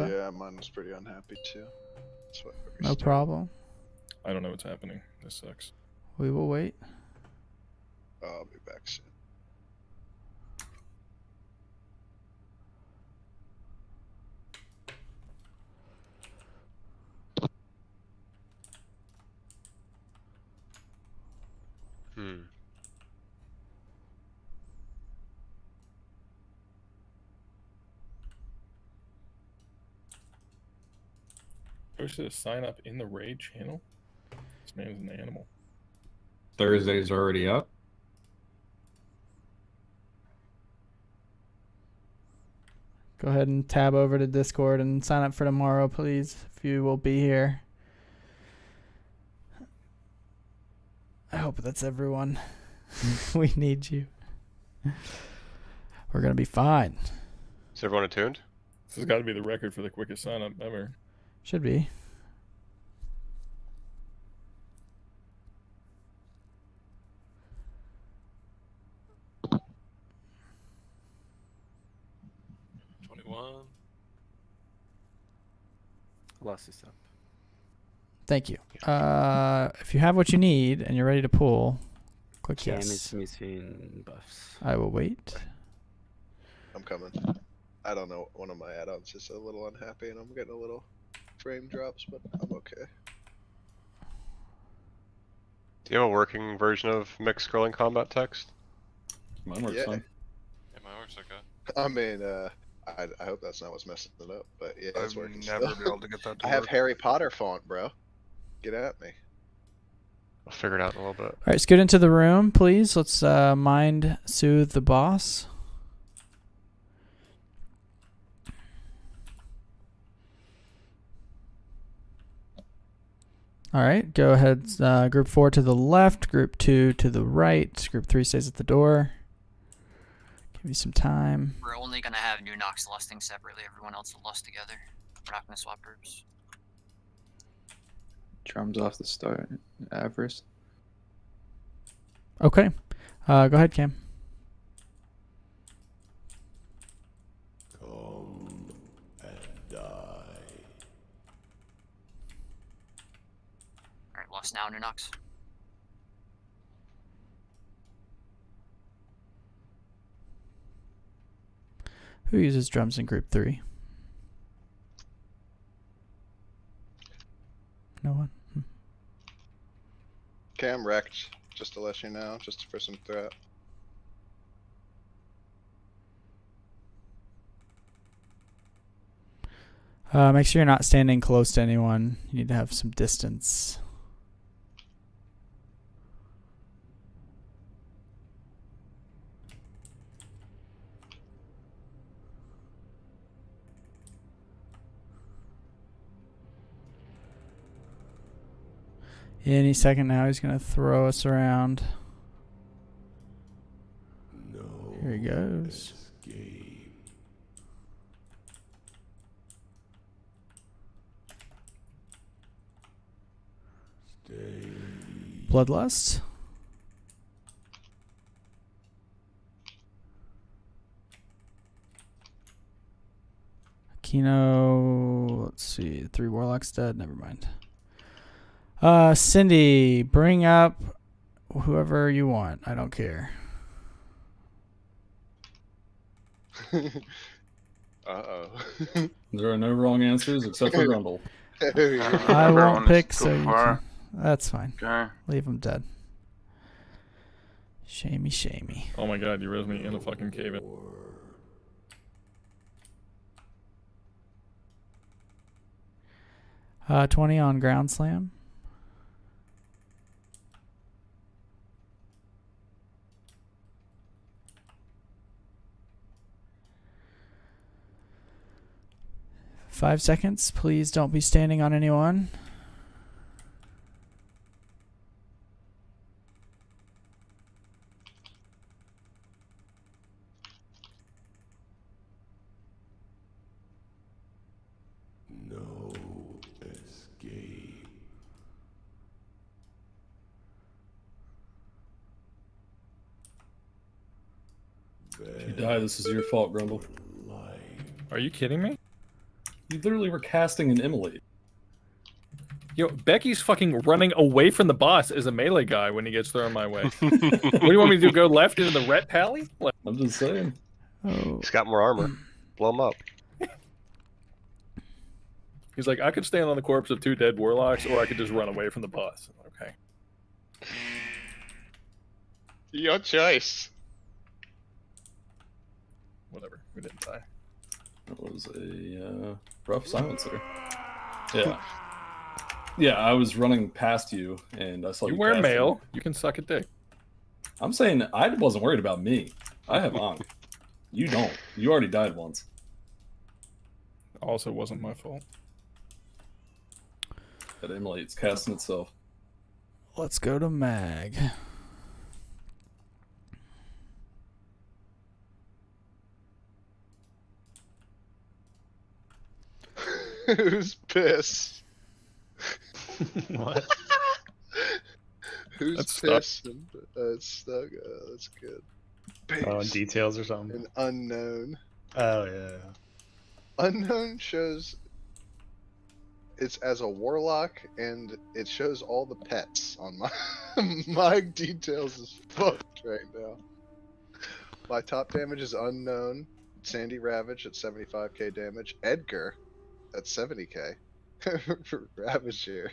Okay. Yeah, mine was pretty unhappy too. That's why I No restarted. problem. I don't know what's happening. This sucks. We will wait. I'll be back soon. Posted a sign up in the raid channel. This man is an animal. Thursday's already up. Go ahead and tab over to Discord and sign up for tomorrow, please, if you will be here. I hope that's everyone. We need you. We're going to be fine. Is everyone attuned? This has got to be the record for the quickest sign up ever. Should be. Lost this up. Thank you. If you have what you need and you're ready to pull, click Cam yes. is missing buffs. I will wait. I'm coming. I don't know. One of my add-ons is a little unhappy, and I'm getting a little frame drops, but I'm okay. Do you have a working version of mixed scrolling combat text? Mine works Yeah. fine. Yeah, mine works okay. I mean, I hope that's not what's messing it up, but yeah, it's I've working. never still. been able to get that to I have work. Harry Potter font, bro. Get at me. I'll figure it out in a little bit. All right, scoot into the room, please. Let's mind soothe the boss. All right, go ahead. Group 4 to the left, group 2 to the right, group 3 stays at the door. Give you some time. We're only gonna have new Nox lusting separately. Everyone else will lust together. We're not gonna swap groups. Drums off the start. Avarice. Okay, go ahead, Cam. Come and die. Alright, lust now, new Nox. Who uses drums in group 3? No one? Cam wrecked, just to let you know, just for some threat. Make sure you're not standing close to anyone. You need to have some distance. Any second now, he's going to throw us around. No Here he goes. escape. Stay. Bloodlust. Kino, let's see, 3 warlocks dead, never mind. Cindy, bring up whoever you want. I don't care. Uh-oh. There are no wrong answers except for Grumble. I Everyone won't is pick, too so you far. can, that's fine. Okay. Leave him dead. Shamey, shamey. Oh my god, you rose me in a fucking cave. 20 on ground slam. Five seconds. Please don't be standing on anyone. No escape. If you die, this is your fault, Grumble. Are you kidding me? You literally were casting an immolate. Yo, Becky's fucking running away from the boss as a melee guy when he gets thrown my way. What do you want me to do? Go left into the ret pally? Like, I'm just saying. Oh, He's got more armor. Blow him up. he's like, I could stand on the corpse of 2 dead warlocks, or I could just run away from the boss. Okay. Your choice. Whatever. We didn't die. That was a rough silencer. Yeah. Yeah, I was running past you, and I saw you. You wear casting. mail. You can suck a dick. I'm saying I wasn't worried about me. I have Ankh. You don't. You already died once. Also wasn't my fault. That immolate's casting itself. let's go to Mag. Who's pissed? What? Who's That's stuck. pissed? It's stuck. That's good. Oh, Based. details or something. An unknown. Oh yeah. Unknown shows it's as a warlock, and it shows all the pets on my my details is fucked right now. My top damage is unknown. Sandy Ravage at 75k damage. Edgar at 70k. Ravager.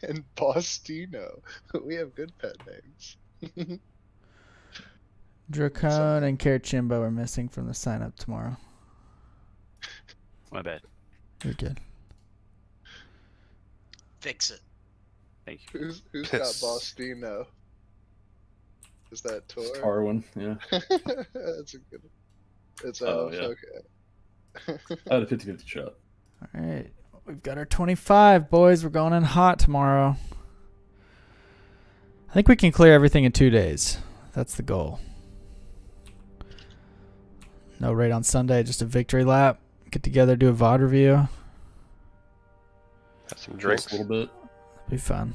And Bostino. We have good pet names. Dracone and Karachimbo are missing from the sign up tomorrow. My bad. You're good. Fix it. Thank you. Who's got Piss. Bostino? Is that Tor? It's Tarwin, yeah. That's a good. It's Oh, yeah. okay. I had a 50-50 shot. All right. We've got our 25, boys. We're going in hot tomorrow. I think we can clear everything in 2 days. That's the goal. No raid on Sunday, just a victory lap. Get together, do a VOD review. Have some drinks. Just a little bit. Be fun.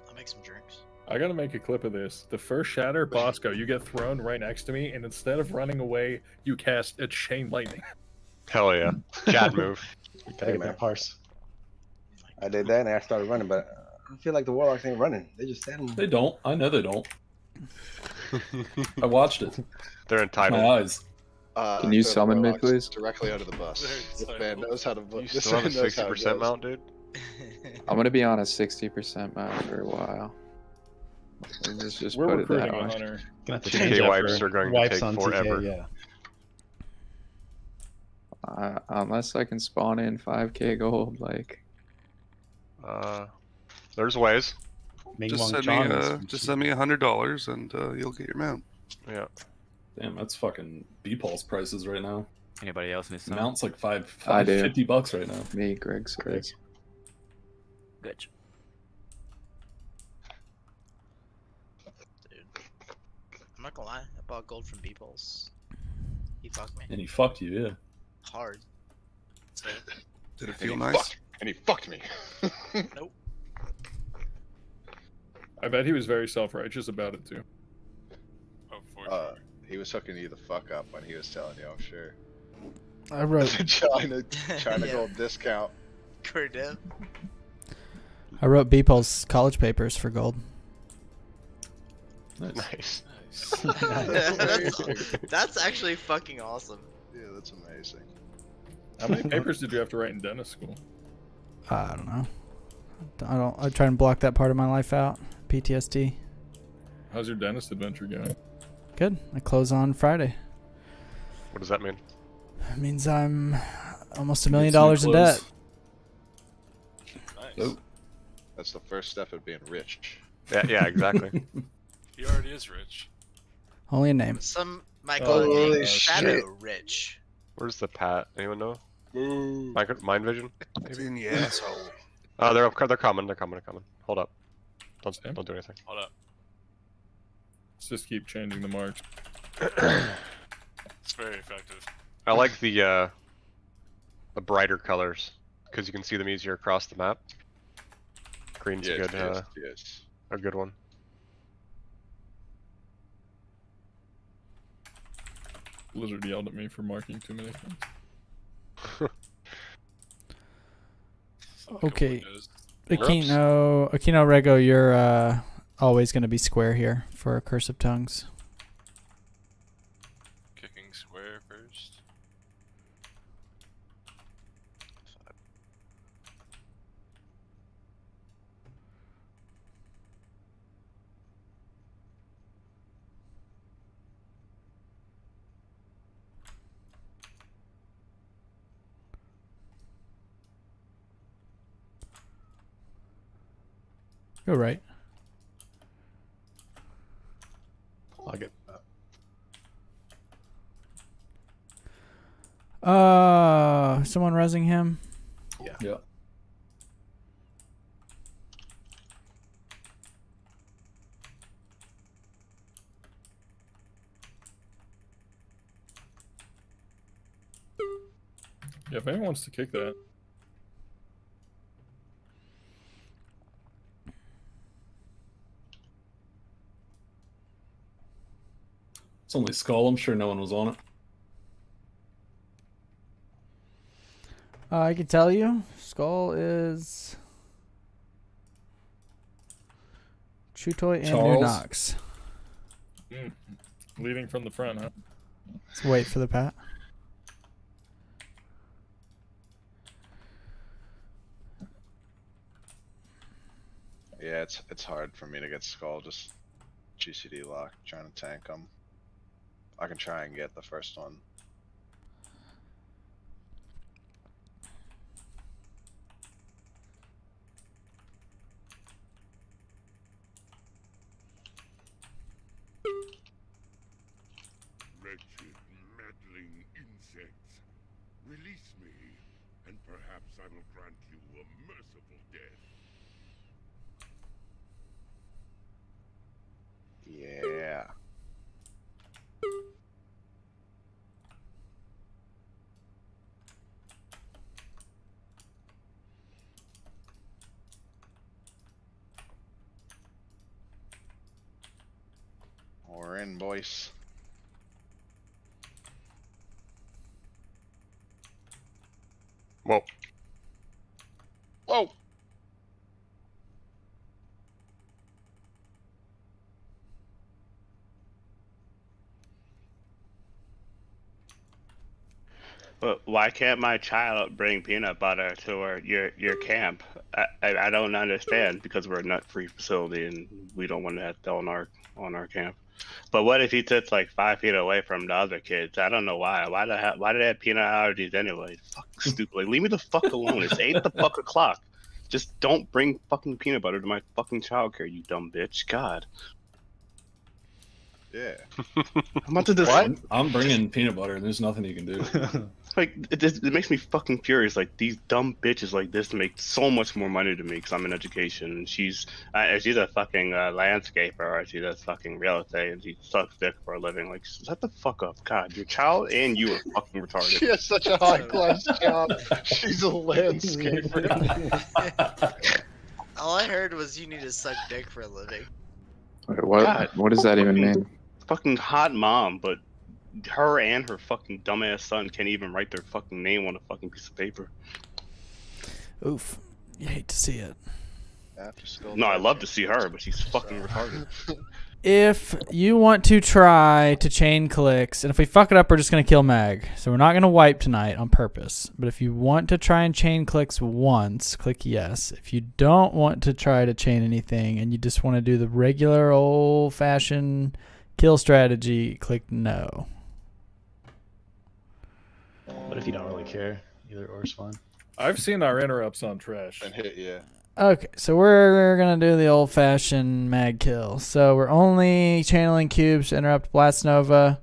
I'll make some drinks. I gotta make a clip of this. The first shatter, Bosco, you get thrown right next to me, and instead of running away, you cast a chain lightning. Hell yeah. Chad move. Gotta get that parse. I did that and I started running, but I feel like the warlocks ain't running. They just standing. They don't. I know they don't. I watched it. They're entitled. My eyes. Can you throw the summon me, warlocks please? Directly under the bus. This man knows how to. You This still have a man knows how it 60% goes. mount, dude? I'm gonna be on a 60% mount for a while. Let's just We're put it recruiting that a way. hunter. Gonna have to TK change that wipes for are going to wipes take on forever. TK, yeah. Unless I can spawn in 5k gold, like There's ways. Ming Just Wong send Chong me is- just send me $100 and you'll get your mount. Yeah. Damn, that's fucking B-Pulse prices right now. Anybody else need some? Mount's like I do. $50 right now. me, Greg says. Good. Dude. I'm not gonna lie, I bought gold from Beeples. He fucked me. And he fucked you, yeah. Hard. So, Did it And feel he nice? fucked- and he fucked me. nope. I bet he was very self-righteous about it too. He was hooking you the fuck up when he was telling you, I'm sure. I wrote China Yeah. gold discount. Cordell. I wrote Beeple's college papers for gold. Nice. Nice. That's actually fucking awesome. Yeah, that's amazing. How many papers did you have to write in dentist school? I don't know. I try and block that part of my life out. PTSD. How's your dentist adventure going? Good. I close on Friday. What does that mean? That means I'm almost $1 million Get some in debt. Nice. Nope. That's the first step of being rich. Yeah, exactly. He already is rich. Only a name. Some might Oh, call holy it shadow rich. Where's the pat? Anyone know? Mind vision? Maybe in the asshole. Oh, they're coming. They're coming. Hold up. Same. Don't do anything. Hold up. Let's just keep changing the marks. It's very effective. I like the brighter colors because you can see them easier across the map. Green's Yes, a good yes. a good one. Blizzard yelled at me for marking too many things. Okay. Windows. Aquino Rego, you're always going to be square here for Curse of Tongues. Kicking square first. Go right. I'll get. Someone resing him. Yeah. Yeah, if anyone wants to kick that. It's only Skull. I'm sure no one was on it. I can tell you, Skull is Chutoy and Charles? Nunox. Leading from the front, huh? Let's wait for the pat. Yeah, it's hard for me to get Skull. Just GCD lock, trying to tank him. I can try and get the first one. Wretched, meddling insects. Release me, and perhaps I will grant you a merciful death. Yeah. We're in, boys. Whoa. Whoa! But why can't my child bring peanut butter to your camp? I don't understand, because we're a nut-free facility and we don't want to have that on our camp. But what if he sits like 5 feet away from the other kids? I don't know why. Why do they have peanut allergies anyway? Fucking stupid. Like, leave me the fuck alone. It's 8 the fuck o'clock. Just don't bring fucking peanut butter to my fucking childcare, you dumb bitch. God. Yeah. I'm about to just I'm bringing peanut butter. There's nothing you can do. like it makes me fucking furious. Like, these dumb bitches like this make so much more money to me because I'm in education. And she's a fucking landscaper, or she does fucking real estate, and she sucks dick for a living. Like, shut the fuck up, God. Your child and you are fucking retarded. She has such a high class job. She's a landscaper. All I heard was you need to suck dick for a living. Wait, what? God. What does that even mean? Fucking hot mom, but her and her fucking dumbass son can't even write their fucking name on a fucking piece of paper. Oof. You hate to see it. No, I love to see her, but she's fucking retarded. If you want to try to chain clicks, and if we fuck it up, we're just going to kill Mag. So we're not going to wipe tonight on purpose. But if you want to try and chain clicks once, click yes. If you don't want to try to chain anything and you just want to do the regular old-fashioned kill strategy, click no. But if you don't really care, either or is fine. I've seen our interrupts on trash. And hit, yeah. Okay, so we're going to do the old-fashioned mag kill. So we're only channeling cubes, interrupt Blast Nova.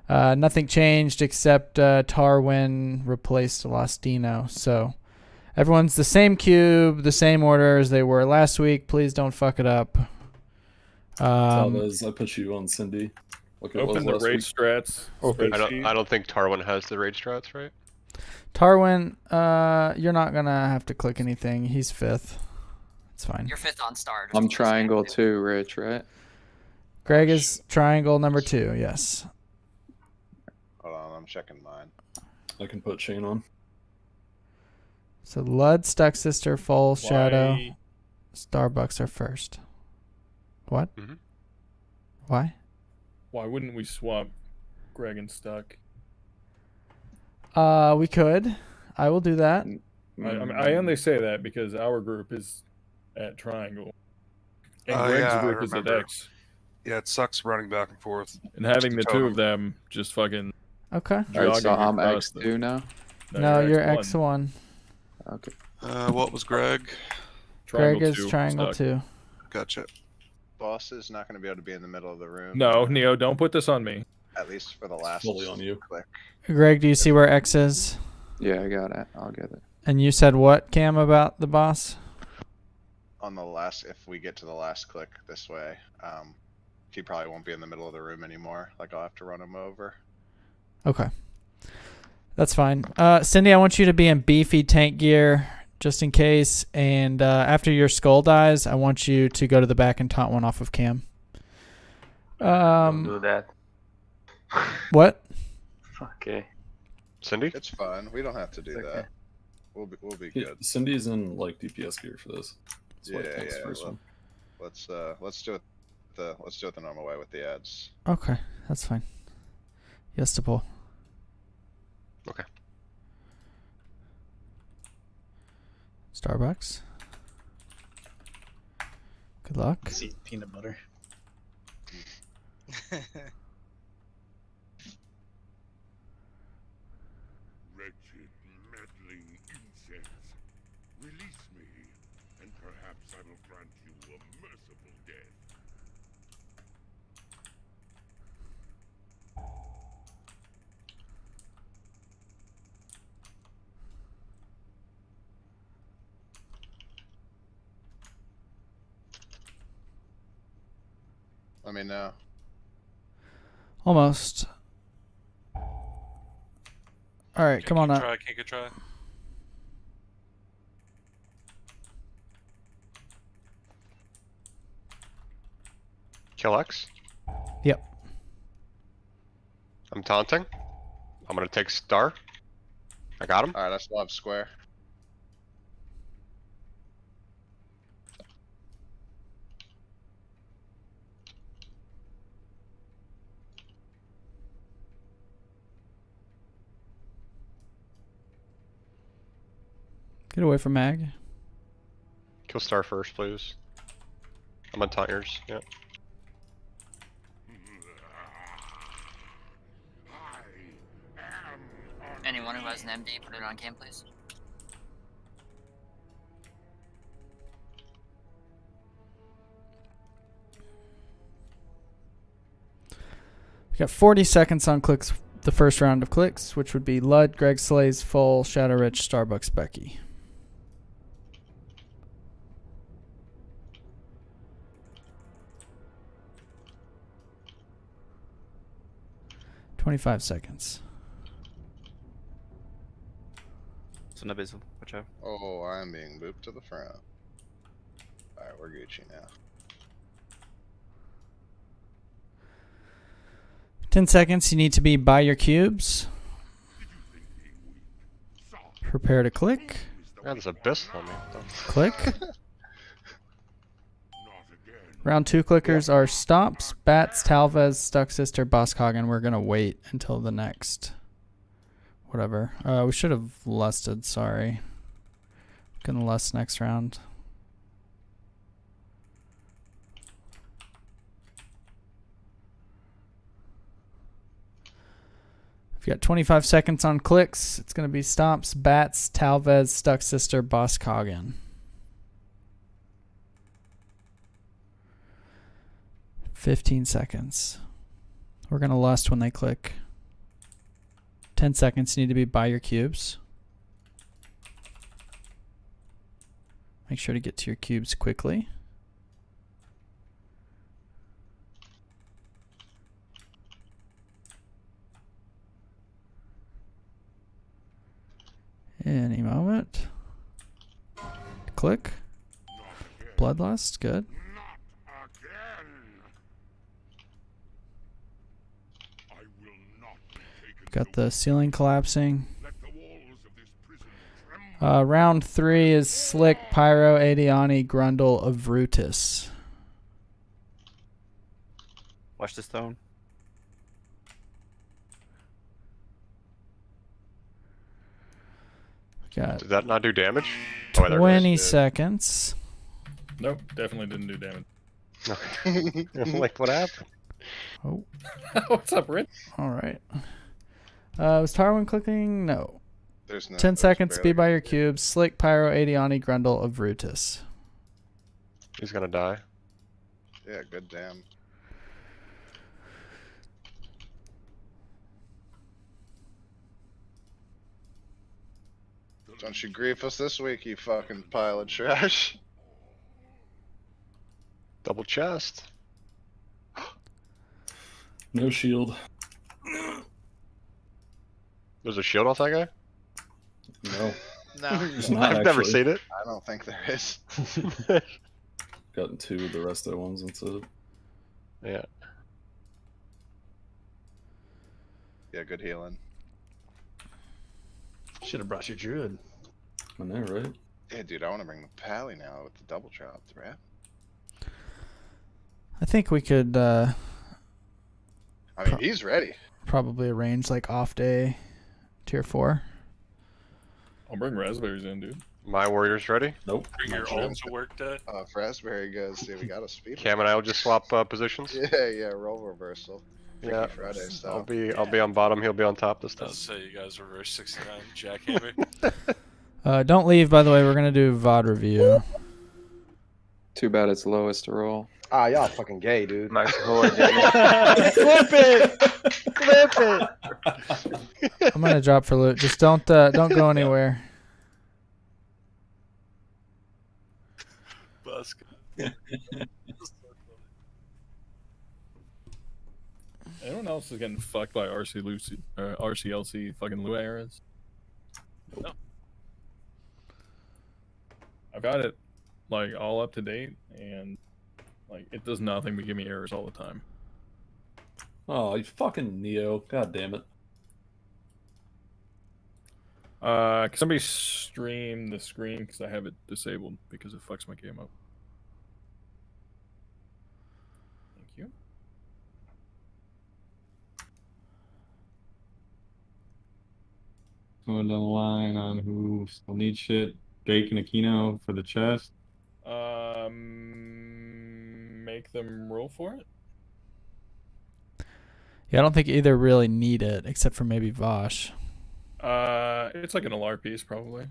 Nothing changed except Tarwin replaced Lostino. So everyone's the same cube, the same order as they were last week. Please don't fuck it up. I put you on Cindy. Like Open the raid strats. I don't think Tarwin has the raid strats, right? Tarwin, you're not going to have to click anything. He's 5th. It's fine. You're 5th on star. I'm triangle 2, Rich, right? Greg is triangle number 2, yes. Hold on, I'm checking mine. I can put chain on. So Lud, Stuck Sister, Full Shadow, Why- Starbucks are first. What? Mhm. Why? Why wouldn't we swap Greg and Stuck? We could. I will do that. I only say that because our group is at Triangle. And Oh, Greg's yeah, I group is at remember. X. Yeah, it sucks running back and forth. And having the two Totem. of them just fucking Okay. Alright, so jogging I'm across the- X2 now? No, you're X1. X1. Okay. What was Greg? Greg Triangle is 2, Triangle Stuck. 2. Gotcha. Boss is not going to be able to be in the middle of the room. No, Neo, don't put this on me. At least for the last Fully on you. click. Greg, do you see where X is? Yeah, I got it. I'll get it. And you said what, Cam, about the boss? On the last, if we get to the last click this way, he probably won't be in the middle of the room anymore. Like, I'll have to run him over. Okay. That's fine. Cindy, I want you to be in beefy tank gear just in case. And after your skull dies, I want you to go to the back and taunt one off of Cam. Don't do that. What? Okay. Cindy? It's fine. We don't have to do that. We'll be Yeah, good. Cindy's in like DPS gear for this. That's why Yeah, it counts yeah. first one. Let's do it the normal way with the ads. Okay, that's fine. Yes to pull. Okay. Starbucks. Good luck. See peanut butter. Wretched, meddling insects. Release me, and perhaps I will grant you a merciful death. Let me know. Almost. All right, come on up. Can't try. Kill X? Yep. I'm taunting. I'm gonna take Star. I got him. Alright, I still have square. Get away from Mag. Kill Star first, please. I'm on taunt yours. Yeah. Anyone who has an MD, put it on cam, please. We got 40 seconds on clicks. The first round of clicks, which would be Lud, Greg Slays, Full, Shadow Rich, Starbucks, Becky. $25 seconds. It's an abyssal. Watch out. Oh, I'm being booped to the front. Alright, we're Gucci now. 10 seconds. You need to be by your cubes. Prepare to click. Yeah, there's Abyss on me. Click. Round 2 clickers are Stops, Bats, Talvez, Stuck Sister, Boskhagen. We're going to wait until the next whatever. We should have lusted, sorry. Gonna lust next round. If you got 25 seconds on clicks, it's going to be Stops, Bats, Talvez, Stuck Sister, Boskhagen. 15 seconds. We're going to lust when they click. 10 seconds. You need to be by your cubes. Make sure to get to your cubes quickly. Any moment. Click. Bloodlust, good. Got the ceiling collapsing. Let the walls of Round 3 is Slick, Pyro, Adiani, Grundle, Avrutis. Watch the stone. Got Did that not do damage? Oh, there it 20 is. seconds. Nope, definitely didn't do damage. Okay. I'm like, what happened? Oh. What's up, Rich? All right. Was Tarwin clicking? No. There's no. 10 there's seconds, barely speed by your cubes. Slick, Pyro, Adiani, Grundle, Avrutis. He's gonna die. Yeah, good damn. Don't you grief us this week, you fucking pile of trash. Double chest. No shield. There's a shield off that guy? No. No. There's not, I've never actually. seen it. I don't think there is. Gotten 2 of the rest of the ones, that's it. Yeah. Yeah, good healing. Should have brought your druid. I know, right? Yeah, dude, I want to bring the pally now with the double chops, right? I think we could I mean, he's ready. probably arrange like off day tier 4. I'll bring raspberries in, dude. My warrior's ready. Nope. Bring your ult to work that. If Raspberry goes, yeah, we got a speed. Cam and I will just swap positions. Yeah, roll reversal. Freaky Yeah. Friday style. I'll be on bottom. He'll be on top this time. Let's say you guys reverse 69 jackhammer. Don't leave, by the way. We're going to do VOD review. Too bad it's lowest to roll. Ah, y'all fucking gay, dude. Max Hoy. Flip it! Flip it! I'm going to drop for loot. Just don't go anywhere. Busk. Anyone else is getting fucked by RCLC fucking Lua errors? No. I've got it like all up to date, and like it does nothing but give me errors all the time. Oh, you fucking Neo. God damn it. Can somebody stream the screen because I have it disabled because it fucks my game up. Thank you. Going down the line on who still needs shit. Drake and Aquino for the chest. Make them roll for it. Yeah, I don't think either really need it, except for maybe Vosh. It's like an LR piece probably.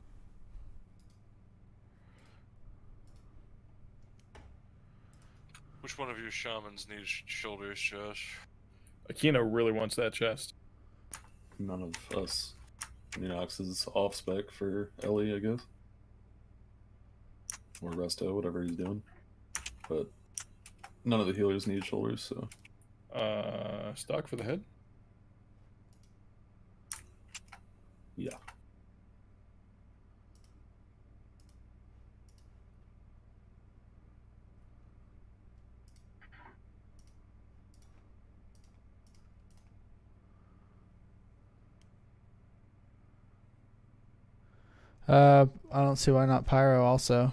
Which one of your shamans needs shoulders, Josh? Aquino really wants that chest. None of us. Neox is off spec for Ellie, I guess. Or Resto, whatever he's doing. But none of the healers need shoulders, so. Stock for the head? Yeah. I don't see why not Pyro also.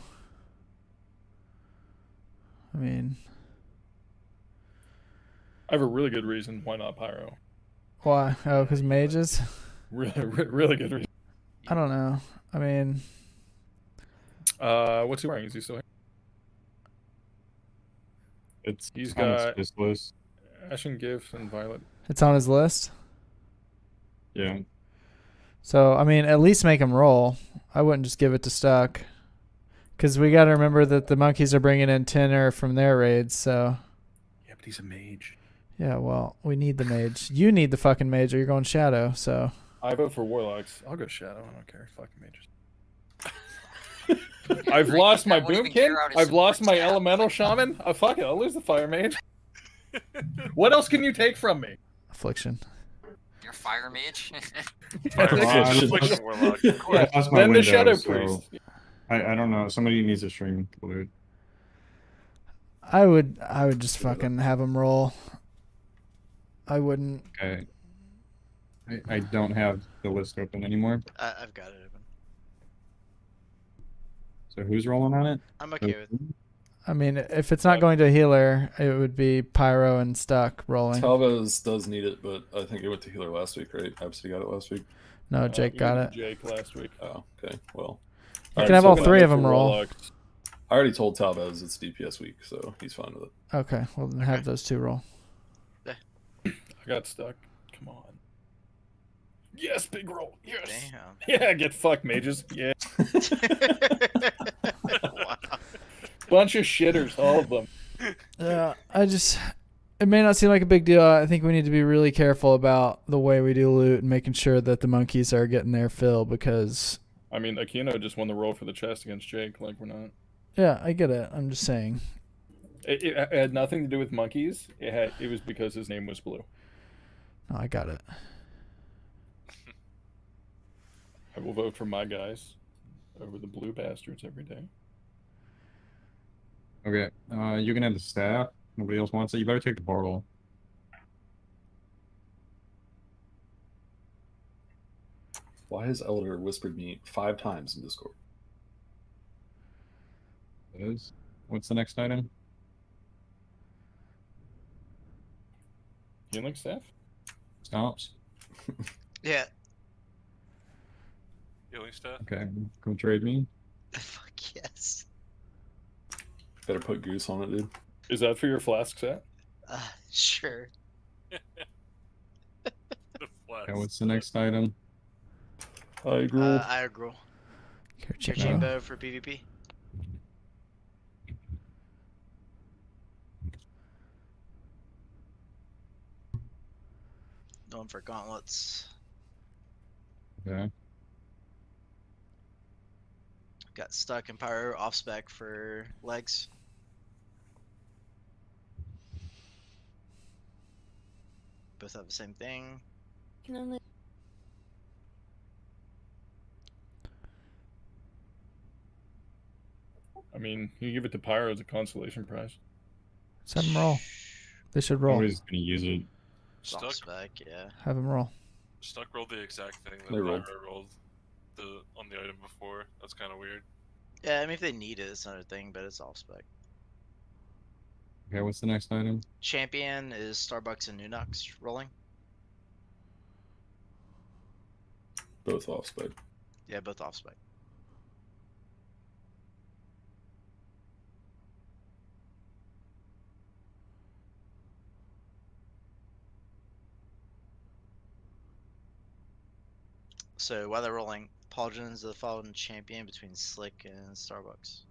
I mean, I have a really good reason why not Pyro. why? Oh, because mages? Really good reason. I don't know. I mean, what's he wearing? Is he still here? He's got this list. Ashen Gift and Violet. it's on his list. Yeah. So, I mean, at least make him roll. I wouldn't just give it to Stuck. Because we got to remember that the monkeys are bringing in Tinner from their raids, so. Yeah, but he's a mage. Yeah, well, we need the mage. You need the fucking mage or you're going Shadow, so. I vote for Warlocks. I'll go Shadow. I don't care. Fucking mages. I've lost my Boomkin. I've lost my Elemental Shaman. Oh, fuck it. I'll lose the Fire Mage. What else can you take from me? Affliction. Your Fire Mage? Affliction Warlock. Of course. Yeah, that's my Then the window, Shadow so Priest. I don't know. Somebody needs to stream loot. I would just fucking have him roll. I wouldn't. Okay. I don't have the list open anymore. I've got it open. So who's rolling on it? I'm okay with it. I mean, if it's not going to a healer, it would be Pyro and Stuck rolling. Talvez does need it, but I think it went to healer last week, right? Absidy got it last week. No, Jake got it. Jake last week. Oh, okay. Well, You can have all three of them roll. I already told Talvez it's DPS week, so he's fine with it. Okay, well then have those two roll. I got stuck. Come on. Yes, big roll. Yes. Damn. Yeah, get fucked, mages. Yeah. Bunch of shitters, all of them. Yeah, it may not seem like a big deal. I think we need to be really careful about the way we do loot and making sure that the monkeys are getting their fill because... I mean, Aquino just won the roll for the chest against Jake. Like, we're not... Yeah, I get it. I'm just saying. It had nothing to do with monkeys. It was because his name was Blue. No, I got it. I will vote for my guys over the blue bastards every day. Okay, you can have the staff. Nobody else wants it. You better take the portal. Why has Elder whispered me 5 times in Discord? What's the next item? Healing staff? Stomps. Yeah. Healing staff? Okay, come trade me. Fuck yes. Better put Goose on it, dude. Is that for your flask set? Sure. Okay, what's the next item? I Gruul. I Gruul. Check Your chain bow for PvP. Going for gauntlets. Okay. Got Stuck and Pyro off spec for legs. Both have the same thing. I mean, you give it to Pyro as a consolation prize. Have them roll. They should roll. Nobody's gonna use it. Off Stuck. spec, yeah. Have them roll. Stuck rolled the exact thing that They rolled. Pyro rolled on the item before. That's kind of weird. Yeah, I mean if they need it, it's another thing, but it's off spec. Okay, what's the next item? Champion is Starbucks and Nunux rolling. Both off spec. Yeah, both off spec. So while they're rolling, Pauldron is the following champion between Slick and Starbucks.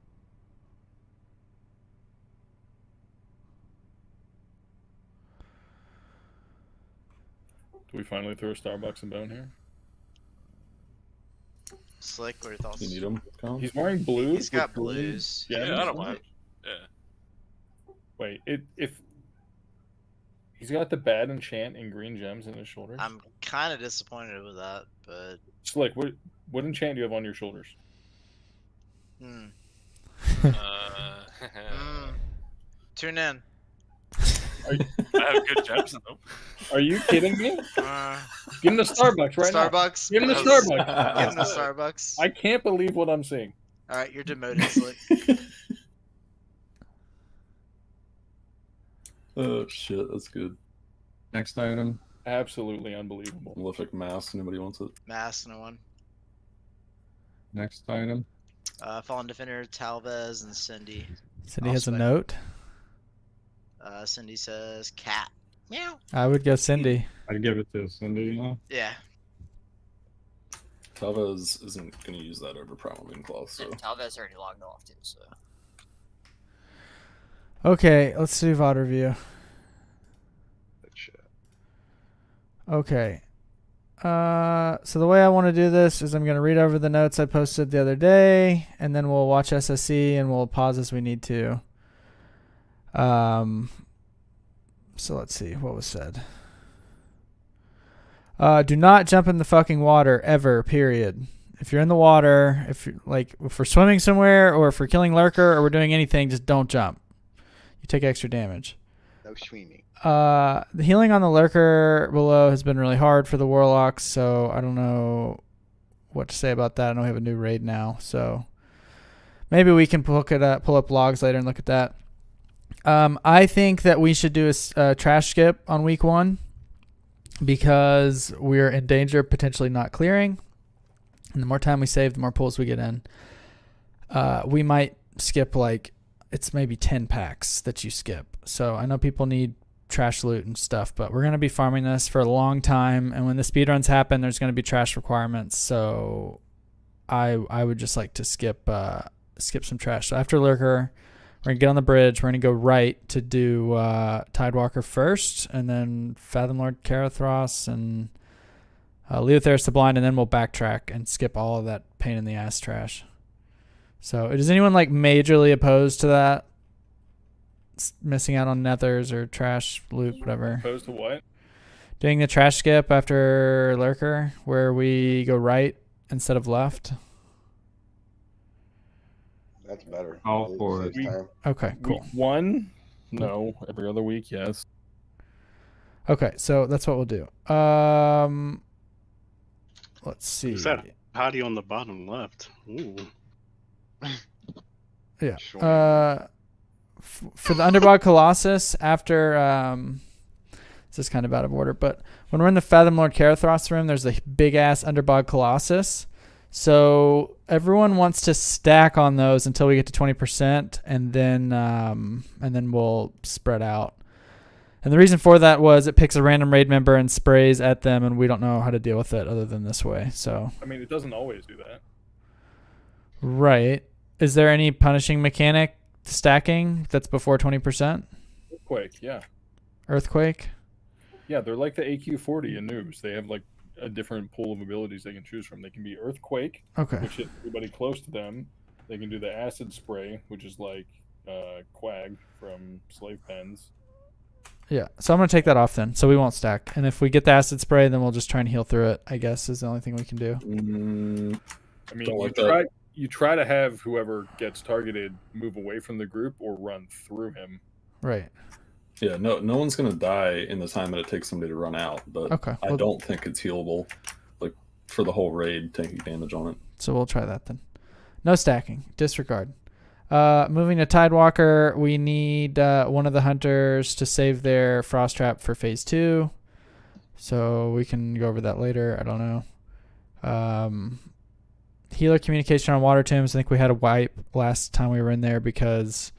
Do we finally throw Starbucks and Bone here? Slick, what are your thoughts? You need him? Colin? He's wearing blue. He's got blues. Yeah, I don't mind. Yeah. Wait, if he's got the bad enchant and green gems in his shoulders. I'm kind of disappointed with that, but Slick, what enchant do you have on your shoulders? Tune in. I have good gems in them. Are you kidding me? Give him the Starbucks right now. Starbucks. Give him the Starbucks. Give him the Starbucks. I can't believe what I'm seeing. All right, you're demoted, Slick. Oh shit, that's good. Next item. Absolutely unbelievable. Malefic Mask, anybody wants it? Mass, no one. Next item. Fallen Defender, Talvez, and Cindy. Cindy has a note. Cindy says cat. Meow. I would go Cindy. I'd give it to Cindy. Yeah. Talvez isn't going to use that over Primal Mooncloth, so. Talvez already logged off too, so. Okay, let's do VOD review. Okay. So the way I want to do this is I'm going to read over the notes I posted the other day, and then we'll watch SSC and we'll pause as we need to. So let's see what was said. Do not jump in the fucking water ever, period. If you're in the water, if we're swimming somewhere or if we're killing lurker or we're doing anything, just don't jump. You take extra damage. No swimming. The healing on the lurker below has been really hard for the warlocks, so I don't know what to say about that. I know we have a new raid now, so maybe we can pull up logs later and look at that. I think that we should do a trash skip on week 1 because we're in danger of potentially not clearing. And the more time we save, the more pulls we get in. We might skip it's maybe 10 packs that you skip. So I know people need trash loot and stuff, but we're going to be farming this for a long time. And when the speedruns happen, there's going to be trash requirements. So I would just like to skip some trash. So after Lurker, we're going to get on the bridge. We're going to go right to do Tidewalker first, and then Fathom Lord Karathros and Leotheris the Blind, and then we'll backtrack and skip all of that pain in the ass trash. So is anyone majorly opposed to that? Missing out on nethers or trash loot, whatever. Opposed to what? Doing the trash skip after Lurker, where we go right instead of left. That's better. All for it. Okay, cool. Week 1? No. Every other week, yes. Okay, so that's what we'll do. Let's see. Who's that potty on the bottom left? Ooh. Yeah. For the Underbog Colossus, after this is kind of out of order, but when we're in the Fathom Lord Karathros room, there's a big ass Underbog Colossus. So everyone wants to stack on those until we get to 20%, and then we'll spread out. And the reason for that was it picks a random raid member and sprays at them, and we don't know how to deal with it other than this way. So I mean, it doesn't always do that. Right. Is there any punishing mechanic to stacking that's before 20%? Earthquake, yeah. Earthquake? Yeah, they're like the AQ40 in noobs. They have a different pool of abilities they can choose from. They can be Earthquake, okay, which hits everybody close to them. They can do the Acid Spray, which is like Quag from Slave Pens. Yeah, so I'm going to take that off then, so we won't stack. And if we get the Acid Spray, then we'll just try and heal through it, I guess, is the only thing we can do. I mean, you try to have whoever gets targeted move away from the group or run through him. Right. Yeah, no one's going to die in the time that it takes somebody to run out, but okay, I don't think it's healable, for the whole raid, taking damage on it. So we'll try that then. No stacking. Disregard. Moving to Tidewalker, we need one of the hunters to save their Frost Trap for Phase 2. So we can go over that later. I don't know. Healer communication on Water Tombs. I think we had a wipe last time we were in there because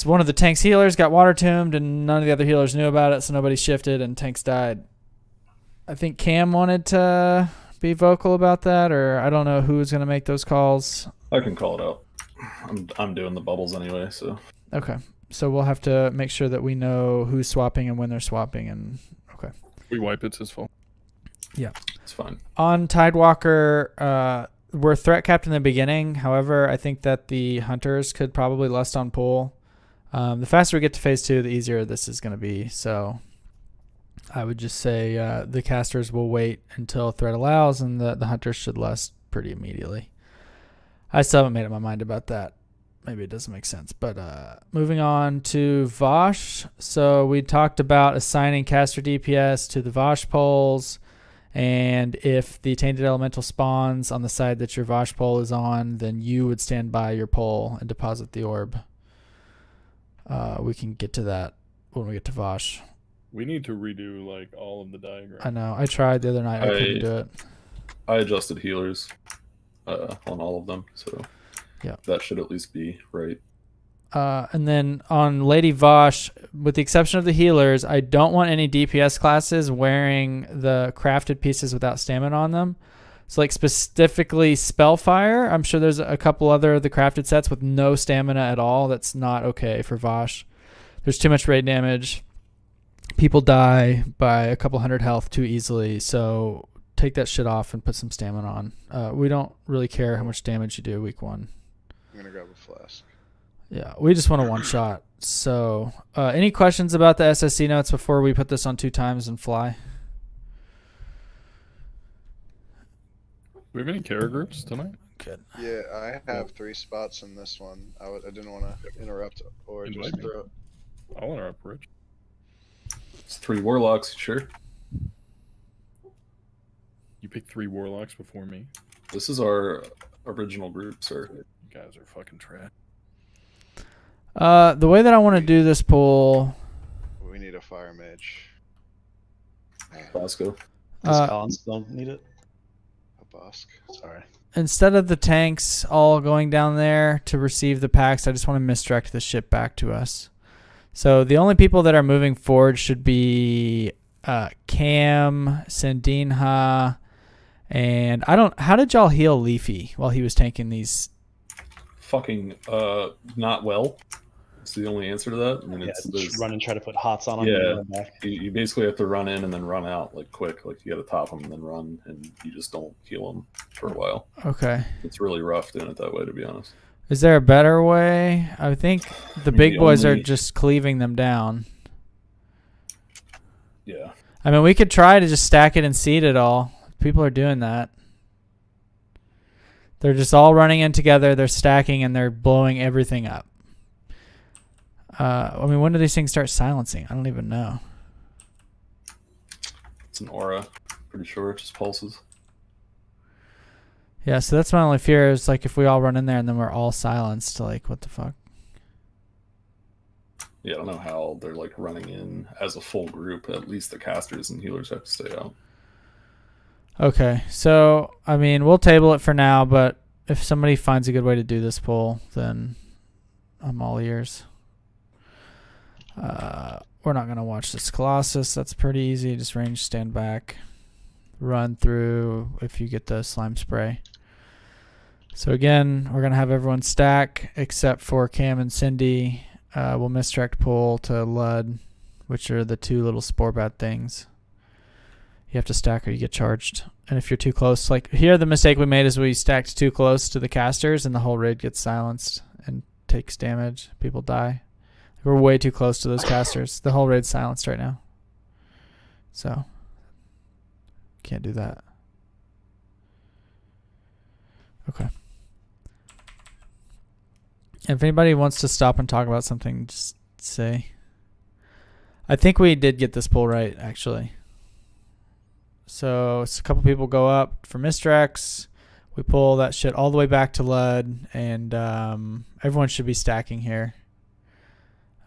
one of the tank's healers got Water Tombed and none of the other healers knew about it, so nobody shifted and tanks died. I think Cam wanted to be vocal about that, or I don't know who's going to make those calls. I can call it out. I'm doing the bubbles anyway, so. Okay. So we'll have to make sure that we know who's swapping and when they're swapping, and okay. We wipe it's his fault. Yeah. It's fine. On Tidewalker, we're threat capped in the beginning. However, I think that the hunters could probably lust on pull. The faster we get to Phase 2, the easier this is going to be. So I would just say the casters will wait until threat allows, and the hunters should lust pretty immediately. I still haven't made up my mind about that. Maybe it doesn't make sense. But moving on to Vosh. So we talked about assigning caster DPS to the Vosh poles. And if the Tainted Elemental spawns on the side that your Vosh pole is on, then you would stand by your pole and deposit the orb. We can get to that when we get to Vosh. We need to redo all of the diagrams. I know. I tried the other night. I couldn't do it. I adjusted healers on all of them, so yeah, that should at least be right. And then on Lady Vosh, with the exception of the healers, I don't want any DPS classes wearing the crafted pieces without stamina on them. So specifically Spellfire, I'm sure there's a couple other of the crafted sets with no stamina at all. That's not okay for Vosh. There's too much raid damage. People die by a couple hundred health too easily, so take that shit off and put some stamina on. We don't really care how much damage you do week 1. I'm going to grab a flask. Yeah, we just want a one-shot. So, any questions about the SSC notes before we put this on 2 times and fly? Do we have any care groups tonight? Good. Yeah, I have 3 spots in this one. I didn't want to interrupt or just throw. I'll interrupt, Rich. It's 3 warlocks, sure. You picked 3 warlocks before me. This is our original group, sir. You guys are fucking trash. The way that I want to do this pool. We need a fire mage. Bosco. Does Colin still need it? A Bosk. Sorry. Instead of the tanks all going down there to receive the packs, I just want to misdirect the ship back to us. So the only people that are moving forward should be Cam, Sandinha, and I don't. How did y'all heal Leafy while he was tanking these? Fucking not well. That's the only answer to that. I mean, Yeah, it's just run and try to put hots on him. yeah. And run back. You basically have to run in and then run out like quick. Like you got to top them and then run, and you just don't heal them for a while. Okay. It's really rough doing it that way, to be honest. Is there a better way? I think the big the boys are only- just cleaving them down. Yeah. I mean, we could try to just stack it and seed it all. People are doing that. They're just all running in together. They're stacking and they're blowing everything up. I mean, when do these things start silencing? I don't even know. It's an aura. Pretty sure it just pulses. Yeah, so that's my only fear is like if we all run in there and then we're all silenced, like what the fuck? Yeah, I don't know how they're like running in as a full group. At least the casters and healers have to stay out. Okay, so I mean, we'll table it for now, but if somebody finds a good way to do this poll, then I'm all ears. We're not going to watch this Colossus. That's pretty easy. Just range, stand back, run through if you get the slime spray. So again, we're going to have everyone stack except for Cam and Cindy. We'll misdirect pull to Lud, which are the 2 little spore bat things. You have to stack or you get charged. And if you're too close, like here the mistake we made is we stacked too close to the casters and the whole raid gets silenced and takes damage. People die. We're way too close to those casters. The whole raid's silenced right now. So, can't do that. Okay. If anybody wants to stop and talk about something, just say. I think we did get this pull right, actually. So, a couple people go up for misdirects. We pull that shit all the way back to Lud, and everyone should be stacking here.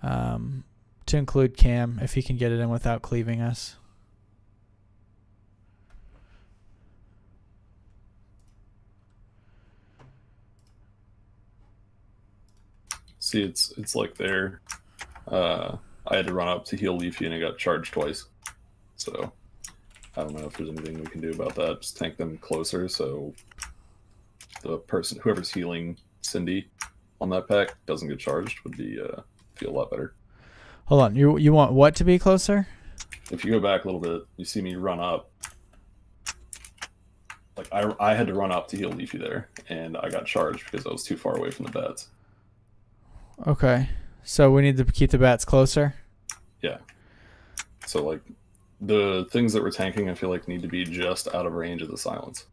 To include Cam, if he can get it in without cleaving us. See, it's like there. I had to run up to heal Leafy and I got charged twice. So I don't know if there's anything we can do about that. Just tank them closer so the person, whoever's healing Cindy on that pack doesn't get charged would be feel a lot better. Hold on, you want what to be closer? If you go back a little bit, you see me run up. Like I had to run up to heal Leafy there, and I got charged because I was too far away from the bats. Okay, so we need to keep the bats closer? Yeah. So like the things that we're tanking, I feel like need to be just out of range of the silence.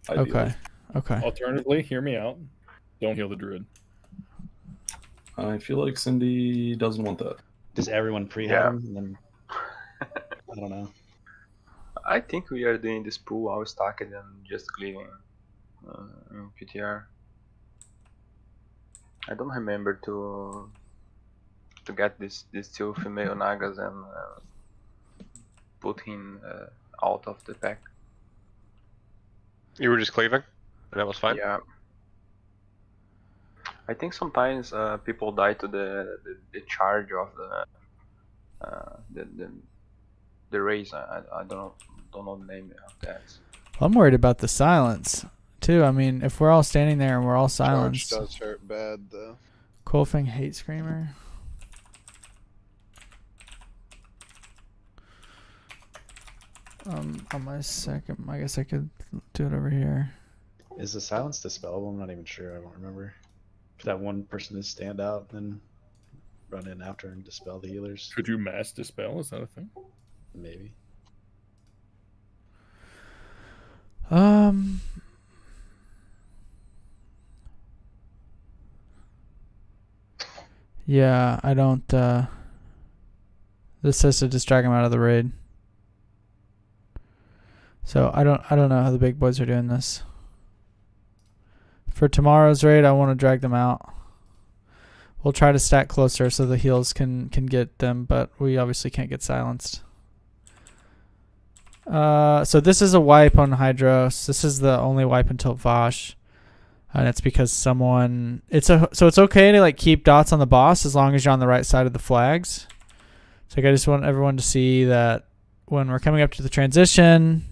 Ideally. Okay. Alternatively, hear me out. Don't heal the druid. I feel like Cindy doesn't want that. Does everyone pre-have him? And then I don't know. I think we are doing this pool all stacked and just cleaving in PTR. I don't remember to get these 2 female Nagas and put him out of the pack. You were just cleaving, and that was fine? Yeah. I think sometimes people die to the charge of the race. I don't know the name of that. I'm worried about the silence too. I mean, if we're all standing there and we're all silenced. Charge does hurt bad though. Kolfing Hate Screamer. On my second, I guess I could do it over here. Is the silence dispellable? I'm not even sure. I don't remember. If that one person is stand out, then run in after and dispel the healers. Could you mass dispel? Is that a thing? Maybe. Yeah, I don't. This says to just drag him out of the raid. So I don't know how the big boys are doing this. For tomorrow's raid, I want to drag them out. We'll try to stack closer so the heals can get them, but we obviously can't get silenced. So this is a wipe on Hydros. This is the only wipe until Vosh. And it's because someone... So it's okay to like keep dots on the boss as long as you're on the right side of the flags. So like, I just want everyone to see that when we're coming up to the transition...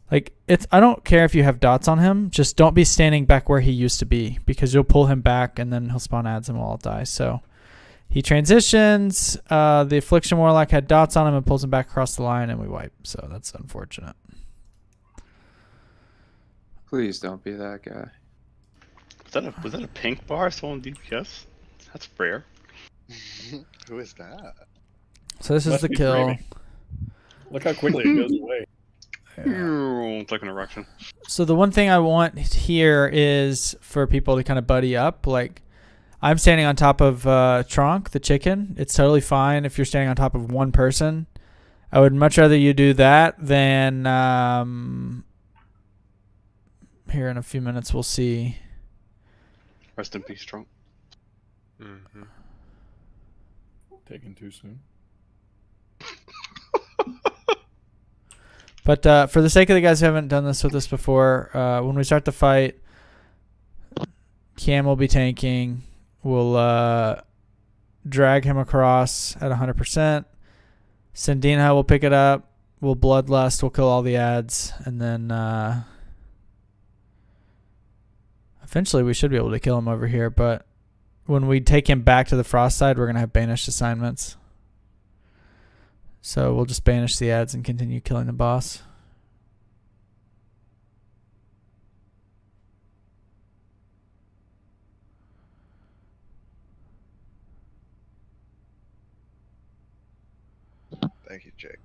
Like, I don't care if you have dots on him. Just don't be standing back where he used to be, because you'll pull him back and then he'll spawn ads and we'll all die. So he transitions. The Affliction Warlock had dots on him and pulls him back across the line and we wipe. So that's unfortunate. Please don't be that guy. Was that a pink bar still on DPS? That's rare. Who is that? So this is Must the be kill. framing. Look how quickly it goes away. It's like an erection. So the one thing I want here is for people to kind of buddy up. Like, I'm standing on top of Tronk, the chicken. It's totally fine if you're standing on top of one person. I would much rather you do that than here in a few minutes we'll see. Rest in peace, Trump. Taken too soon. But for the sake of the guys who haven't done this with us before, when we start the fight, Cam will be tanking. We'll drag him across at 100%. Sandina will pick it up. We'll Bloodlust. We'll kill all the ads. And then eventually we should be able to kill him over here. But when we take him back to the Frost side, we're going to have banished assignments. So we'll just banish the ads and continue killing the boss. Thank you, Jake.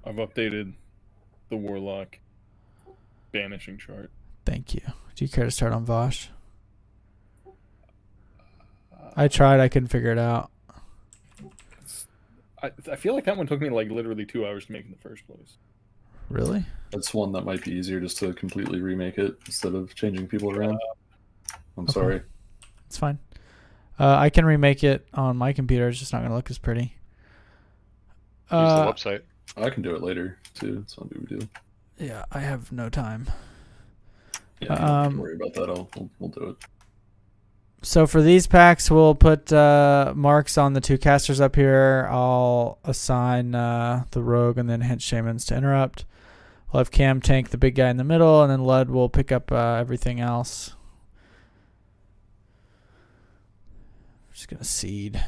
I've updated the Warlock banishing chart. Thank you. Do you care to start on Vosh? I tried. I couldn't figure it out. I feel like that one took me like literally 2 hours to make in the first place. Really? That's one that might be easier just to completely remake it instead of changing people around. I'm Okay. sorry. It's fine. I can remake it on my computer. It's just not going to look as pretty. Use the website. I can do it later too. It's not a big deal. Yeah, I have no time. Yeah, don't worry about that. We'll do it. So for these packs, we'll put marks on the two casters up here. I'll assign the rogue and then hint shamans to interrupt. We'll have Cam tank the big guy in the middle, and then Lud will pick up everything else. Just gonna seed.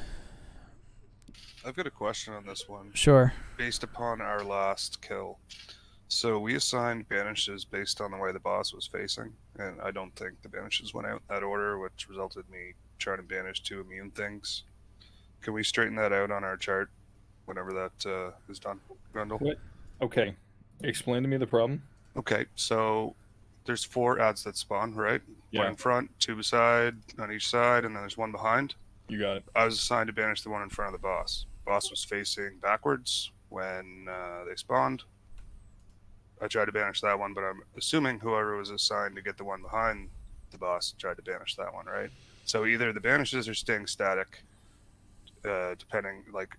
I've got a question on this one. Sure. Based upon our last kill. So we assigned banishes based on the way the boss was facing, and I don't think the banishes went out in that order, which resulted in me trying to banish 2 immune things. Can we straighten that out on our chart whenever that is done, Grundle? What? Okay. Explain to me the problem. Okay, so there's 4 ads that spawn, right? Yeah. 1 in front, 2 beside, on each side, and then there's 1 behind. You got it. I was assigned to banish the one in front of the boss. Boss was facing backwards when they spawned. I tried to banish that one, but I'm assuming whoever was assigned to get the one behind the boss tried to banish that one, right? So either the banishes are staying static, depending, like,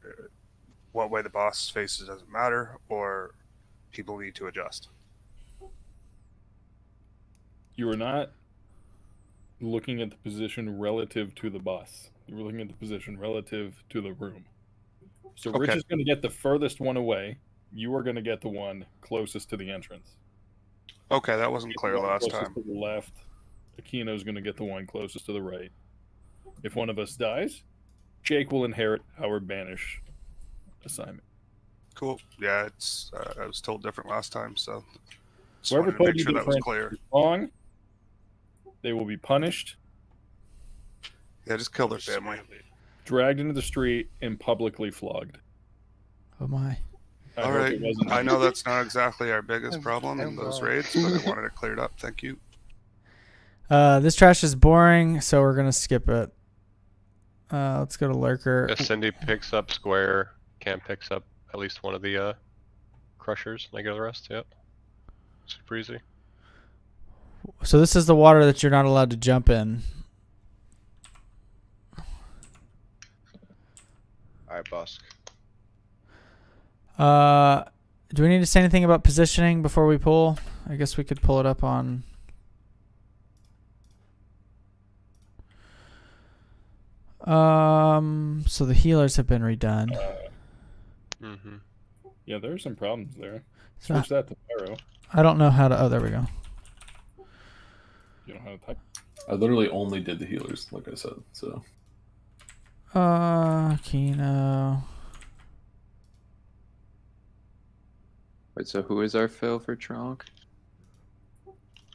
what way the boss faces doesn't matter, or people need to adjust. You are not looking at the position relative to the boss. You're looking at the position relative to the room. So Rich Okay. is going to get the furthest one away. You are going to get the one closest to the entrance. Okay, that wasn't clear The one last closest time. to the left. Aquino's going to get the one closest to the right. If one of us dies, Jake will inherit our banish assignment. Cool. Yeah, it's I was told different last time, so just Whoever wanted to told make you sure that was different clear. is wrong, they will be punished, Yeah, just kill their family. dragged into the street, and publicly flogged. Oh my. I All hope right. it wasn't I me. know that's not exactly our biggest problem in I'm those wrong. raids, but I wanted it cleared up. Thank you. This trash is boring, so we're gonna skip it. Let's go to lurker. If Cindy picks up square, Cam picks up at least one of the crushers, and I go the rest. Yep. Super easy. So this is the water that you're not allowed to jump in. Alright, Busk. Do we need to say anything about positioning before we pull? I guess we could pull it up on. So the healers have been redone. Yeah, there are some problems there. So Switch that to Pyro. I don't know how to. Oh, there we go. You don't know how to type. I literally only did the healers, like I said. So Kino. Wait, so who is our fill for Tronk?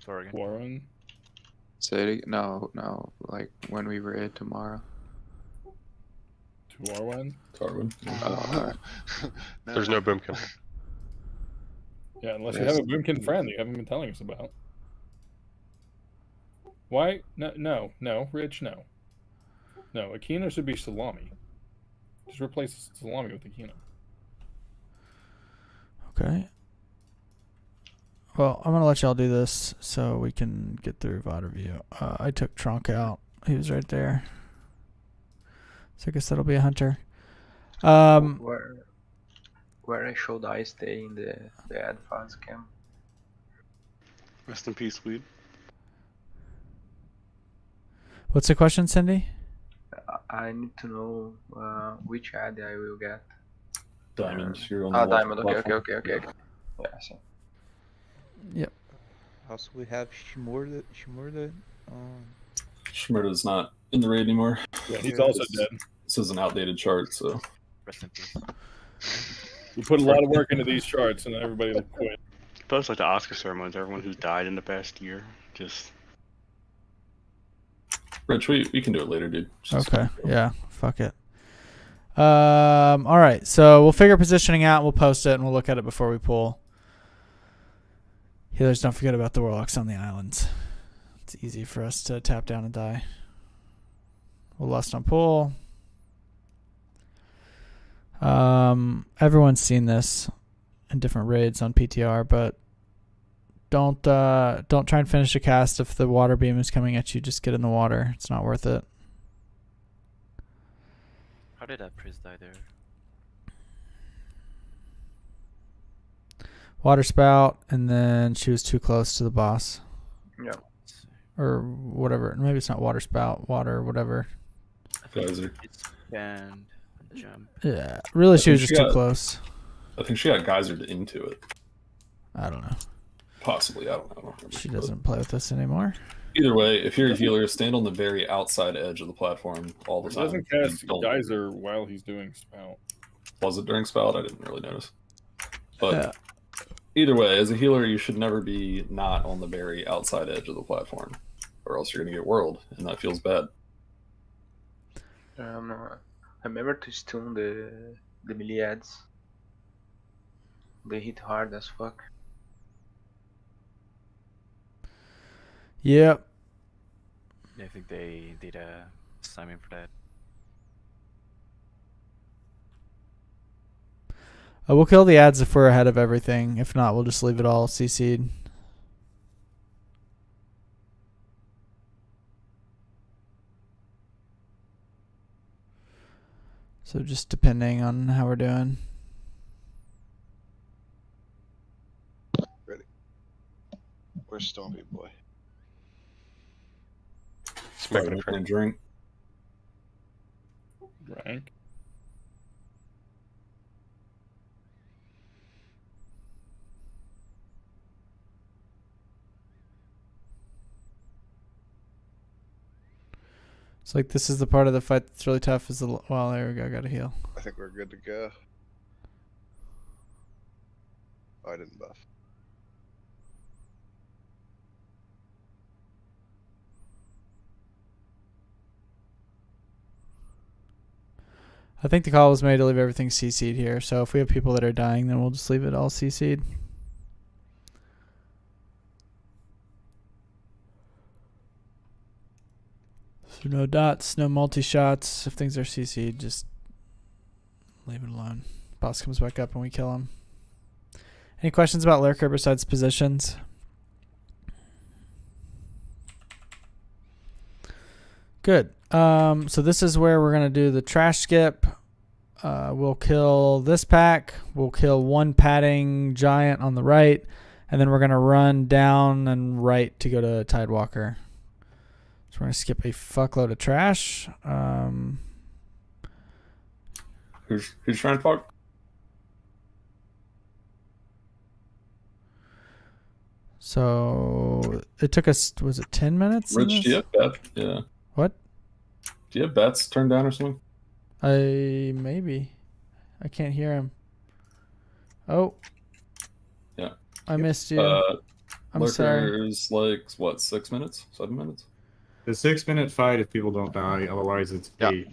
Warren. Say it again. No, like when we raid tomorrow. To Warwen. Tarwin. Alright. There's no boomkin. Yeah, unless you have a boomkin friend that you haven't been telling us about. Why? No, Rich, no. No, Akino should be salami. Just replace salami with Akino. Okay. Well, I'm gonna let y'all do this so we can get through VOD review. I took Trunk out. He was right there. So I guess that'll be a hunter. Where should I stay in the advanced camp? Rest in peace, weed. What's the question, Cindy? I need to know which ad I will get. Diamonds. You're on the Diamond. platform. Okay. Yeah, I see. Yep. Also, we have Shimurda. Shmurda's not in the raid anymore. Yeah, he's also dead. This is an outdated chart, so. Rest in peace. We put a lot of work into these charts, and everybody will quit. Post like the Oscar ceremonies, everyone who's died in the past year. Just. Rich, we can do it later, dude. Okay. Yeah. Fuck it. All right. So we'll figure positioning out. We'll post it and we'll look at it before we pull. Healers, don't forget about the warlocks on the islands. It's easy for us to tap down and die. We'll lust on pull. Everyone's seen this in different raids on PTR, but don't try and finish a cast if the water beam is coming at you. Just get in the water. It's not worth it. How did that priest die there? Water spout, and then she was too close to the boss. Yeah. Or whatever. Maybe it's not water spout, water, whatever. Geyser. And jump. Yeah. Really, she was just too close. I think she got geysered into it. I don't know. Possibly, I don't know. I don't remember. She doesn't play with us anymore. Either way, if you're a healer, stand on the very outside edge of the platform all the He time. doesn't and cast don't- Geyser while he's doing spout. Was it during spout? I didn't really notice. But Yeah. either way, as a healer, you should never be not on the very outside edge of the platform, or else you're gonna get whirled, and that feels bad. Remember to stun the melee ads. They hit hard as fuck. Yep. I think they did a assignment for that. We'll kill the ads if we're ahead of everything. If not, we'll just leave it all CC'd. So just depending on how we're doing. Ready. Where's Stompy Boy? Making a Right, drink. Rank. It's like this is the part of the fight that's really tough. Is the well, there we go. Got to heal. I think we're good to go. Oh, I didn't buff. I think the call was made to leave everything CC'd here. So if we have people that are dying, then we'll just leave it all CC'd. So no dots, no multi-shots. If things are CC'd, just leave it alone. Boss comes back up and we kill him. Any questions about Lurker besides positions? Good. So this is where we're going to do the trash skip. We'll kill this pack. We'll kill one padding giant on the right. And then we're going to run down and right to go to Tidewalker. So we're going to skip a fuckload of trash. Who's trying to talk? So it took us, was it 10 minutes? Rich, do you have bets? Yeah. What? Do you have bets turned down or something? Maybe. I can't hear him. Oh. Yeah. I missed you. I'm sorry. Is like, what, 6 minutes? 7 minutes? The 6-minute fight if people don't die. Otherwise, it's 8.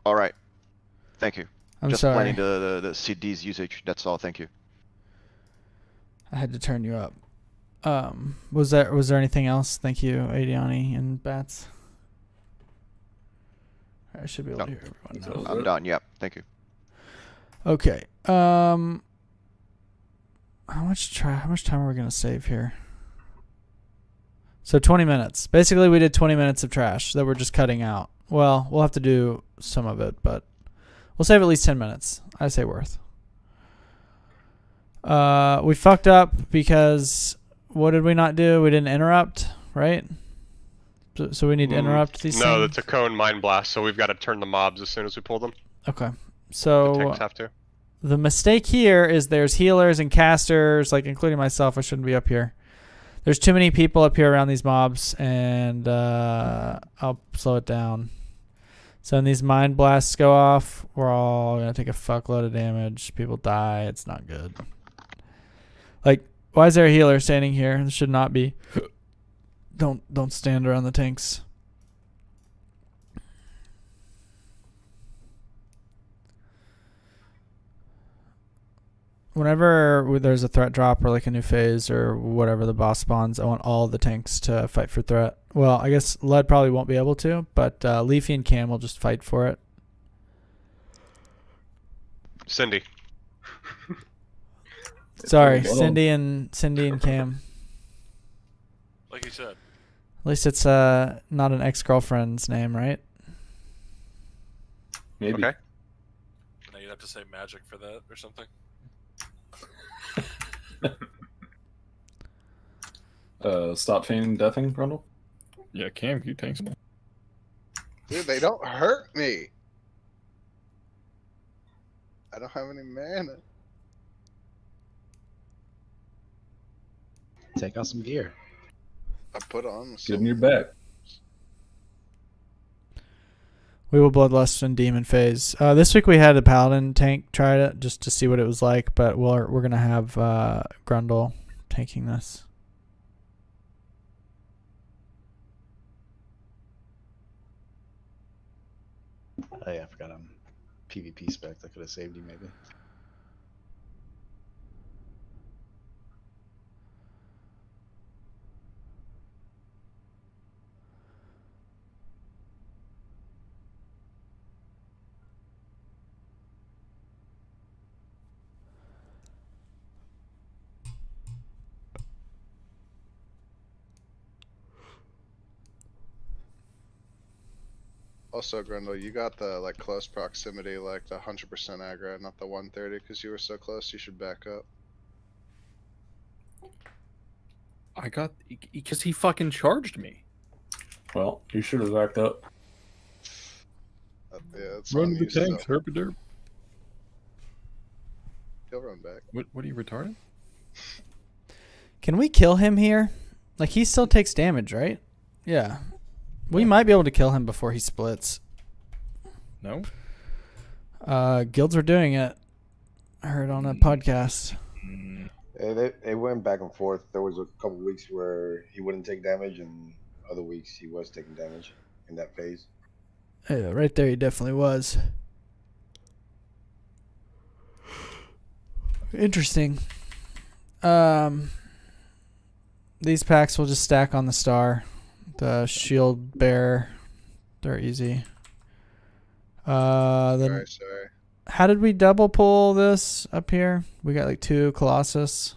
All right. Thank you. I'm Just sorry. planning the CD's usage. That's all. Thank you. I had to turn you up. Was there anything else? Thank you, Adiani and Bats. I should be able to hear everyone now. I'm done. Yep. Thank you. Okay. How much time are we gonna save here? So 20 minutes. Basically, we did 20 minutes of trash that we're just cutting out. Well, we'll have to do some of it, but we'll save at least 10 minutes. I say worth. We fucked up because what did we not do? We didn't interrupt, right? So we need to interrupt these things? No, that's a cone mine blast, so we've got to turn the mobs as soon as we pull them. Okay. So The tanks have to. the mistake here is there's healers and casters, like including myself. I shouldn't be up here. There's too many people up here around these mobs, and I'll slow it down. So when these mind blasts go off, we're all going to take a fuckload of damage. People die. It's not good. Like, why is there a healer standing here? There should not be. Don't stand around the tanks. Whenever there's a threat drop or like a new phase or whatever the boss spawns, I want all the tanks to fight for threat. Well, I guess Lead probably won't be able to, but Leafy and Cam will just fight for it. Cindy. Sorry, Cindy and Cam. Like you said. At least it's not an ex-girlfriend's name, right? Maybe. Okay. Now you'd have to say magic for that or something. Stop feigning deathing, Grundle? Yeah, Cam, you tanks. Dude, they don't hurt me. I don't have any mana. Take out some gear. I put on Get in your back. We will Bloodlust and Demon phase. This week we had a Paladin tank try it just to see what it was like, but we're going to have Grundle tanking this. Oh yeah, I forgot I'm PvP spec. That could have saved you maybe. Also, Grundle, you got the like close proximity, like the 100% aggro, not the 130, because you were so close. You should back up. I got because he fucking charged me. Well, you should have backed up. Yeah, it's Run on the you, tanks, so herpaderp. he'll run back. What are you retarded? Can we kill him here? Like, he still takes damage, right? Yeah. We might be able to kill him before he splits. No? Guilds were doing it. I heard on a podcast. Yeah, they went back and forth. There was a couple weeks where he wouldn't take damage, and other weeks he was taking damage in that phase. Yeah, right there he definitely was. Interesting. These packs will just stack on the star. The shield bearer, they're easy. Then Sorry. how did we double pull this up here? We got like 2 Colossus.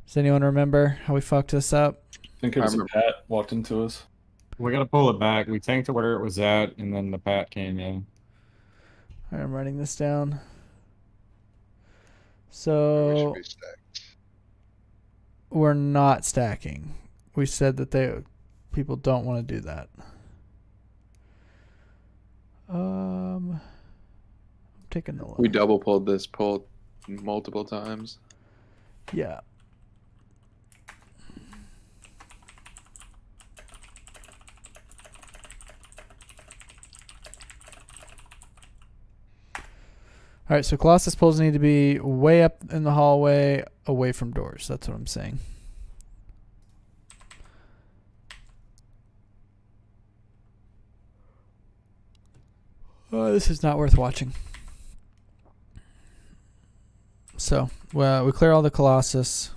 Does anyone remember how we fucked this up? I think it was a Pat walked into us. We gotta pull it back. We tanked to where it was at, and then the Pat came in. Alright, I'm writing this down. We So should be stacked. we're not stacking. We said that people don't want to do that. I'm taking a look. We double pulled this pull multiple times. Yeah. All right, so Colossus pulls need to be way up in the hallway, away from doors. That's what I'm saying. This is not worth watching. So, well, we clear all the Colossus.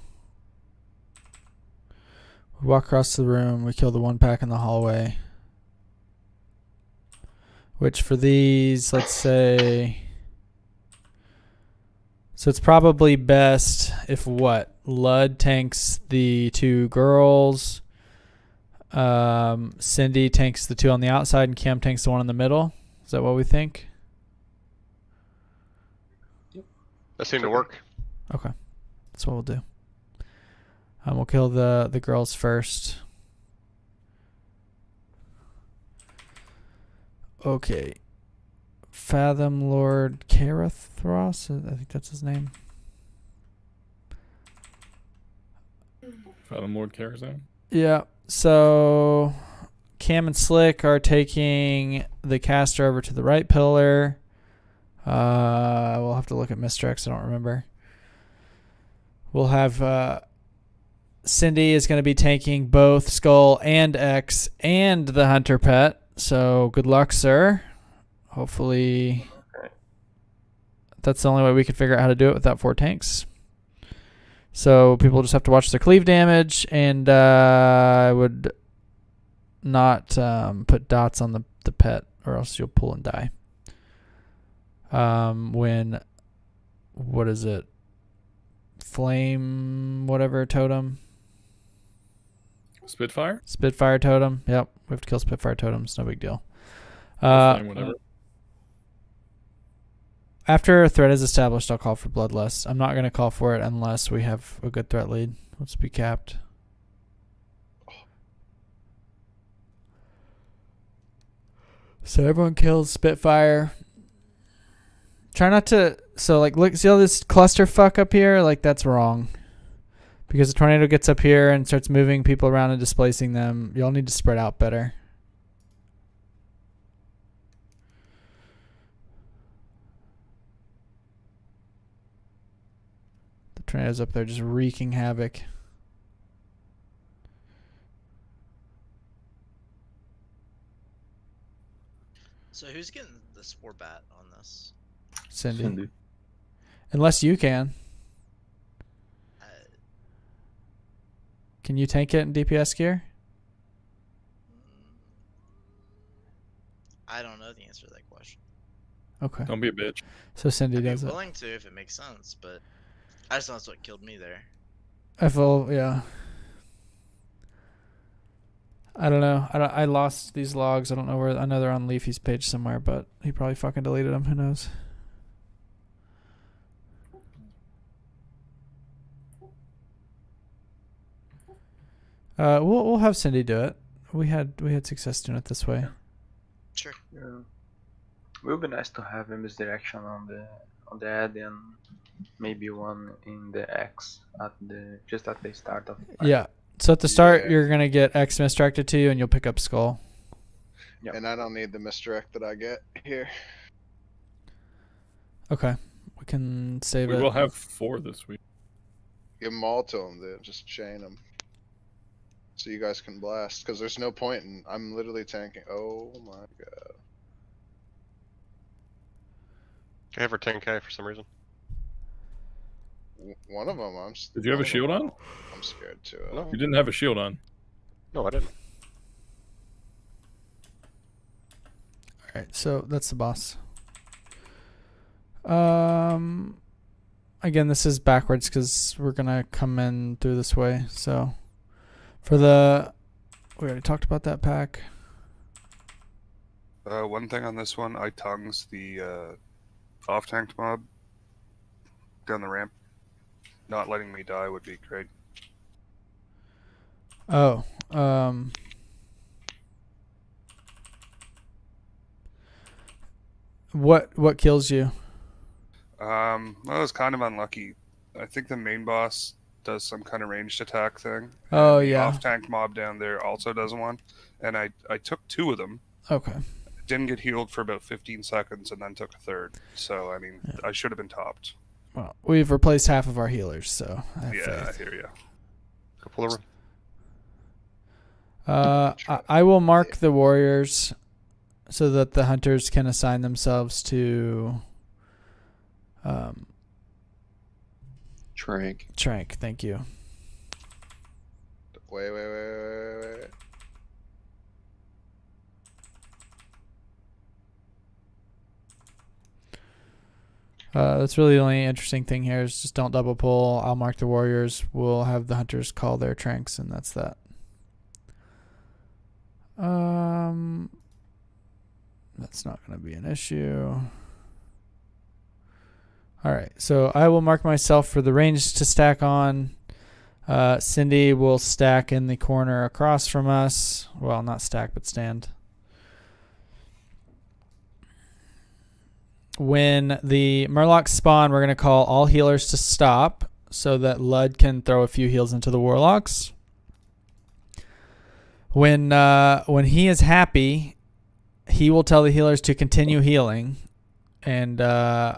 We walk across the room. We kill the 1 pack in the hallway. Which for these, let's say... So it's probably best if what? Lud tanks the 2 girls. Cindy tanks the 2 on the outside and Cam tanks the 1 in the middle. Is that what we think? That seemed to work. Okay. That's what we'll do. We'll kill the girls first. Okay. Fathom Lord Karathros, I think that's his name. Fathom Lord Karazhan. Yeah. So Cam and Slick are taking the caster over to the right pillar. We'll have to look at Mr. X. I don't remember. We'll have Cindy is going to be taking both Skull and X and the Hunter Pet. So good luck, sir. Hopefully that's the only way we could figure out how to do it without 4 tanks. So people just have to watch their cleave damage, and I would not put dots on the pet, or else you'll pull and die. What is it? Flame whatever totem? Spitfire? Spitfire totem. Yep, we have to kill Spitfire totems. No big deal. Flame, whatever. After a threat is established, I'll call for Bloodlust. I'm not going to call for it unless we have a good threat lead. Let's be capped. So everyone kills Spitfire. Try not to... So, like, look, see all this clusterfuck up here? Like, that's wrong. Because the tornado gets up here and starts moving people around and displacing them. Y'all need to spread out better. The tornado's up there just wreaking havoc. So who's getting the spore bat on this? Cindy. Unless you can. Can you tank it in DPS gear? I don't know the answer to that question. Okay. Don't be a bitch. So Cindy I'd be does it. willing to if it makes sense, but I just know that's what killed me there. I feel, yeah. I don't know. I lost these logs. I don't know where. I know they're on Leafy's page somewhere, but he probably fucking deleted them. Who knows? We'll have Cindy do it. We had success doing it this way. Sure. Yeah. It would be nice to have a misdirection on the ad and maybe one in the X just at the start of the fight. Yeah. So at the start, you're gonna get X misdirected to you, and you'll pick up Skull. Yep. And I don't need the misdirect that I get here. Okay, we can save We it. will have 4 this week. Give them all to them, dude. Just chain them. So you guys can blast, because there's no point in... I'm literally tanking. Oh my god. I have her 10k for some reason. One of them, Did you have a shield on? I'm scared too. No. You didn't have a shield on. No, I didn't. Alright, so that's the boss. Again, this is backwards because we're gonna come in through this way. So for the, we already talked about that pack. One thing on this one, I tongues the off-tanked mob down the ramp. Not letting me die would be great. Oh, what kills you? Well, it was kind of unlucky. I think the main boss does some kind of ranged attack thing. Oh, and the yeah. off-tanked mob down there also does one, and I took 2 of them. Okay. Didn't get healed for about 15 seconds, and then took a third. So I mean, I should have been topped. Well, we've replaced half of our healers, so I have Yeah, faith. I hear you. Go pull a I will mark the warriors so that the hunters can assign themselves to Trank. Trank, thank you. Wait. That's really the only interesting thing here is just don't double pull. I'll mark the warriors. We'll have the hunters call their tranks, and that's that. That's not going to be an issue. All right, so I will mark myself for the range to stack on. Cindy will stack in the corner across from us. Well, not stack, but stand. When the Murlocs spawn, we're going to call all healers to stop so that Lud can throw a few heals into the Warlocks. When he is happy, he will tell the healers to continue healing. And Yeah,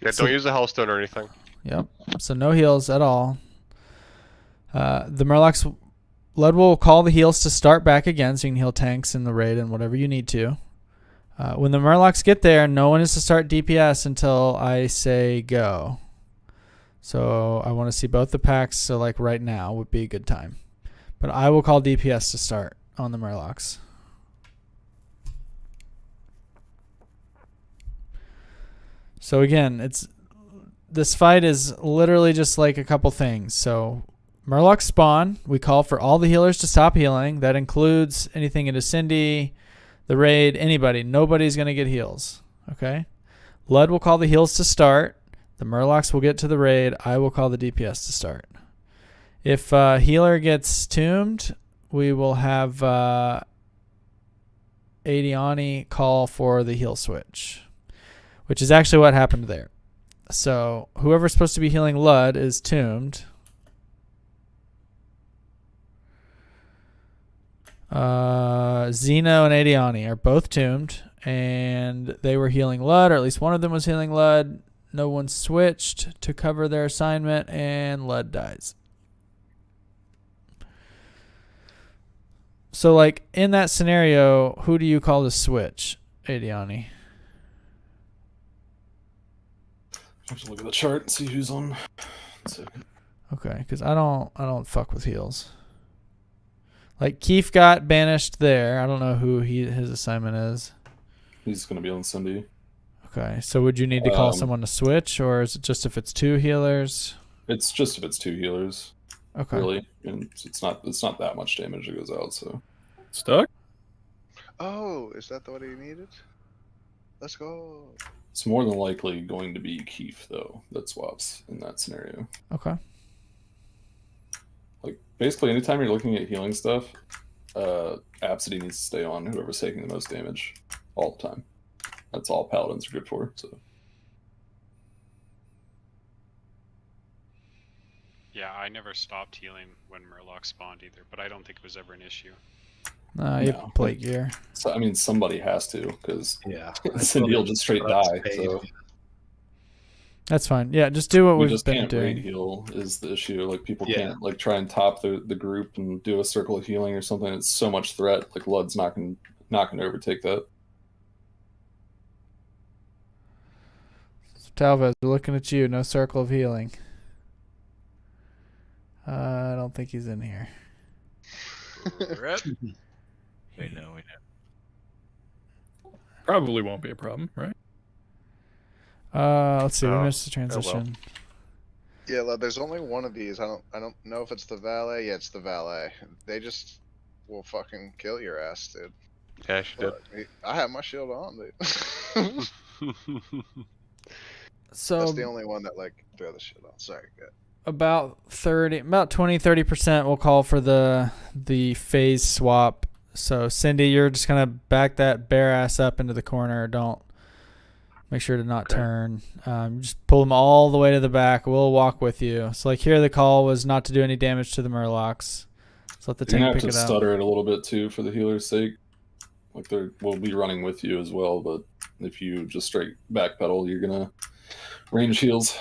don't use the Hellstone or anything. Yep. So no heals at all. The Murlocs, Lud will call the heals to start back again, so you can heal tanks in the raid and whatever you need to. When the Murlocs get there, no one is to start DPS until I say go. So I want to see both the packs, so like right now would be a good time. But I will call DPS to start on the Murlocs. So again, this fight is literally just like a couple things. So Murlocs spawn, we call for all the healers to stop healing. That includes anything into Cindy, the raid, anybody. Nobody's going to get heals. Okay? Lud will call the heals to start. The Murlocs will get to the raid. I will call the DPS to start. If healer gets tombed, we will have Adiani call for the heal switch, which is actually what happened there. So whoever's supposed to be healing Lud is tombed. Zeno and Adiani are both tombed, and they were healing Lud, or at least one of them was healing Lud. No one switched to cover their assignment, and Lud dies. So, like, in that scenario, who do you call to switch, Adiani? I have to look at the chart and see who's on. 1 second. Okay, because I don't fuck with heals. Like, Keith got banished there. I don't know who his assignment is. He's going to be on Cindy. Okay, so would you need to call someone to switch, or is it just if it's 2 healers? It's just if it's 2 healers. Okay. Really, and it's not that much damage that goes out. So stuck. Oh, is that what he needed? Let's go. It's more than likely going to be Keith though that swaps in that scenario. Okay. Like basically, anytime you're looking at healing stuff, Absidy needs to stay on whoever's taking the most damage all the time. That's all paladins are good for. So. Yeah, I never stopped healing when Murloc spawned either, but I don't think it was ever an issue. You have plate gear. So I mean, somebody has to, because yeah, Cindy will just straight die. So. That's fine. Yeah, just do what We we've just been can't doing. raid heal is the issue. Like people can't like try and top the group and do a circle of healing or something. It's so much threat. Like Lud's not gonna overtake that. So Talvez, we're looking at you. No circle of healing. I don't think he's in here. Rip. We know. Probably won't be a problem, right? Let's see. We Oh, missed the well. transition. Yeah, look, there's only one of these. I don't know if it's the valet. Yeah, it's the valet. They just will fucking kill your ass, dude. Yeah, she did. Look, I have my shield on, dude. So That's the only one that like throw the shit on. Sorry, good. about 20-30% will call for the phase swap. So Cindy, you're just gonna back that bare ass up into the corner. Don't make sure to not turn. Just pull them all the way to the back. We'll walk with you. So like here, the call was not to do any damage to the Murlocs. So let the You're gonna tank have pick to it up. stutter it a little bit too for the healer's sake. Like we'll be running with you as well, but if you just straight backpedal, you're gonna range heals.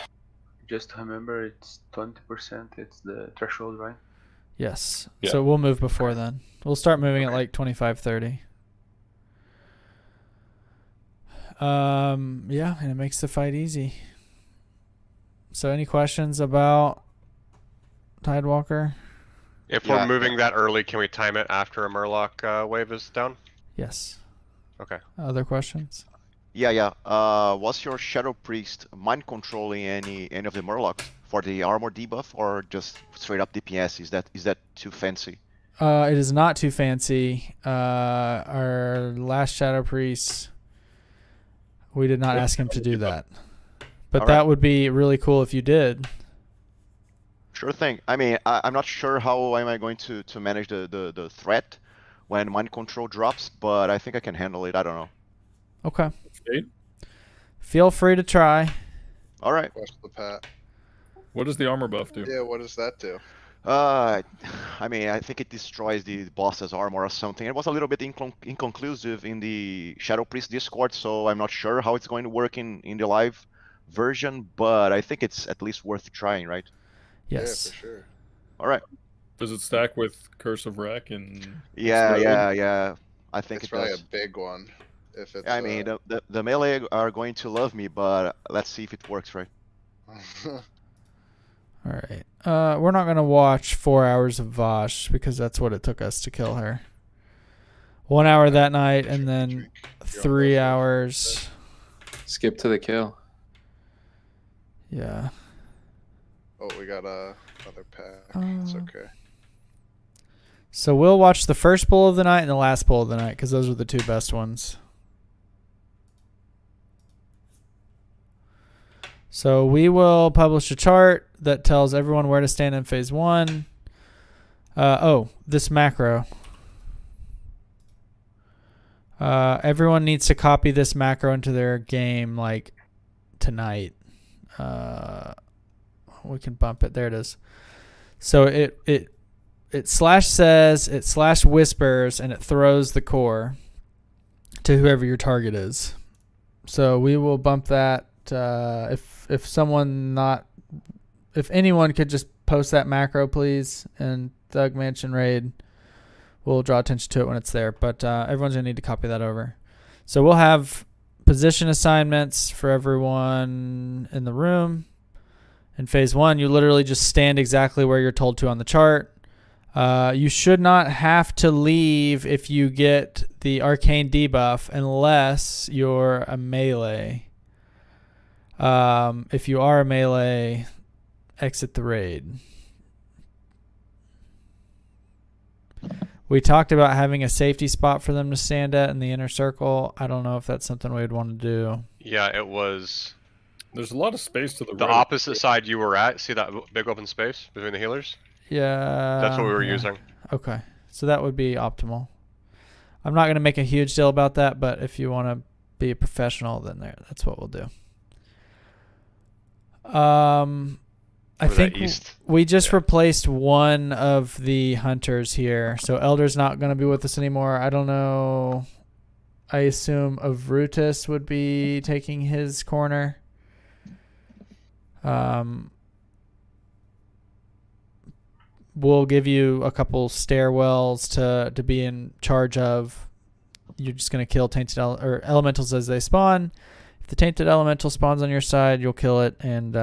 Just remember, it's 20%. It's the threshold, right? Yes. Yeah. So we'll move before then. We'll start moving at like 25-30. Yeah, and it makes the fight easy. So any questions about Tidewalker? If Yeah. we're moving that early, can we time it after a Murloc wave is down? Yes. Okay. Other questions? Yeah. Was your Shadow Priest mind controlling any of the Murlocs for the armor debuff, or just straight up DPS? Is that too fancy? It is not too fancy. Our last Shadow Priest, we did not ask him to do that. But All that right. would be really cool if you did. Sure thing. I mean, I'm not sure how am I going to manage the threat when mind control drops, but I think I can handle it. I don't know. Okay. Okay. Feel free to try. All right. Question the Pat. What does the armor buff do? Yeah, what does that do? I mean, I think it destroys the boss's armor or something. It was a little bit inconclusive in the Shadow Priest Discord, so I'm not sure how it's going to work in the live version, but I think it's at least worth trying, right? Yes. Yeah, for sure. All right. Does it stack with Curse of Wreck and? Yeah. I think It's it probably does. a big one. If it's, I mean, the melee are going to love me, but let's see if it works right. All right. We're not going to watch 4 hours of Vosh because that's what it took us to kill her. 1 hour that night and then 3 hours. Skip to the kill. Yeah. Oh, we got another pack. It's okay. So we'll watch the first pull of the night and the last pull of the night because those are the two best ones. So we will publish a chart that tells everyone where to stand in phase 1. This macro. Everyone needs to copy this macro into their game like tonight. We can bump it. There it is. So it slash says, it slash whispers, and it throws the core to whoever your target is. So we will bump that. If anyone could just post that macro, please, and Thug Mansion Raid, we'll draw attention to it when it's there. But everyone's gonna need to copy that over. So we'll have position assignments for everyone in the room. In phase 1, you literally just stand exactly where you're told to on the chart. You should not have to leave if you get the arcane debuff unless you're a melee. If you are a melee, exit the raid. We talked about having a safety spot for them to stand at in the inner circle. I don't know if that's something we'd want to do. Yeah, it was. There's a lot of space to the right. Opposite side you were at. See that big open space between the healers? Yeah. That's what we were yeah. using. Okay. So that would be optimal. I'm not going to make a huge deal about that, but if you want to be a professional, then that's what we'll do. I think we just replaced one of the hunters here. So Elder's not going to be with us anymore. I don't know. I assume Avrutus would be taking his corner. We'll give you a couple stairwells to be in charge of. You're just going to kill tainted elementals as they spawn. If the tainted elemental spawns on your side, you'll kill it and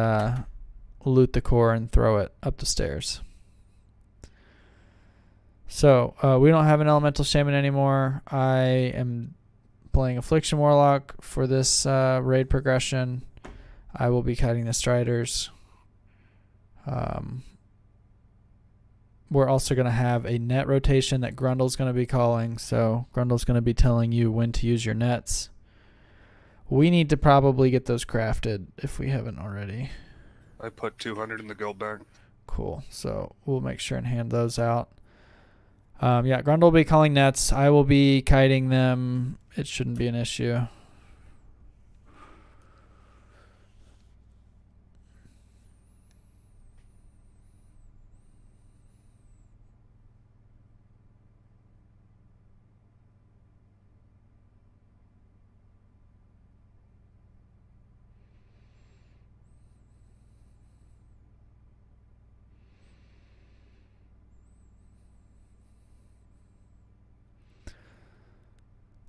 loot the core and throw it up the stairs. So we don't have an elemental shaman anymore. I am playing Affliction Warlock for this raid progression. I will be kiting the Striders. We're also going to have a net rotation that Grundle's going to be calling. So Grundle's going to be telling you when to use your nets. We need to probably get those crafted if we haven't already. I put 200 in the guild bank. Cool. So we'll make sure and hand those out. Yeah, Grundle will be calling nets. I will be kiting them. It shouldn't be an issue.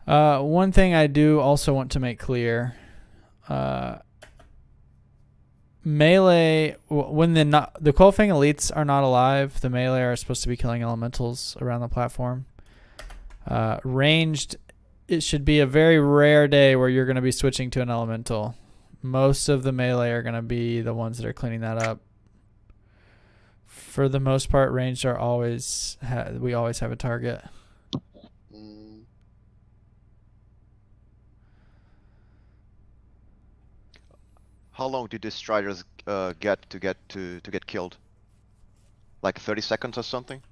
One thing I do also want to make clear, melee, when the Quellfang elites are not alive, the melee are supposed to be killing elementals around the platform. Ranged, it should be a very rare day where you're going to be switching to an elemental. Most of the melee are going to be the ones that are cleaning that up. For the most part, ranged are always, we always have a target. How long did the Striders get to get killed? Like 30 seconds or something?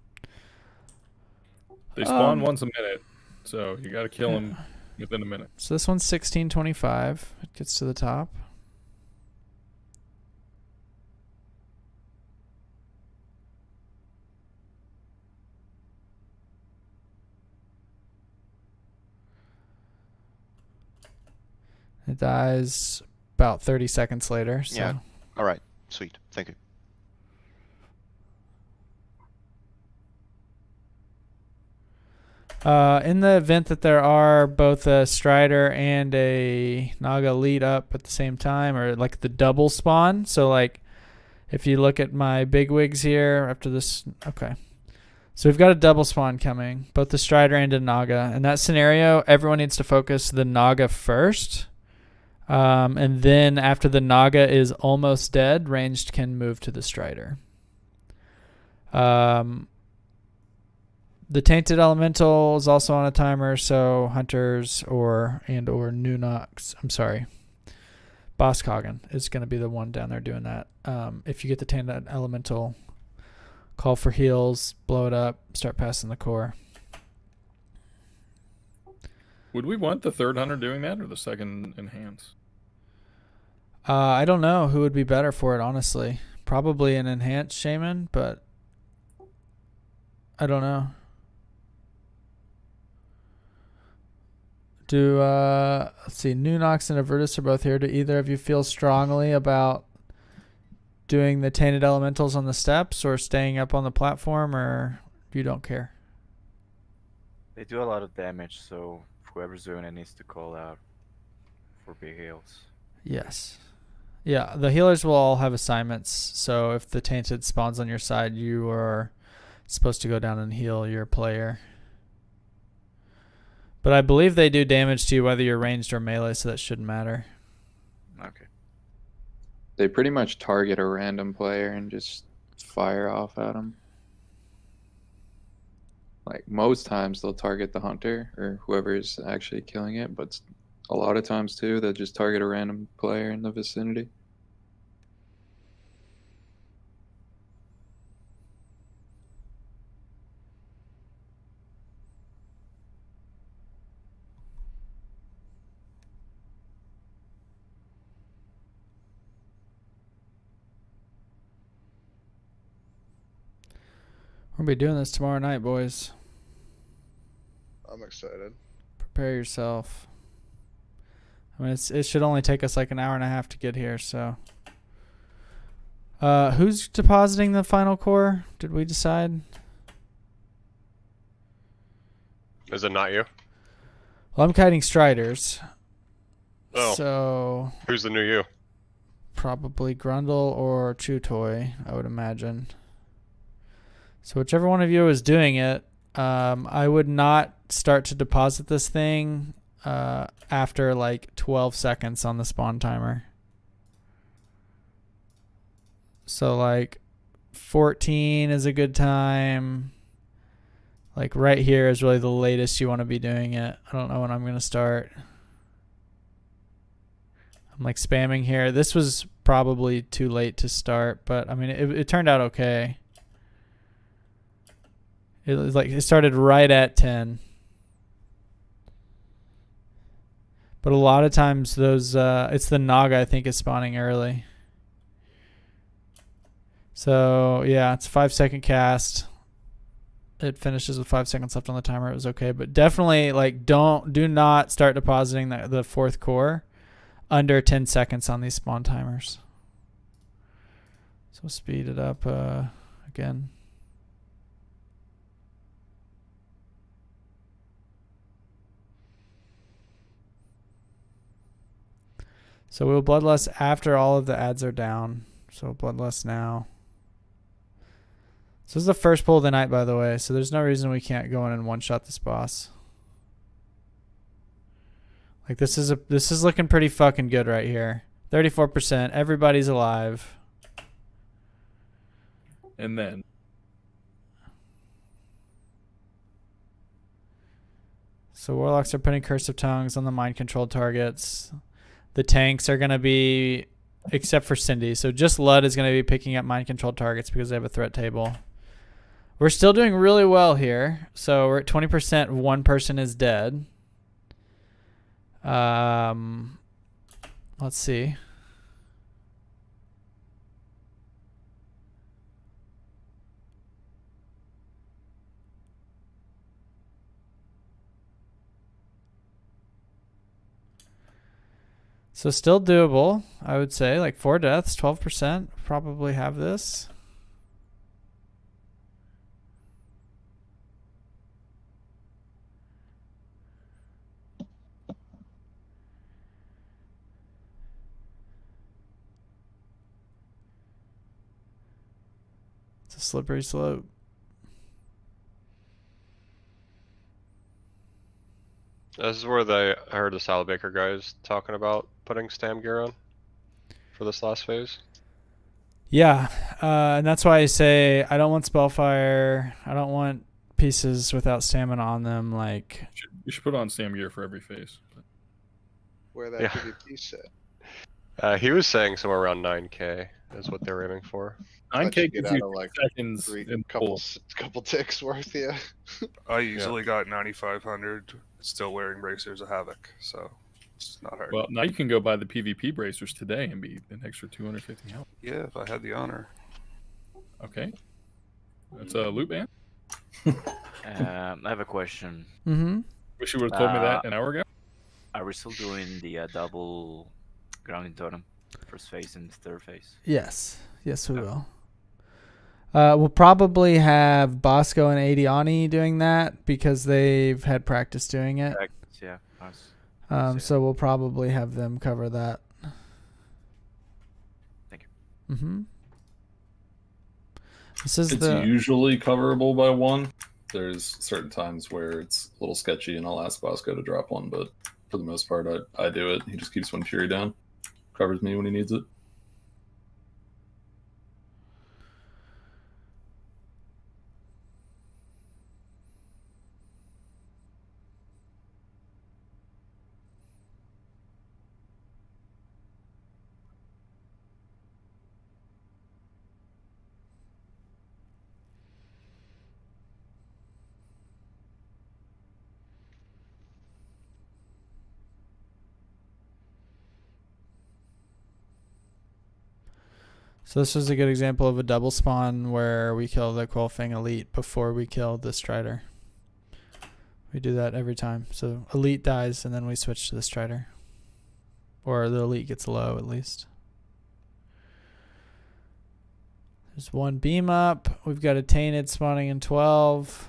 They spawn once a minute, so you gotta kill them within a minute. So this one's 16:25. It gets to the top. It dies about 30 seconds later. So. Yeah. All right. Sweet. Thank you. In the event that there are both a Strider and a Naga lead up at the same time, or like the double spawn. So like if you look at my bigwigs here after this, okay. So we've got a double spawn coming, both the Strider and a Naga. In that scenario, everyone needs to focus the Naga first. And then after the Naga is almost dead, ranged can move to the Strider. The Tainted Elemental is also on a timer, so Hunters or Nunox, I'm sorry, Boskhagen is going to be the one down there doing that. If you get the Tainted Elemental, call for heals, blow it up, start passing the core. Would we want the third hunter doing that or the second enhance? I don't know who would be better for it, honestly. Probably an enhanced shaman, but I don't know. Let's see, Nunox and Avertus are both here. Do either of you feel strongly about doing the Tainted Elementals on the steps or staying up on the platform, or you don't care? They do a lot of damage, so whoever's doing it needs to call out for big heals. Yes. Yeah, the healers will all have assignments, so if the Tainted spawns on your side, you are supposed to go down and heal your player. But I believe they do damage to you whether you're ranged or melee, so that shouldn't matter. Okay. They pretty much target a random player and just fire off at them. Like most times they'll target the hunter or whoever's actually killing it, but a lot of times too they'll just target a random player in the vicinity. We'll be doing this tomorrow night, boys. I'm excited. Prepare yourself. I mean, it should only take us like an hour and a half to get here, so. Who's depositing the final core? Did we decide? Is it not you? Well, I'm kiting Striders. Oh. So. Who's the new you? Probably Grundle or Chutoy, I would imagine. So whichever one of you is doing it, I would not start to deposit this thing after like 12 seconds on the spawn timer. So like 14 is a good time. Like right here is really the latest you want to be doing it. I don't know when I'm going to start. I'm like spamming here. This was probably too late to start, but I mean, it turned out okay. It was like, it started right at 10. But a lot of times those, it's the Naga I think is spawning early. So yeah, it's a 5-second cast. It finishes with 5 seconds left on the timer. It was okay, but definitely like do not start depositing the fourth core under 10 seconds on these spawn timers. So speed it up again. So we'll bloodlust after all of the ads are down. So bloodlust now. So this is the first pull of the night, by the way. So there's no reason we can't go in and one-shot this boss. Like this is looking pretty fucking good right here. 34%. Everybody's alive. And then so warlocks are putting Curse of Tongues on the mind-controlled targets. The tanks are going to be, except for Cindy. So just Lud is going to be picking up mind-controlled targets because they have a threat table. We're still doing really well here. So we're at 20%. One person is dead. Let's see. So still doable, I would say. Like 4 deaths, 12%. Probably have this. It's a slippery slope. This is where I heard the Salad Baker guys talking about putting stam gear on for this last phase. Yeah, and that's why I say I don't want Spellfire. I don't want pieces without stamina on them. Like you should put on stam gear for every phase. Where that PvP set. He was saying somewhere around 9k is what they're aiming for. 9k Get gives out you of like seconds in couple ticks worth, yeah. I easily got 9,500 still wearing Bracers of Havoc, so it's not hard. Well, now you can go buy the PvP bracers today and be an extra 250 health. Yeah, if I had the honor. Okay. That's a loot ban. I have a question. Mm-hmm. Wish you would have told me that an hour ago. Are we still doing the double grounding totem? First phase and third phase? Yes. Yes, we will. We'll probably have Bosco and Adiani doing that because they've had practice doing it. Yeah. Nice. So we'll probably have them cover that. Thank you. Mm-hmm. This is It's usually coverable by one. There's certain times where it's a little sketchy, and I'll ask Bosco to drop one, but for the most part, I do it. He just keeps one Fury down. Covers me when he needs it. So this was a good example of a double spawn where we kill the Quellfang Elite before we kill the Strider. We do that every time. So Elite dies and then we switch to the Strider. Or the Elite gets low at least. There's one beam up. We've got a Tainted spawning in 12.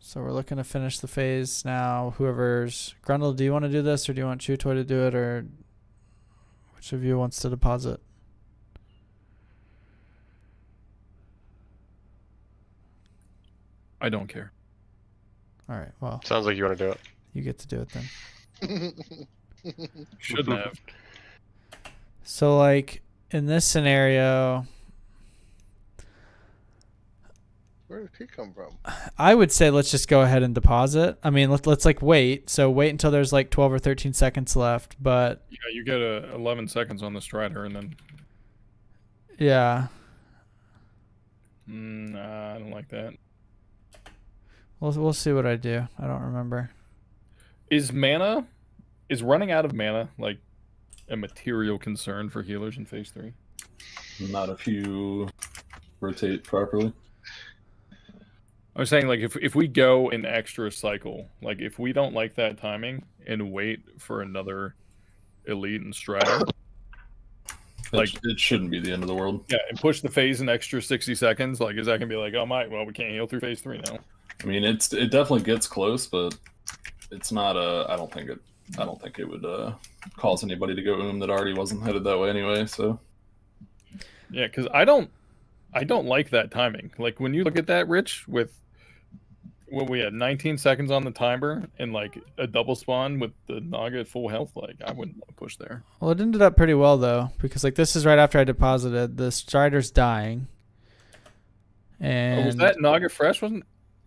So we're looking to finish the phase now. Whoever's... Grundle, do you want to do this or do you want Chutoy to do it, or which of you wants to deposit? I don't care. All right. Well, Sounds like you want to do it. you get to do it then. Shouldn't have. So like in this scenario, Where did he come from? I would say let's just go ahead and deposit. I mean, let's like wait. So wait until there's like 12 or 13 seconds left. But Yeah, you get 11 seconds on the Strider, and then yeah, nah, I don't like that. we'll see what I do. I don't remember. Is running out of mana like a material concern for healers in phase 3? Not if you rotate properly. I was saying, like, if we go an extra cycle, like, if we don't like that timing and wait for another Elite and Strider, like, it shouldn't be the end of the world. Yeah, and push the phase an extra 60 seconds, like, is that going to be like, oh my, well, we can't heal through phase 3 now? I mean, it definitely gets close, but it's not I don't think it would cause anybody to go that already wasn't headed that way anyway. So yeah, because I don't like that timing. Like when you look at that, Rich, with what we had 19 seconds on the timer and like a double spawn with the Naga at full health, like I wouldn't want to push there. Well, it ended up pretty well though, because like this is right after I deposited. The Strider's dying. And was that Naga fresh? Wasn't?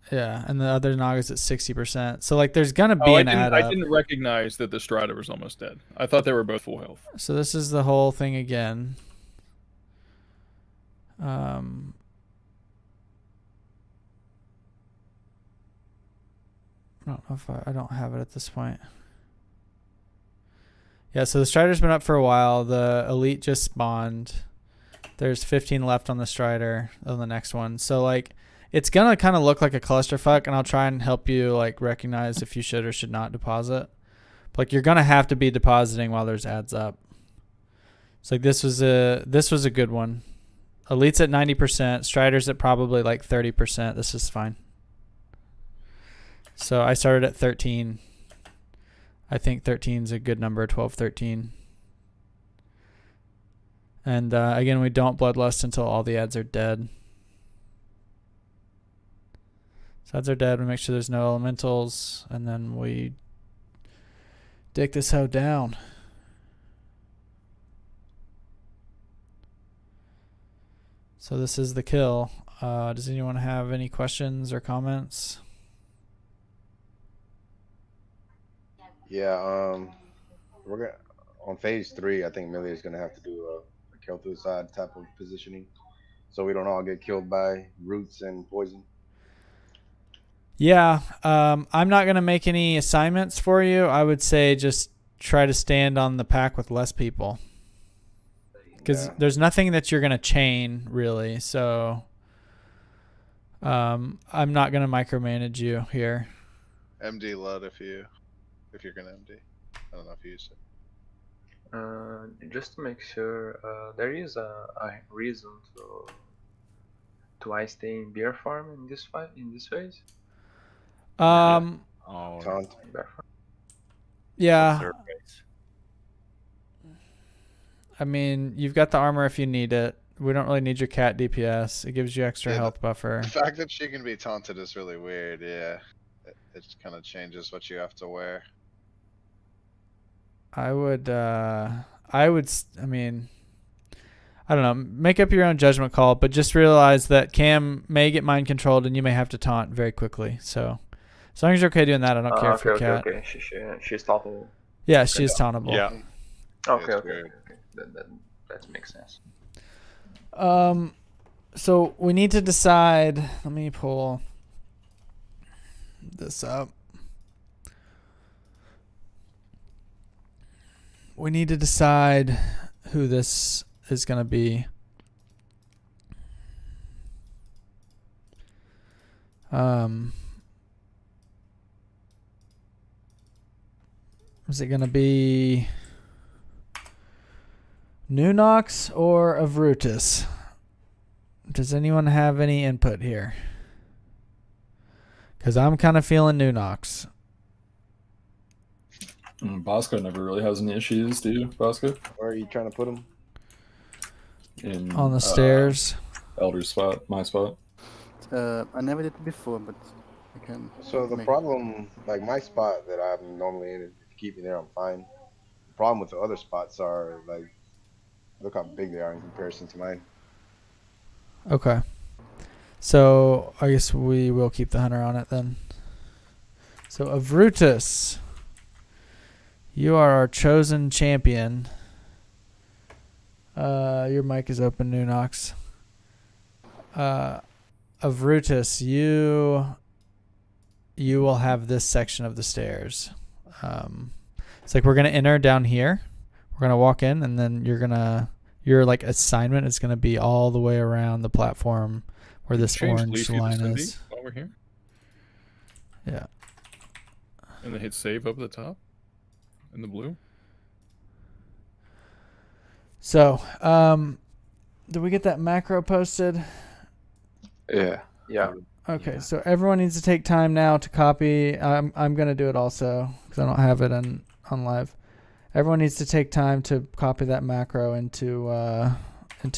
Yeah, and the other Naga's at 60%. So like there's gonna be an add up. I didn't recognize that the Strider was almost dead. I thought they were both full health. So this is the whole thing again. I don't know if I don't have it at this point. Yeah, so the Strider's been up for a while. The Elite just spawned. There's 15 left on the Strider on the next one. So like it's gonna kind of look like a clusterfuck, and I'll try and help you like recognize if you should or should not deposit. But, like you're gonna have to be depositing while there's ads up. So like this was a good one. Elite's at 90%. Strider's at probably like 30%. This is fine. So I started at 13. I think 13 is a good number. 12, 13. And again, we don't bloodlust until all the ads are dead. So ads are dead. We make sure there's no elementals, and then we dick this hoe down. So this is the kill. Does anyone have any questions or comments? Yeah, we're gonna on phase 3. I think Millie is gonna have to do a kill to the side type of positioning, so we don't all get killed by roots and poison. Yeah, I'm not gonna make any assignments for you. I would say just try to stand on the pack with less people, because there's nothing that you're gonna chain really. So I'm not gonna micromanage you here. MD LUD if you're gonna MD. I don't know if you used it. Just to make sure, there is a reason to I stay in beer farm in this phase. Yeah. I mean, you've got the armor if you need it. We don't really need your cat DPS. It gives you extra health buffer. The fact that she can be taunted is really weird. Yeah, it kind of changes what you have to wear. I mean, I don't know. Make up your own judgment call, but just realize that Cam may get mind controlled and you may have to taunt very quickly. So, as long as you're okay doing that, I don't care for cat. Okay. She's tauntable. Yeah, she is tauntable. Yeah. Okay. That makes sense. So we need to decide. Let me pull this up. We need to decide who this is going to be. Is it going to be Nunox or Avrutus? Does anyone have any input here? Because I'm kind of feeling Nunox. Bosco never really has any issues, do you, Bosco? Where are you trying to put him? In On the stairs. Elder's spot, my spot. I never did it before, but I can. So the make- problem, like my spot that I'm normally in, if you keep me there, I'm fine. The problem with the other spots are like, look how big they are in comparison to mine. Okay. So I guess we will keep the hunter on it then. So Avrutus, you are our chosen champion. Your mic is open, Nunox. Avrutus, you will have this section of the stairs. It's like we're gonna enter down here. We're gonna walk in, and then your like assignment is gonna be all the way around the platform where this Change orange Leafy to line Cindy is. while we're here. Yeah. And then hit save up at the top in the blue. So, did we get that macro posted? Yeah. Yeah. Okay, so everyone needs to take time now to copy. I'm gonna do it also because I don't have it on live. Everyone needs to take time to copy that macro into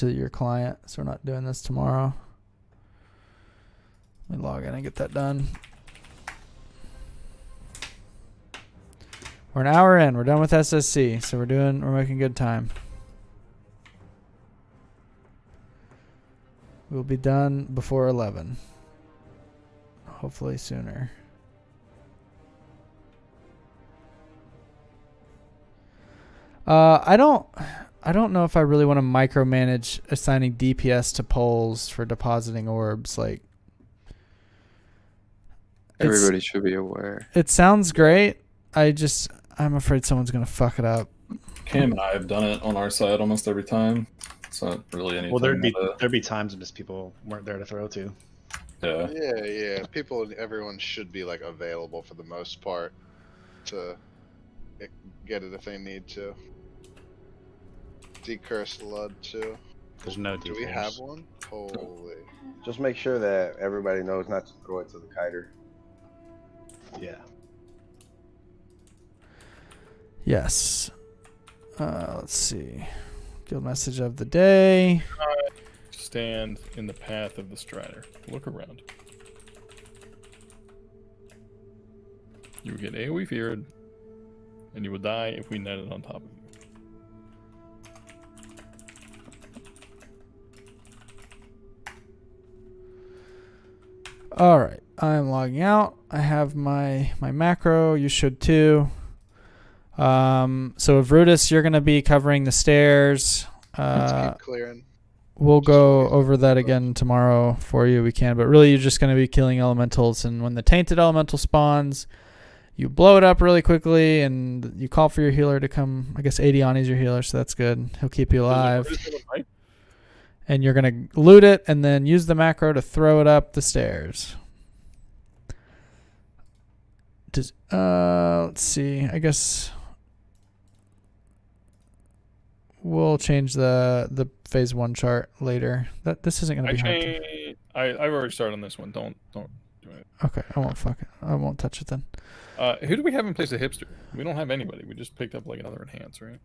your client. So we're not doing this tomorrow. Let me log in and get that done. We're an hour in. We're done with SSC, so we're making good time. We'll be done before 11. Hopefully sooner. I don't know if I really want to micromanage assigning DPS to poles for depositing orbs. Like, Everybody should be aware. it sounds great. I'm afraid someone's gonna fuck it up. Cam and I have done it on our side almost every time. It's not really anything. Well, there'd be times when just people weren't there to throw to. Yeah. Yeah. Everyone should be like available for the most part to get it if they need to. Decurse Lud too. There's no Do we have one? Holy. Just make sure that everybody knows not to throw it to the kiter. Yeah. Yes. Let's see. Guild message of the day. Stand in the path of the Strider. Look around. You will get AoE feared, and you will die if we net it on top of you. All right, I'm logging out. I have my macro. You should too. So Avrutus, you're gonna be covering the stairs. Let's keep clearing. We'll go over that again tomorrow for you. We can, but really, you're just gonna be killing elementals, and when the tainted elemental spawns, you blow it up really quickly, and you call for your healer to come. I guess Adiani's your healer, so that's good. He'll keep you alive. And you're going to loot it and then use the macro to throw it up the stairs. Let's see. I guess we'll change the phase 1 chart later. This isn't going to be hard. I've already started on this one. Don't do it. Okay, I won't touch it then. Who do we have in place of Hipster? We don't have anybody. We just picked up like another enhance, right?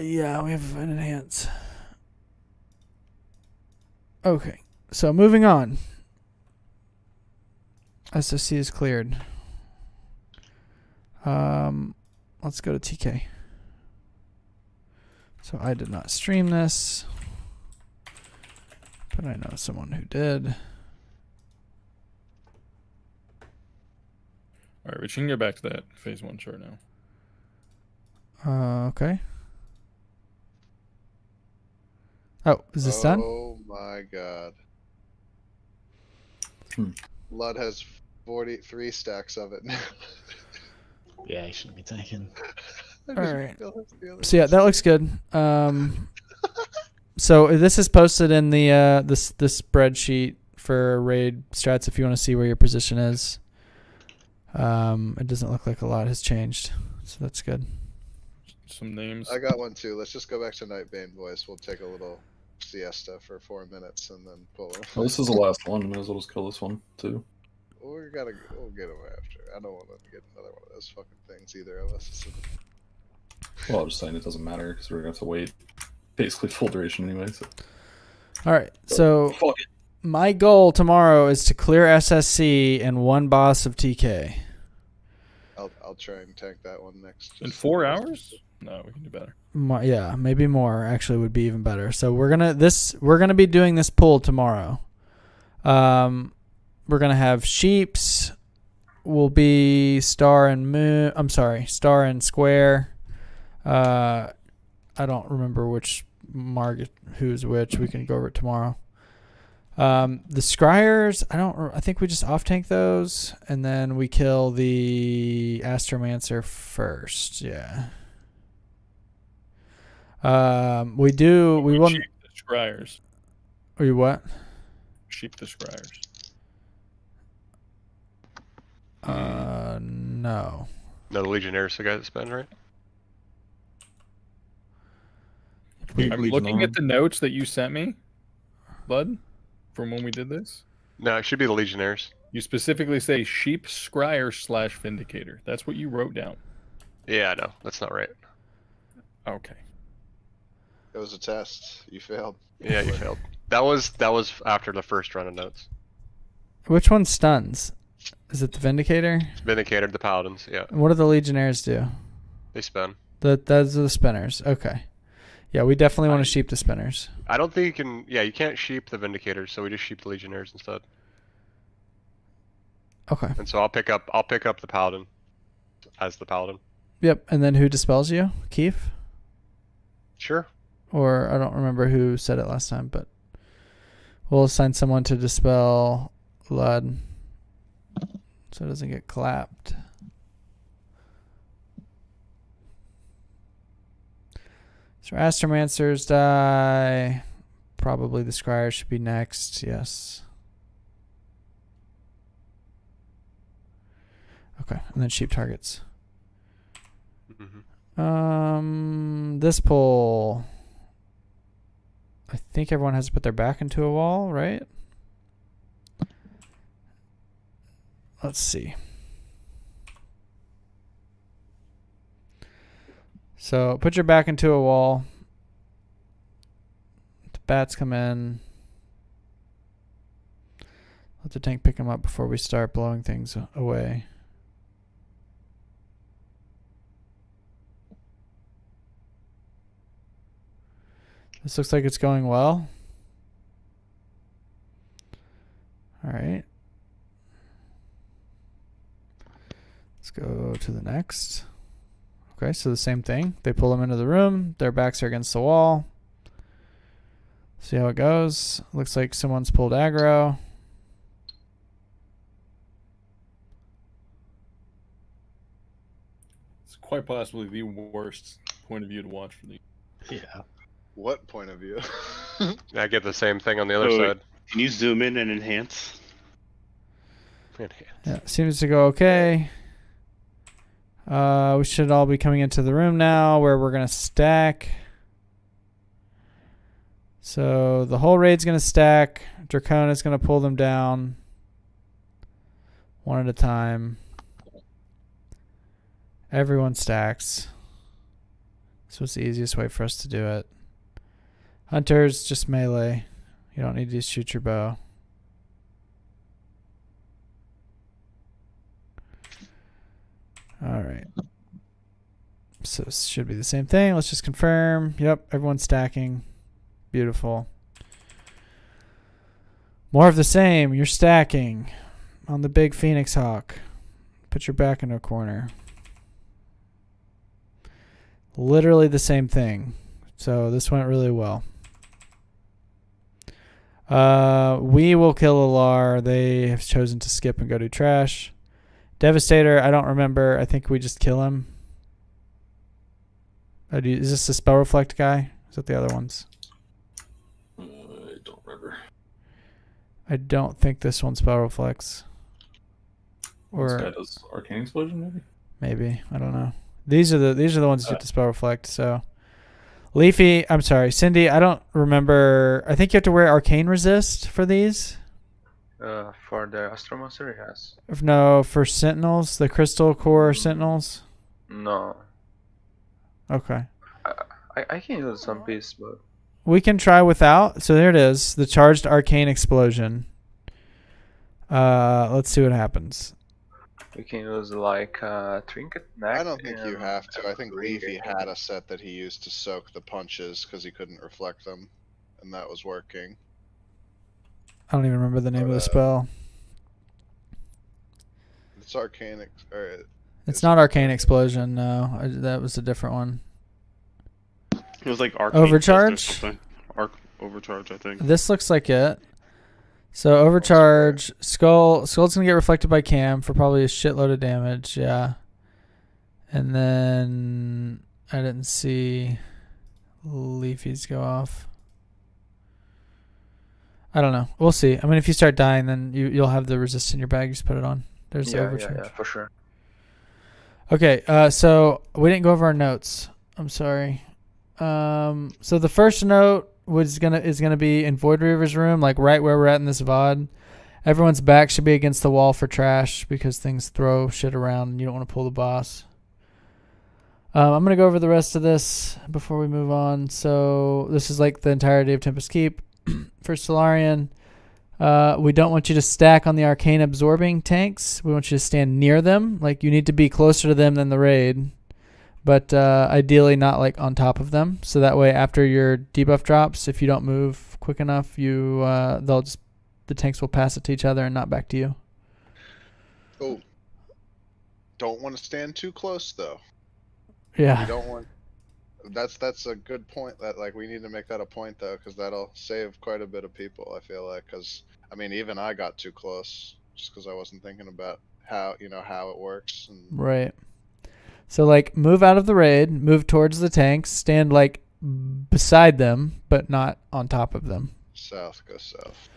Yeah, we have an enhance. Okay, so moving on. SSC is cleared. Let's go to TK. So I did not stream this, but I know someone who did. All right, we can get back to that phase 1 chart now. Okay. Oh, is this done? Oh my god. Lud has 43 stacks of it now. Yeah, he shouldn't be taking. All right. So yeah, that looks good. So this is posted in the this spreadsheet for raid strats if you want to see where your position is. It doesn't look like a lot has changed, so that's good. Some names. I got one too. Let's just go back to Nightbane, boys. We'll take a little siesta for 4 minutes and then pull him. Well, this is the last one. Might as well just kill this one too. We'll get him after. I don't want to get another one of those fucking things either of us. Well, I'm just saying it doesn't matter because we're gonna have to wait basically full duration anyway. So. All right, so Fuck it. My goal tomorrow is to clear SSC and one boss of TK. I'll try and tank that one next. In 4 hours? No, we can do better. Yeah, maybe more actually would be even better. So we're gonna be doing this pull tomorrow. We're gonna have sheeps. Will be star and moon. I'm sorry, star and square. I don't remember which mark who's which. We can go over it tomorrow. The scryers, I think we just off tank those and then we kill the astromancer first. Yeah. We want sheep the scryers. Or you what? Sheep the scryers. No. No, the Legionnaires the guy that spend, right? I'm looking at the notes that you sent me, Bud, from when we did this. No, it should be the Legionnaires. You specifically say sheep scryer / vindicator. That's what you wrote down. Yeah, no, that's not right. Okay. It was a test. You failed. Yeah, you failed. That was after the first run of notes. Which one stuns? Is it the Vindicator? Vindicator, the Paladins, yeah. And what do the Legionnaires do? They spin. Those are the spinners. Okay. Yeah, we definitely want to sheep the spinners. I don't think you can. Yeah, you can't sheep the Vindicators, so we just sheep the Legionnaires instead. Okay. And so I'll pick up the Paladin as the Paladin. Yep. And then who dispels you? Keith? Sure. Or I don't remember who said it last time, but we'll assign someone to dispel Lud so it doesn't get clapped. So Astromancers die. Probably the Scryer should be next. Yes. Okay, and then sheep targets. This pull. I think everyone has to put their back into a wall, right? Let's see. So put your back into a wall. The bats come in. Let the tank pick them up before we start blowing things away. This looks like it's going well. All right. Let's go to the next. Okay, so the same thing. They pull them into the room. Their backs are against the wall. See how it goes. Looks like someone's pulled aggro. It's quite possibly the worst point of view to watch for the. Yeah. What point of view? I get the same thing on the other side. Can you zoom in and enhance? Yeah, seems to go okay. We should all be coming into the room now where we're going to stack. So the whole raid's going to stack. Dracona is going to pull them down one at a time. Everyone stacks. So it's the easiest way for us to do it. Hunters, just melee. You don't need to shoot your bow. All right. So it should be the same thing. Let's just confirm. Yep, everyone's stacking. Beautiful. More of the same. You're stacking on the big Phoenix Hawk. Put your back into a corner. Literally the same thing. So this went really well. We will kill Alar. They have chosen to skip and go to trash. Devastator, I don't remember. I think we just kill him. Is this the spell reflect guy? Is that the other ones? I don't remember. I don't think this one spell reflects. Or This guy does arcane explosion, maybe. maybe, I don't know. These are the ones that get the spell reflect. So Leafy, I'm sorry, Cindy. I don't remember. I think you have to wear arcane resist for these. For the Astromancer, yes. No, for Sentinels, the Crystal Core Sentinels. No. Okay. I can use some piece, but we can try without. So there it is, the charged arcane explosion. Let's see what happens. We can use like trinket neck. I don't think you and have to. I think ring Leafy it. had a set that he used to soak the punches because he couldn't reflect them, and that was working. I don't even remember the name of the spell. It's arcane. It's not arcane explosion. No, that was a different one. It was like arcane Overcharge? Fist or something. Overcharge, I think. This looks like it. So overcharge, skull's gonna get reflected by Cam for probably a shitload of damage, yeah. And then I didn't see Leafy's go off. I don't know. We'll see. I mean, if you start dying, then you'll have the resist in your bag. You just put it on. There's the overcharge. Yeah, for sure. Okay, so we didn't go over our notes. I'm sorry. So the first note is gonna be in Void Reaver's room, like right where we're at in this VOD. Everyone's back should be against the wall for trash because things throw shit around and you don't want to pull the boss. I'm gonna go over the rest of this before we move on. So this is like the entirety of Tempest Keep. For Solarian, we don't want you to stack on the arcane absorbing tanks. We want you to stand near them. Like you need to be closer to them than the raid. But ideally not like on top of them. So that way after your debuff drops, if you don't move quick enough, the tanks will pass it to each other and not back to you. Oh. Don't want to stand too close though. Yeah. You don't want. That's a good point. That like we need to make that a point though, because that'll save quite a bit of people. I feel like, because I mean even I got too close just because I wasn't thinking about how it works. And Right. So like move out of the raid, move towards the tanks, stand like beside them, but not on top of them. South, go south.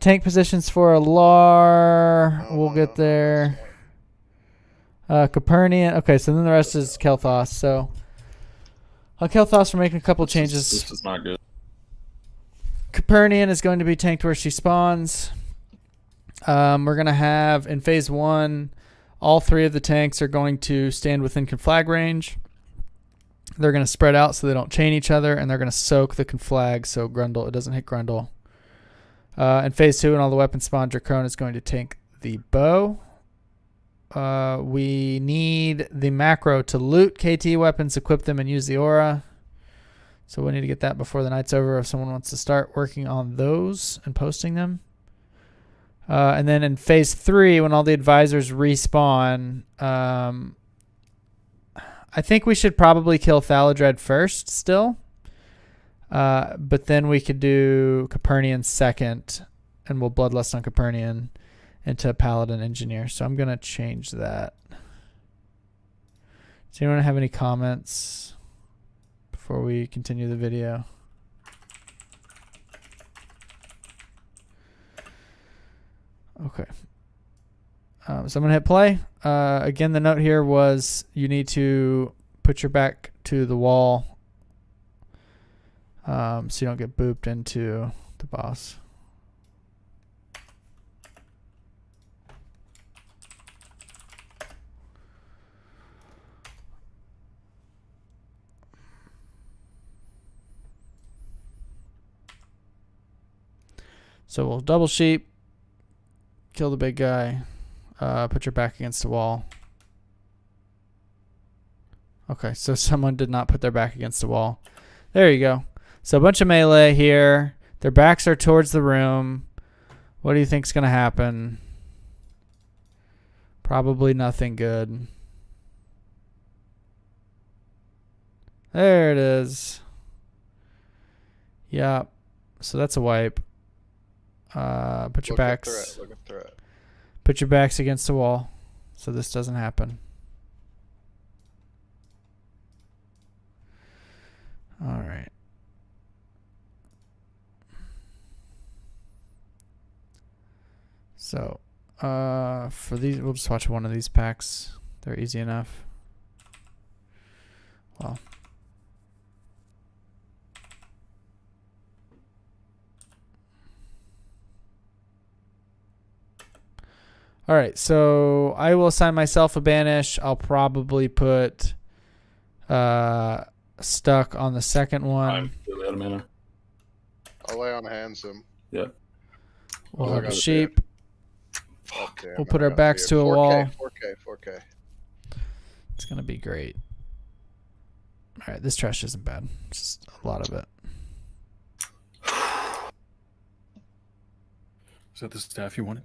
Tank positions for Alar. We'll get there. Copernican. Okay, so then the rest is Kel'Thas. So on Kel'Thas, we're making a couple changes. This is not good. Copernican is going to be tanked where she spawns. We're going to have, in phase 1, all 3 of the tanks are going to stand within conflag range. They're going to spread out so they don't chain each other, and they're going to soak the conflag so it doesn't hit Grundle. In phase 2, and all the weapons spawn, Dracone is going to tank the bow. We need the macro to loot KT weapons, equip them, and use the aura. So we need to get that before the night's over if someone wants to start working on those and posting them. And then in phase 3, when all the advisors respawn, I think we should probably kill Thaladred first still. But then we could do Copernican second, and we'll Bloodlust on Copernican into Paladin Engineer. So I'm going to change that. Does anyone have any comments before we continue the video? Okay. So I'm going to hit play. Again, the note here was you need to put your back to the wall so you don't get booped into the boss. So we'll double sheep, kill the big guy, put your back against the wall. Okay, so someone did not put their back against the wall. There you go. So a bunch of melee here. Their backs are towards the room. What do you think's going to happen? Probably nothing good. There it is. Yep. So that's a wipe. Put your backs. Put your backs against the wall, so this doesn't happen. All right. So, for these, we'll just watch one of these packs. They're easy enough. Well. All right, so I will assign myself a banish. I'll probably put stuck on the second one. I'm really out of mana. I'll lay on handsome. Yeah. We'll Oh, I have a got it. sheep. Oh, damn, We'll I put our got backs it. to a 4K, wall. 4K. It's gonna be great. All right, this trash isn't bad. Just a lot of it. Is that the staff you wanted?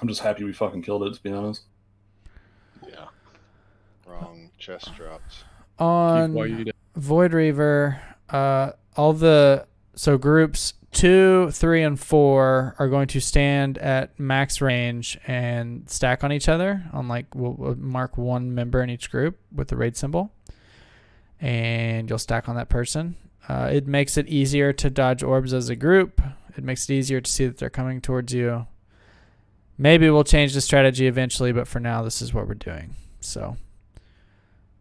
I'm just happy we fucking killed it, to be honest. Yeah. Wrong chest dropped. On Why you Void Reaver, so groups 2, 3, and 4 are going to stand at max range and stack on each other. On we'll mark one member in each group with the raid symbol, and you'll stack on that person. It makes it easier to dodge orbs as a group. It makes it easier to see that they're coming towards you. Maybe we'll change the strategy eventually, but for now, this is what we're doing. So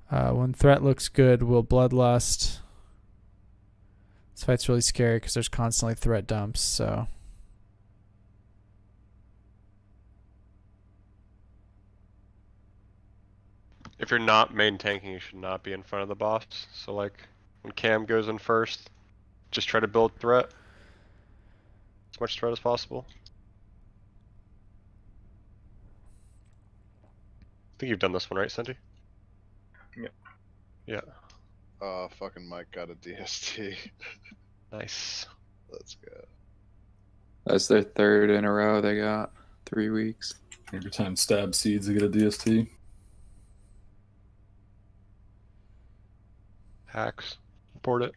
when threat looks good, we'll bloodlust. This fight's really scary because there's constantly threat dumps, so. If you're not main tanking, you should not be in front of the boss. So like, when Cam goes in first, just try to build threat. As much threat as possible. I think you've done this one, right, Cindy? Yep. Yeah. Oh, fucking Mike got a DST. Nice. Let's go. That's their third in a row. They got 3 weeks. Every time Stab seeds, they get a DST. Hacks. Report it.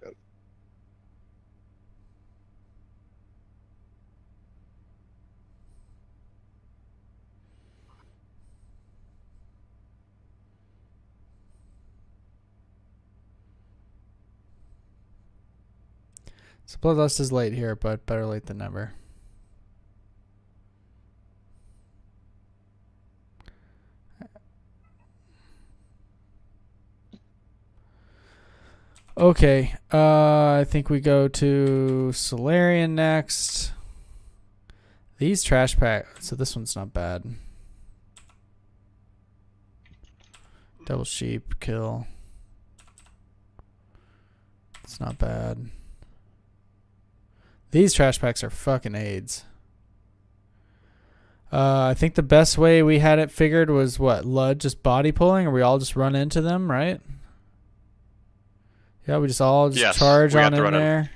So bloodlust is late here, but better late than never. Okay, I think we go to Solarian next. These trash packs, so this one's not bad. Double sheep, kill. It's not bad. These trash packs are fucking AIDS. I think the best way we had it figured was what? Lud just body pulling, or we all just run into them, right? Yeah, we just all charge on in there.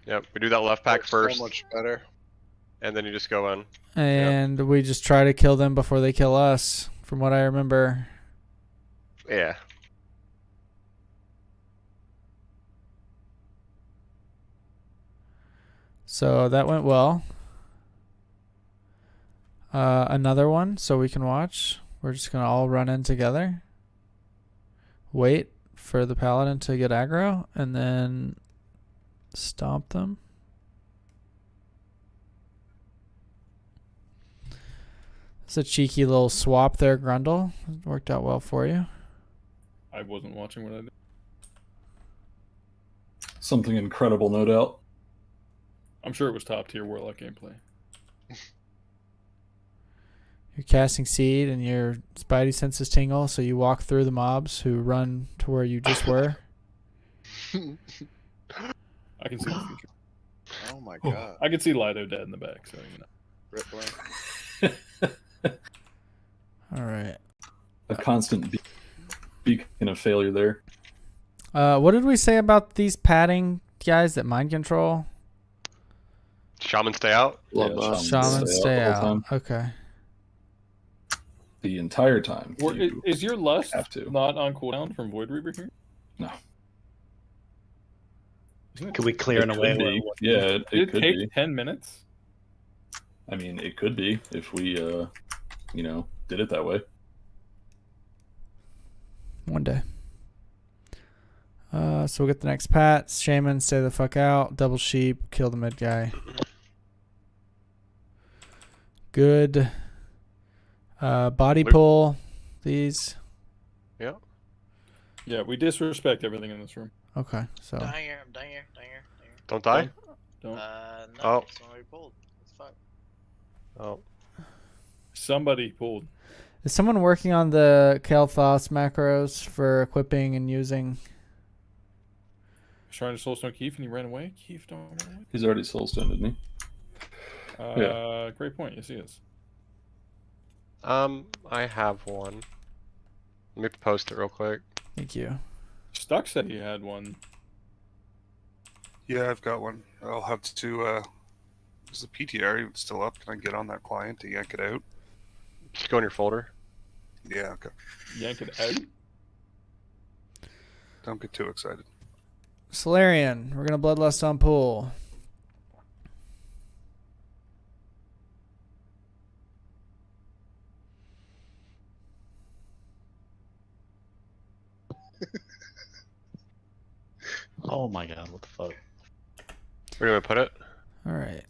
Yep, we do that left pack Works first. So much better. And then you just go in. And we just try to kill them before they kill us, from what I remember. Yeah. So that went well. Another one so we can watch. We're just going to all run in together. Wait for the paladin to get aggro and then stomp them. It's a cheeky little swap there, Grundle. It worked out well for you. I wasn't watching what I did. Something incredible, no doubt. I'm sure it was top tier Warlock gameplay. You're casting seed and your spidey senses tingle, so you walk through the mobs who run to where you just were. I can see the future. Oh my god. I can see Lido dead in the back, so you know. Rip blank. All right. A constant beacon of failure there. What did we say about these padding guys that mind control? Shaman stay out? Shaman stay the whole out. Okay. The entire time. Is your lust have to. not on cooldown from Void Reaver here? No. Could we clear an away? Be. Yeah, it could take be. 10 minutes? I mean, it could be if we, did it that way. One day. So we'll get the next pat. Shaman, stay the fuck out. Double sheep, kill the mid guy. Good. Body pull. These. Yeah. Yeah, we disrespect everything in this room. Okay, so. Down here. Don't die? Don't. No, Oh. somebody pulled. What the fuck? Oh. Somebody pulled. Is someone working on the Kalthos macros for equipping and using? trying to soulstone Keith and he ran away. Keith, don't run away. He's already soulstoned, didn't he? Great point. Yes, he is. I have one. Let me post it real quick. Thank you. Stuck said he had one. Yeah, I've got one. I'll have to. Is the PTR still up? Can I get on that client to yank it out? Just go in your folder. Yeah, okay. Yank it out. Don't get too excited. Solarian, we're gonna bloodlust on pool. Oh my god, what the fuck? Where do I put it? Alright.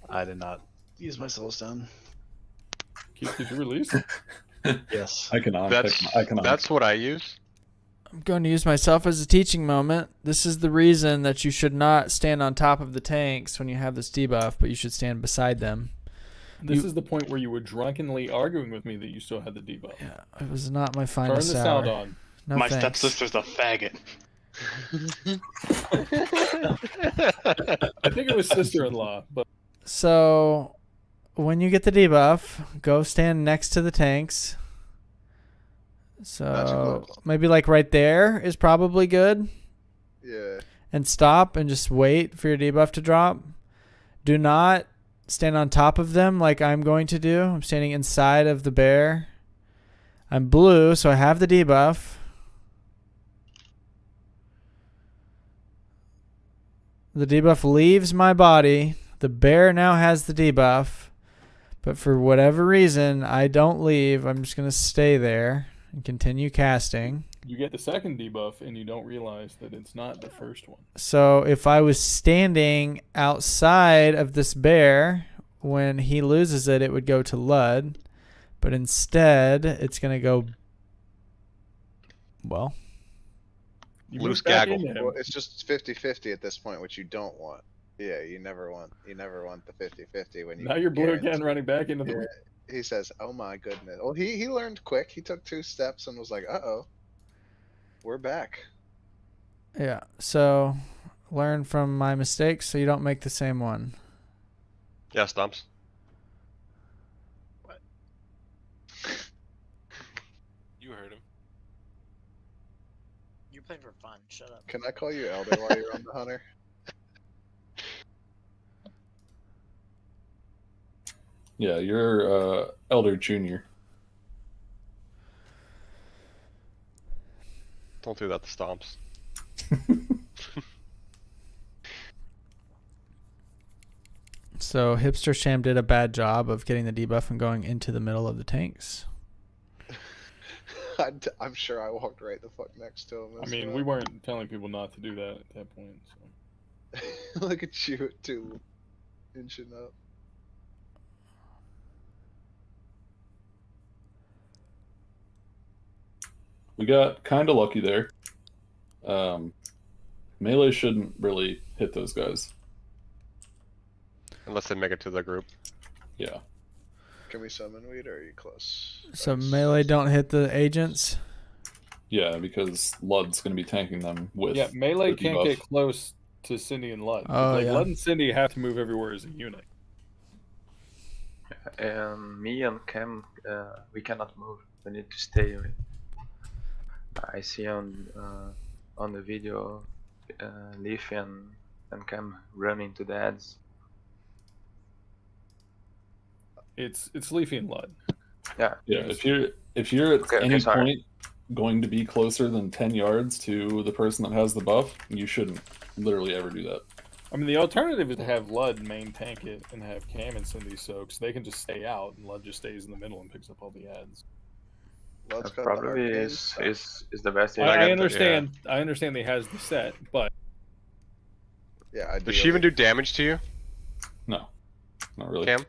I did not use my soulstone. Keith, did you release? Yes. I cannot. That's what I use. I'm going to use myself as a teaching moment. This is the reason that you should not stand on top of the tanks when you have this debuff, but you should stand beside them. This is the point where you were drunkenly arguing with me that you still had the debuff. Yeah, it was not my Turn finest the hour. sound on. No My thanks. stepsister's a faggot. I think it was sister-in-law, but So, when you get the debuff, go stand next to the tanks. So, maybe like right there is probably good. Yeah. And stop and just wait for your debuff to drop. Do not stand on top of them like I'm going to do. I'm standing inside of the bear. I'm blue, so I have the debuff. The debuff leaves my body. The bear now has the debuff. But for whatever reason, I don't leave. I'm just going to stay there and continue casting. you get the second debuff and you don't realize that it's not the first one. So if I was standing outside of this bear, when he loses it, it would go to Lud. But instead, it's going to go... Well... Loose gaggle. Well, it's just 50-50 at this point, which you don't want. Yeah, you never want the 50-50 when you... Now you're blue again, running back into the... Yeah. He says, oh my goodness. Well, he learned quick. He took 2 steps and was like, uh-oh. We're back. Yeah, so learn from my mistakes so you don't make the same one. Yeah, Stumps. What? You heard him. You're playing for fun. Shut up. Can I call you Elder while you're on the hunter? Yeah, you're Elder Junior. Don't do that to Stomps. So Hipster Sham did a bad job of getting the debuff and going into the middle of the tanks. I'm sure I walked right the fuck next to him. I mean, we weren't telling people not to do that at that point. So. Look at you at 2 inching up. We got kind of lucky there. Melee shouldn't really hit those guys. Unless they make it to the group. Yeah. Can we summon weed or are you close? So melee don't hit the agents? Yeah, because Lud's going to be tanking them with... Yeah, melee the can't debuff. get close to Cindy and Lud. Oh, like, yeah. Lud and Cindy have to move everywhere as a unit. Me and Cam, we cannot move. We need to stay. I see on the video, Leaf and Cam running to the ads. It's Leafy and Lud. Yeah. Yeah, if you're at any sorry. point going to be closer than 10 yards to the person that has the buff, you shouldn't literally ever do that. I mean, the alternative is to have Lud main tank it and have Cam and Cindy soak, so they can just stay out, and Lud just stays in the middle and picks up all the ads. Lud's got the Probably arcane is stuff. the best. I understand. I understand that he has the set, but Yeah, Does she even do damage to you, No, not really. Cam?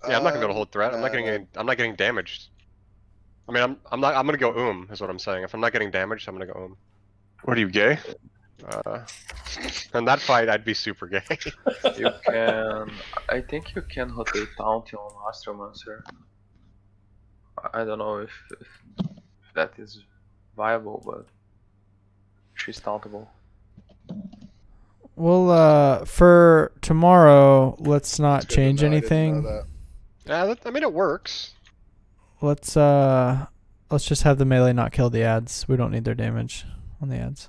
Yeah, I'm not gonna go to hold threat. I'm not getting any, I'm not getting damaged. I mean, I'm gonna go is what I'm saying. If I'm not getting damaged, I'm gonna go What are you, gay? In that fight, I'd be super gay. You can. I think you can rotate Taunt on Astromancer. I don't know if that is viable, but she's tauntable. Well, for tomorrow, let's not Good to change know. I didn't know anything. that. Yeah, I mean it works. Let's just have the melee not kill the ads. We don't need their damage on the ads.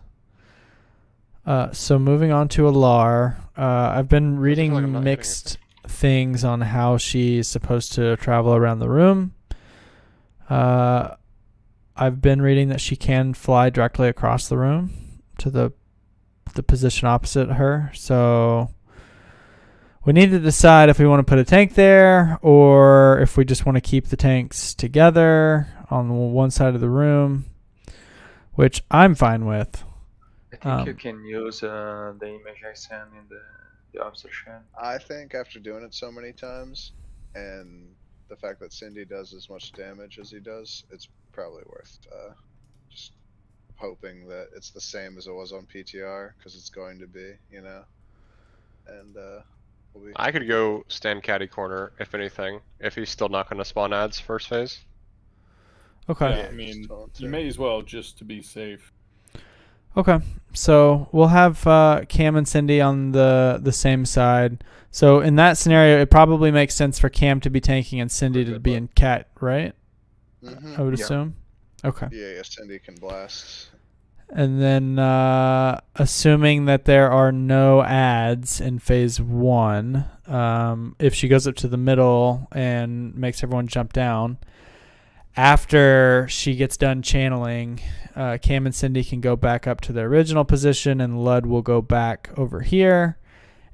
So moving on to Alar. I've been reading like I'm not hitting mixed things on how she's supposed to travel around the room. I've been reading that she can fly directly across the room to the position opposite her. So we need to decide if we want to put a tank there or if we just want to keep the tanks together on one side of the room, which I'm fine with. I think you can use the image I sent in the officer chat. I think after doing it so many times, and the fact that Cindy does as much damage as he does, it's probably worth just hoping that it's the same as it was on PTR, because it's going to be, you know. And we'll be. I could go stand caddy corner if anything, if he's still not going to spawn ads first phase. Okay. Yeah, I mean, you may as well just to be safe. Okay, so we'll have Cam and Cindy on the same side. So in that scenario, it probably makes sense for Cam to be tanking and Cindy to be in cat, right? I would assume. Okay. Yeah, Cindy can blast. And then assuming that there are no ads in phase 1, if she goes up to the middle and makes everyone jump down, after she gets done channeling, Cam and Cindy can go back up to their original position and Lud will go back over here.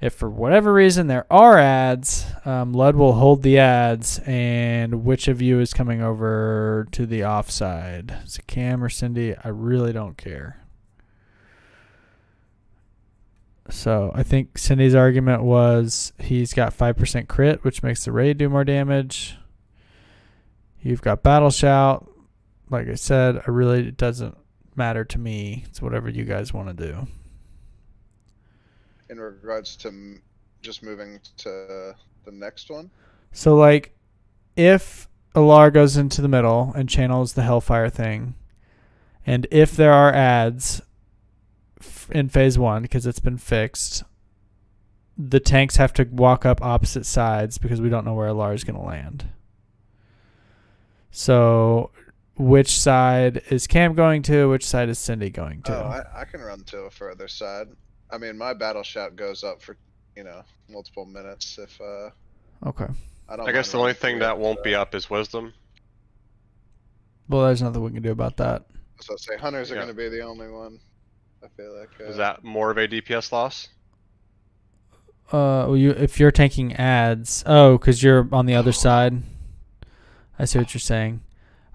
If for whatever reason there are ads, Lud will hold the ads, and which of you is coming over to the offside? Is it Cam or Cindy? I really don't care. So I think Cindy's argument was he's got 5% crit, which makes the raid do more damage. You've got Battle Shout. Like I said, it doesn't matter to me. It's whatever you guys want to do. In regards to just moving to the next one? So, like, if Alar goes into the middle and channels the Hellfire thing, and if there are ads in phase 1, because it's been fixed, the tanks have to walk up opposite sides because we don't know where Alar is going to land. So, which side is Cam going to? Which side is Cindy going to? Oh, I can run to a further side. I mean, my battle shout goes up for, multiple minutes if, Okay. I guess the only thing that won't be up is wisdom. Well, there's nothing we can do about that. So I'd say hunters are going to be the only one. I feel like. Is that more of a DPS loss? If you're tanking ads, because you're on the other side. I see what you're saying.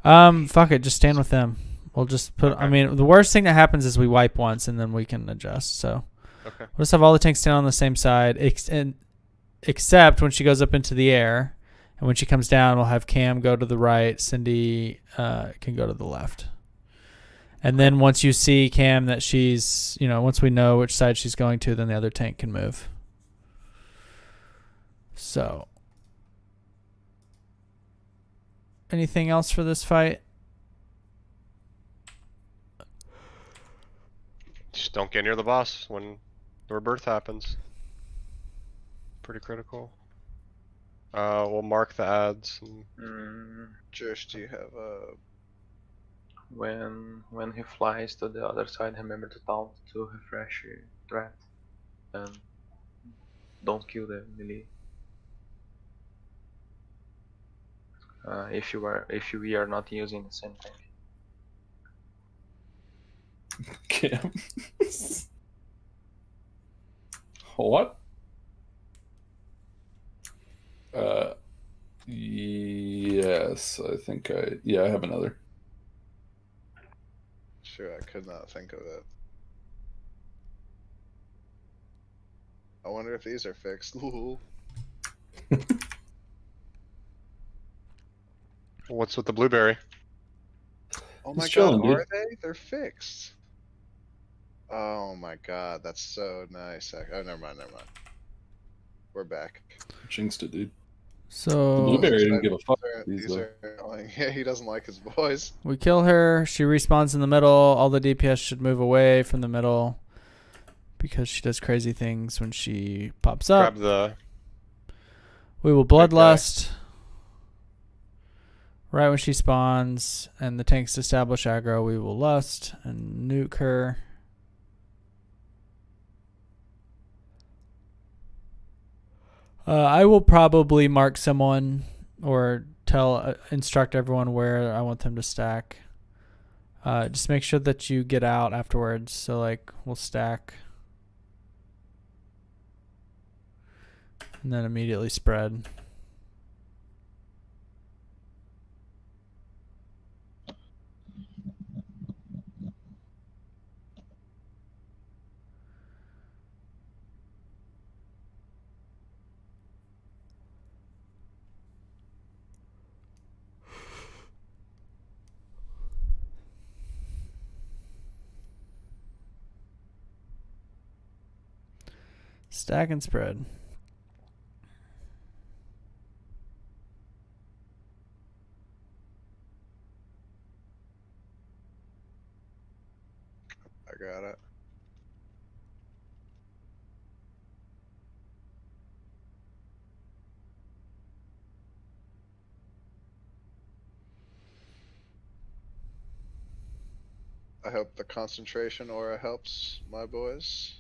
Fuck it, just stand with them. We'll just put. Okay. I mean, the worst thing that happens is we wipe once and then we can adjust. So, okay. We'll just have all the tanks stand on the same side, except when she goes up into the air, and when she comes down, we'll have Cam go to the right. Cindy can go to the left. And then once you see Cam that she's, once we know which side she's going to, then the other tank can move. So. Anything else for this fight? Just don't get near the boss when the rebirth happens. Pretty critical. We'll mark the ads. Josh, do you have a... When he flies to the other side, remember to taunt to refresh your threat. And don't kill the melee. If we are not using the same tank. Cam. What? Yes, I think I have another. Sure, I could not think of it. I wonder if these are fixed. What's with the blueberry? Oh my chilling, god, dude. are they? They're fixed. Oh my god, that's so nice. Oh, never mind. We're back. Jinxed it, dude. So The blueberry didn't give a fuck. These are annoying. Yeah, he doesn't like his boys. We kill her. She respawns in the middle. All the DPS should move away from the middle. because she does crazy things when she pops up. Grab the. We will bloodlust right when she spawns, and the tanks establish aggro. We will lust and nuke her. I will probably mark someone or instruct everyone where I want them to stack. Just make sure that you get out afterwards. So like we'll stack and then immediately spread. Stack and spread. I got it. I hope the concentration aura helps my boys.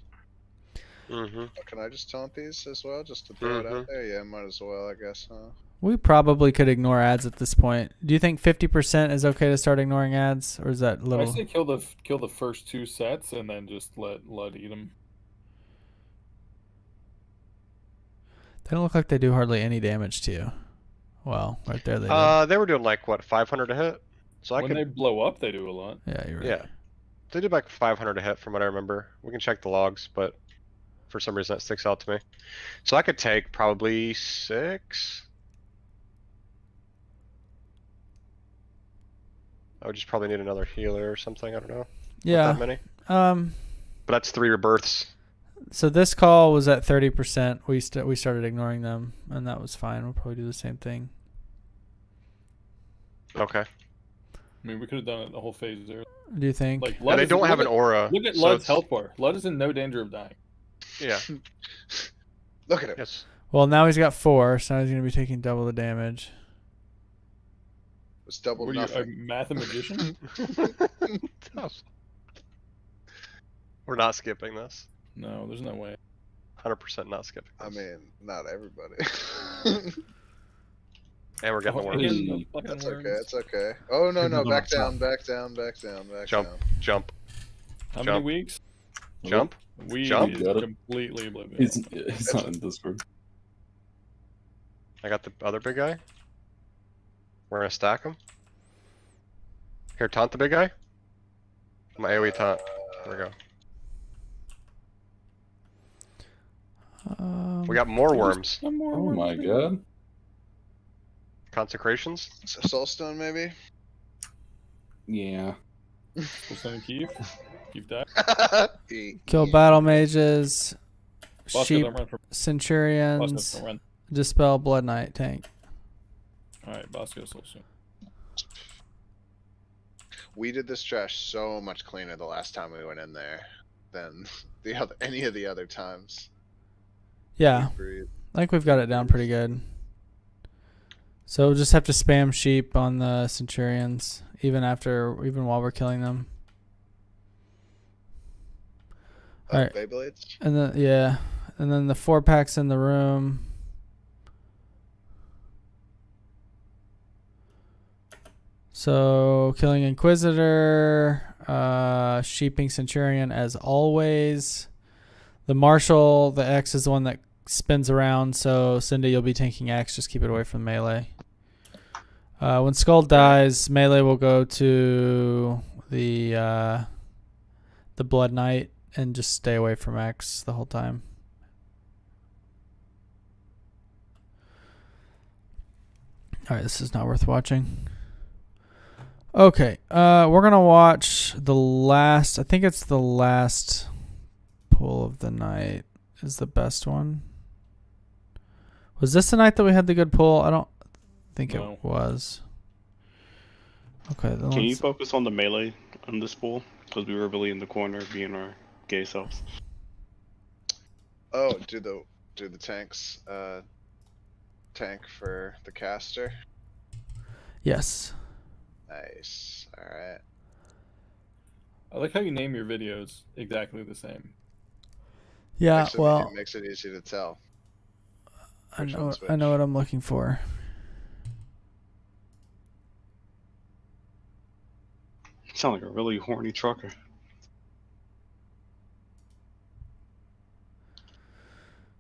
Can I just taunt these as well, just to throw it out there? Yeah, might as well, I guess, huh? We probably could ignore ads at this point. Do you think 50% is okay to start ignoring ads, or is that little? I say kill the first 2 sets and then just let Lud eat them. They don't look like they do hardly any damage to you. Well, right there they do. They were doing like what, 500 a hit. So When they blow up, they do a lot. Yeah, you're right. Yeah, they did like 500 a hit from what I remember. We can check the logs, but for some reason that sticks out to me. So I could take probably 6. I would just probably need another healer or something. I don't know. Yeah. Not that many. But that's 3 rebirths. So this call was at 30%. We started ignoring them, and that was fine. We'll probably do the same thing. Okay. I mean, we could have done it the whole phase there. Do you think? Like, Yeah, they don't have an aura. Look at so Lud's it's- health bar. Lud is in no danger of dying. Yeah. Look at him. Yes. Well, now he's got 4, so now he's going to be taking double the damage. It's double Were you a nothing. mathematician? We're not skipping this. No, there's no way. 100% not skipping. I mean, not everybody. And we're getting the worms. That's okay, it's okay. Oh, no, back down, back down, back down, back Jump, down. jump. How Jump. many weeks? Jump. We Jump. is completely oblivious. It's not in Discord. I got the other big guy. We're gonna stack him. Here, taunt the big guy. My AoE taunt. There we go. We got more worms. Oh my god. Consecrations. Soulstone, maybe? Yeah. Keep that. Kill battle mages, Bosco, sheep, don't run from- centurions, Bosco, don't run. dispel blood knight tank. Alright, Bosco soul soon. We did this trash so much cleaner the last time we went in there than any of the other times. Yeah, Agreed. I think we've got it down pretty good. So we'll just have to spam sheep on the centurions, even while we're killing them. All right. Beyblades? And then the 4-packs in the room. So killing Inquisitor, sheeping Centurion as always. The Marshal, the X is the one that spins around, so Cindy, you'll be tanking X, just keep it away from melee. When Skull dies, melee will go to the Blood Knight and just stay away from X the whole time. Alright, this is not worth watching. Okay, we're gonna watch the last, I think it's the last pull of the night is the best one. Was this the night that we had the good pull? I don't think it was. Okay, then Can you let's- focus on the melee on this pool? Because we were really in the corner being our gay selves. Oh, do the tanks tank for the caster? Yes. Nice. Alright. I like how you name your videos exactly the same. Yeah. It Well, makes it easy to tell. I Which know. one's I know which. what I'm looking for. You sound like a really horny trucker.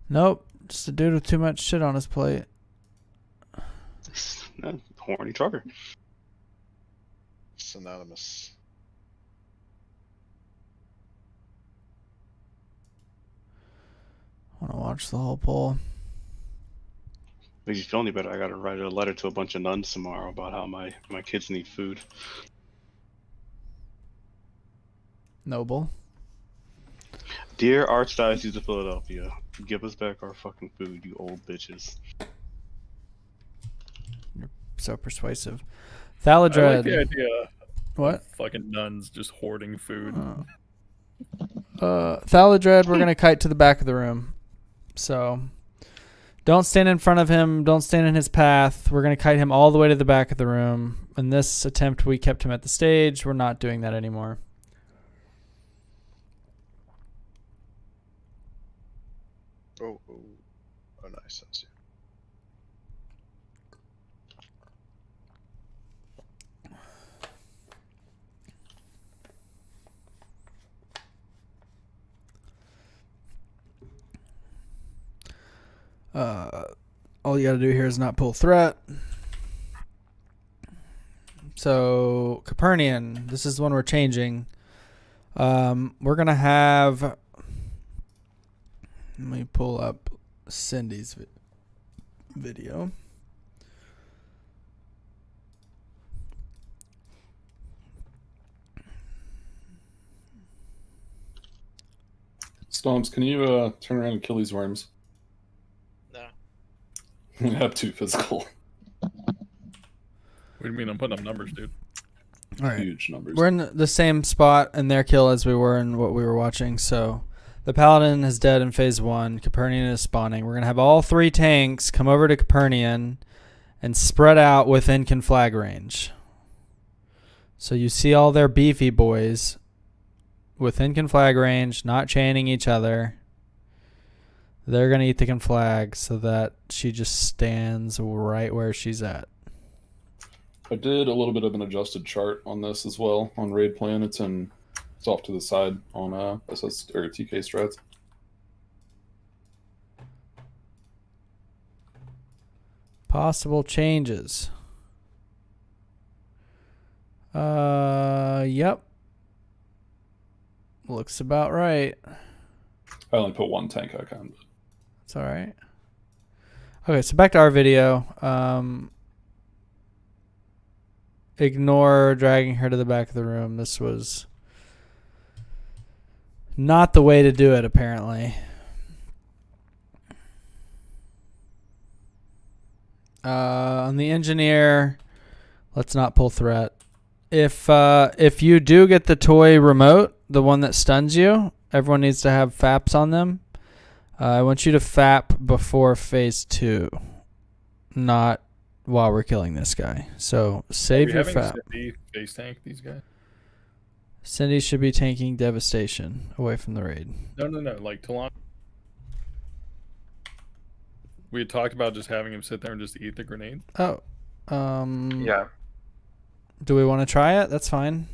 Nope. Just a dude with too much shit on his plate. Horny trucker. Synonymous. I want to watch the whole poll. Makes you feel any better. I gotta write a letter to a bunch of nuns tomorrow about how my kids need food. Noble. Dear Archdiocese of Philadelphia, give us back our fucking food, you old bitches. So persuasive. I like Thaladred. the idea. What? Of fucking nuns just hoarding food. Thaladred, we're gonna kite to the back of the room. So don't stand in front of him. Don't stand in his path. We're gonna kite him all the way to the back of the room. In this attempt, we kept him at the stage. We're not doing that anymore. Oh, nice. That's you. All you gotta do here is not pull threat. So Copernican, this is when we're changing. We're gonna have. Let me pull up Cindy's video. Stomps, can you turn around and kill these worms? No. We have 2 physical. What do you mean? I'm putting up numbers, dude. All right. Huge numbers. We're in the same spot in their kill as we were in what we were watching. So the Paladin is dead in phase 1. Copernican is spawning. We're going to have all 3 tanks come over to Copernican and spread out within conflag range. So you see all their beefy boys within conflag range, not chaining each other. They're going to eat the conflag so that she just stands right where she's at. I did a little bit of an adjusted chart on this as well on raid plan. It's off to the side on SS or TK strats. Possible changes. Yep. Looks about right. I only put 1 tank icon. It's all right. Okay, so back to our video. Ignore dragging her to the back of the room. This was not the way to do it, apparently. On the engineer, let's not pull threat. If you do get the toy remote, the one that stuns you, everyone needs to have FAPs on them. I want you to FAP before phase 2, not while we're killing this guy. So save your FAP. Cindy face tank these guys? Cindy should be tanking devastation away from the raid. No. Like Talon. We had talked about just having him sit there and just eat the grenade. Oh. Yeah. Do we want to try it? That's fine.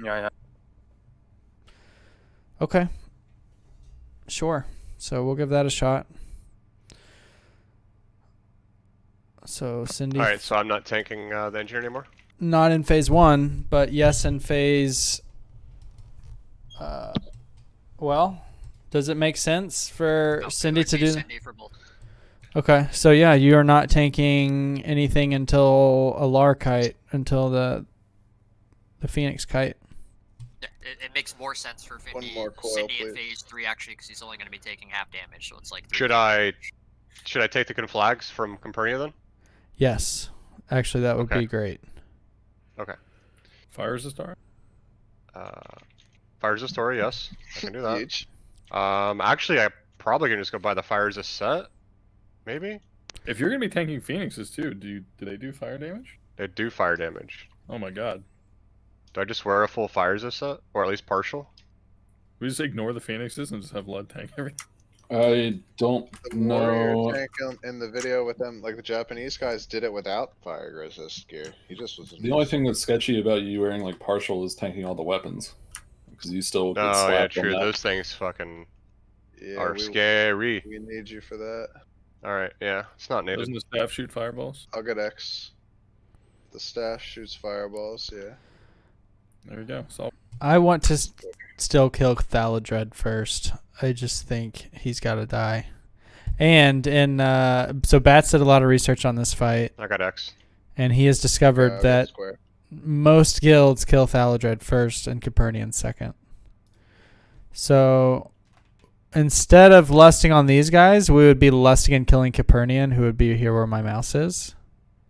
Yeah. Okay. Sure. So we'll give that a shot. So Cindy. Alright, so I'm not tanking the engineer anymore? Not in phase 1, but yes in phase... well, does it make sense for Cindy to do that? Cindy for both. Okay, so yeah, you are not tanking anything until a Lar kite, until the Phoenix kite. Yeah, it makes more sense for One more coil, Cindy in please. phase 3 actually, because he's only going to be taking half damage, so it's like. Should I take the conflags from Compernia then? Yes, actually that would Okay. be great. Okay. Fire's a star? Fire's a story, yes. I can do that. Huge. Actually, I probably gonna just go buy the fires a set. Maybe. If you're gonna be tanking Phoenixes too, do they do fire damage? They do fire damage. Oh my god. Do I just wear a full fires a set, or at least partial? We just ignore the Phoenixes and just have Lud tank everything. I don't The warrior know. tank in the video with them, like the Japanese guys, did it without fire resist gear. He just was. The only thing that's sketchy about you wearing like partial is tanking all the weapons, because you still get Oh yeah, slapped on true. that. Those things fucking Yeah, are scary. We need you for that. All right, yeah, it's not needed. Doesn't the staff shoot fireballs? I'll get X. The staff shoots fireballs. Yeah. There we go. So I want to still kill Thaladred first. I just think he's got to die. And so Bats did a lot of research on this fight. I got X. And he has discovered that square. most guilds kill Thaladred first and Copernican second. So instead of lusting on these guys, we would be lusting and killing Copernican, who would be here where my mouse is.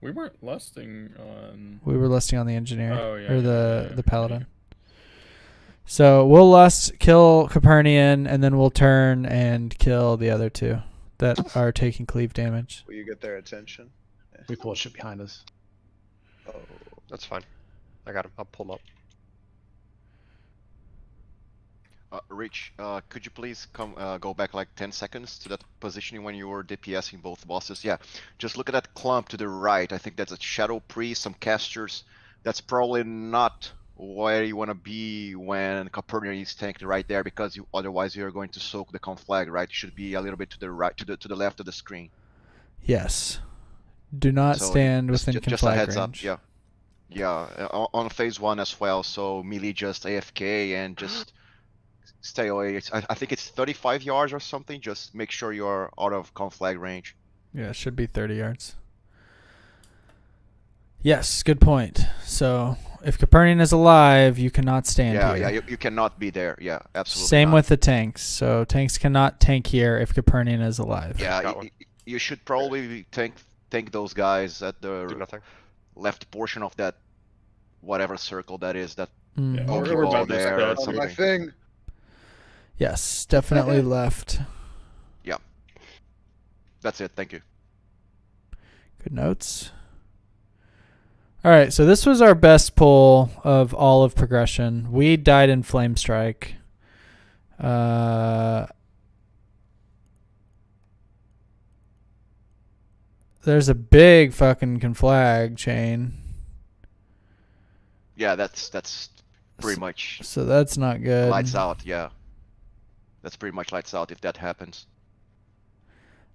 we weren't lusting on. We were lusting on the engineer Oh, yeah, or yeah, the paladin. So we'll lust, kill Copernican, and then we'll turn and kill the other two that are taking cleave damage. Will you get their attention? We pull shit behind us. Oh, That's fine. I got him. I'll pull him up. Rich, could you please go back like 10 seconds to that positioning when you were DPSing both bosses? Yeah, just look at that clump to the right. I think that's a Shadow Priest, some casters. That's probably not where you want to be when Copernican is tanked right there, because otherwise you're going to soak the conflag, right? It should be a little bit to the right, to the left of the screen. Yes. Do not So stand just, within just a conflag heads range. up, yeah, on phase 1 as well. So melee just AFK and just stay away. I think it's 35 yards or something. Just make sure you're out of conflag range. Yeah, it should be 30 yards. Yes, good point. So if Copernican is alive, you cannot stand Yeah, here. yeah, you cannot be there. Yeah, absolutely. Same not. with the tanks. So tanks cannot tank here if Copernican is alive. Yeah, you should probably tank those guys at the left portion of that whatever circle that is. That Mhm. OP We're ball about to there start or on something. my thing. Yes, definitely left. Yeah, that's it. Thank you. Good notes. All right, so this was our best pull of all of progression. We died in Flame Strike. There's a big fucking conflag chain. Yeah, that's pretty much. So that's not good. Lights out. Yeah, that's pretty much lights out if that happens.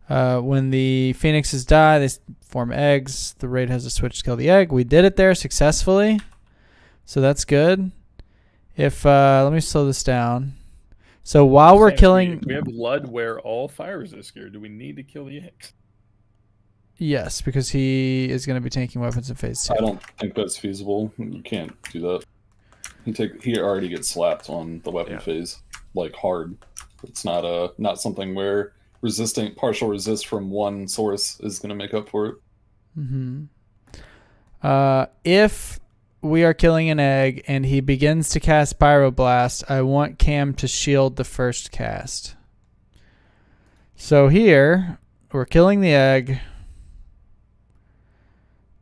When the phoenixes die, they form eggs. The raid has a switch to kill the egg. We did it there successfully, so that's good. If let me slow this down. So while we're killing, we have Lud wear all fire resist gear. Do we need to kill the eggs? yes, because he is going to be taking weapons in phase 2. I don't think that's feasible. You can't do that. He already gets slapped on the weapon phase, like hard. It's not something where partial resist from one source is going to make up for it. Mm-hmm. If we are killing an egg and he begins to cast Pyroblast, I want Cam to shield the first cast. So here, we're killing the egg.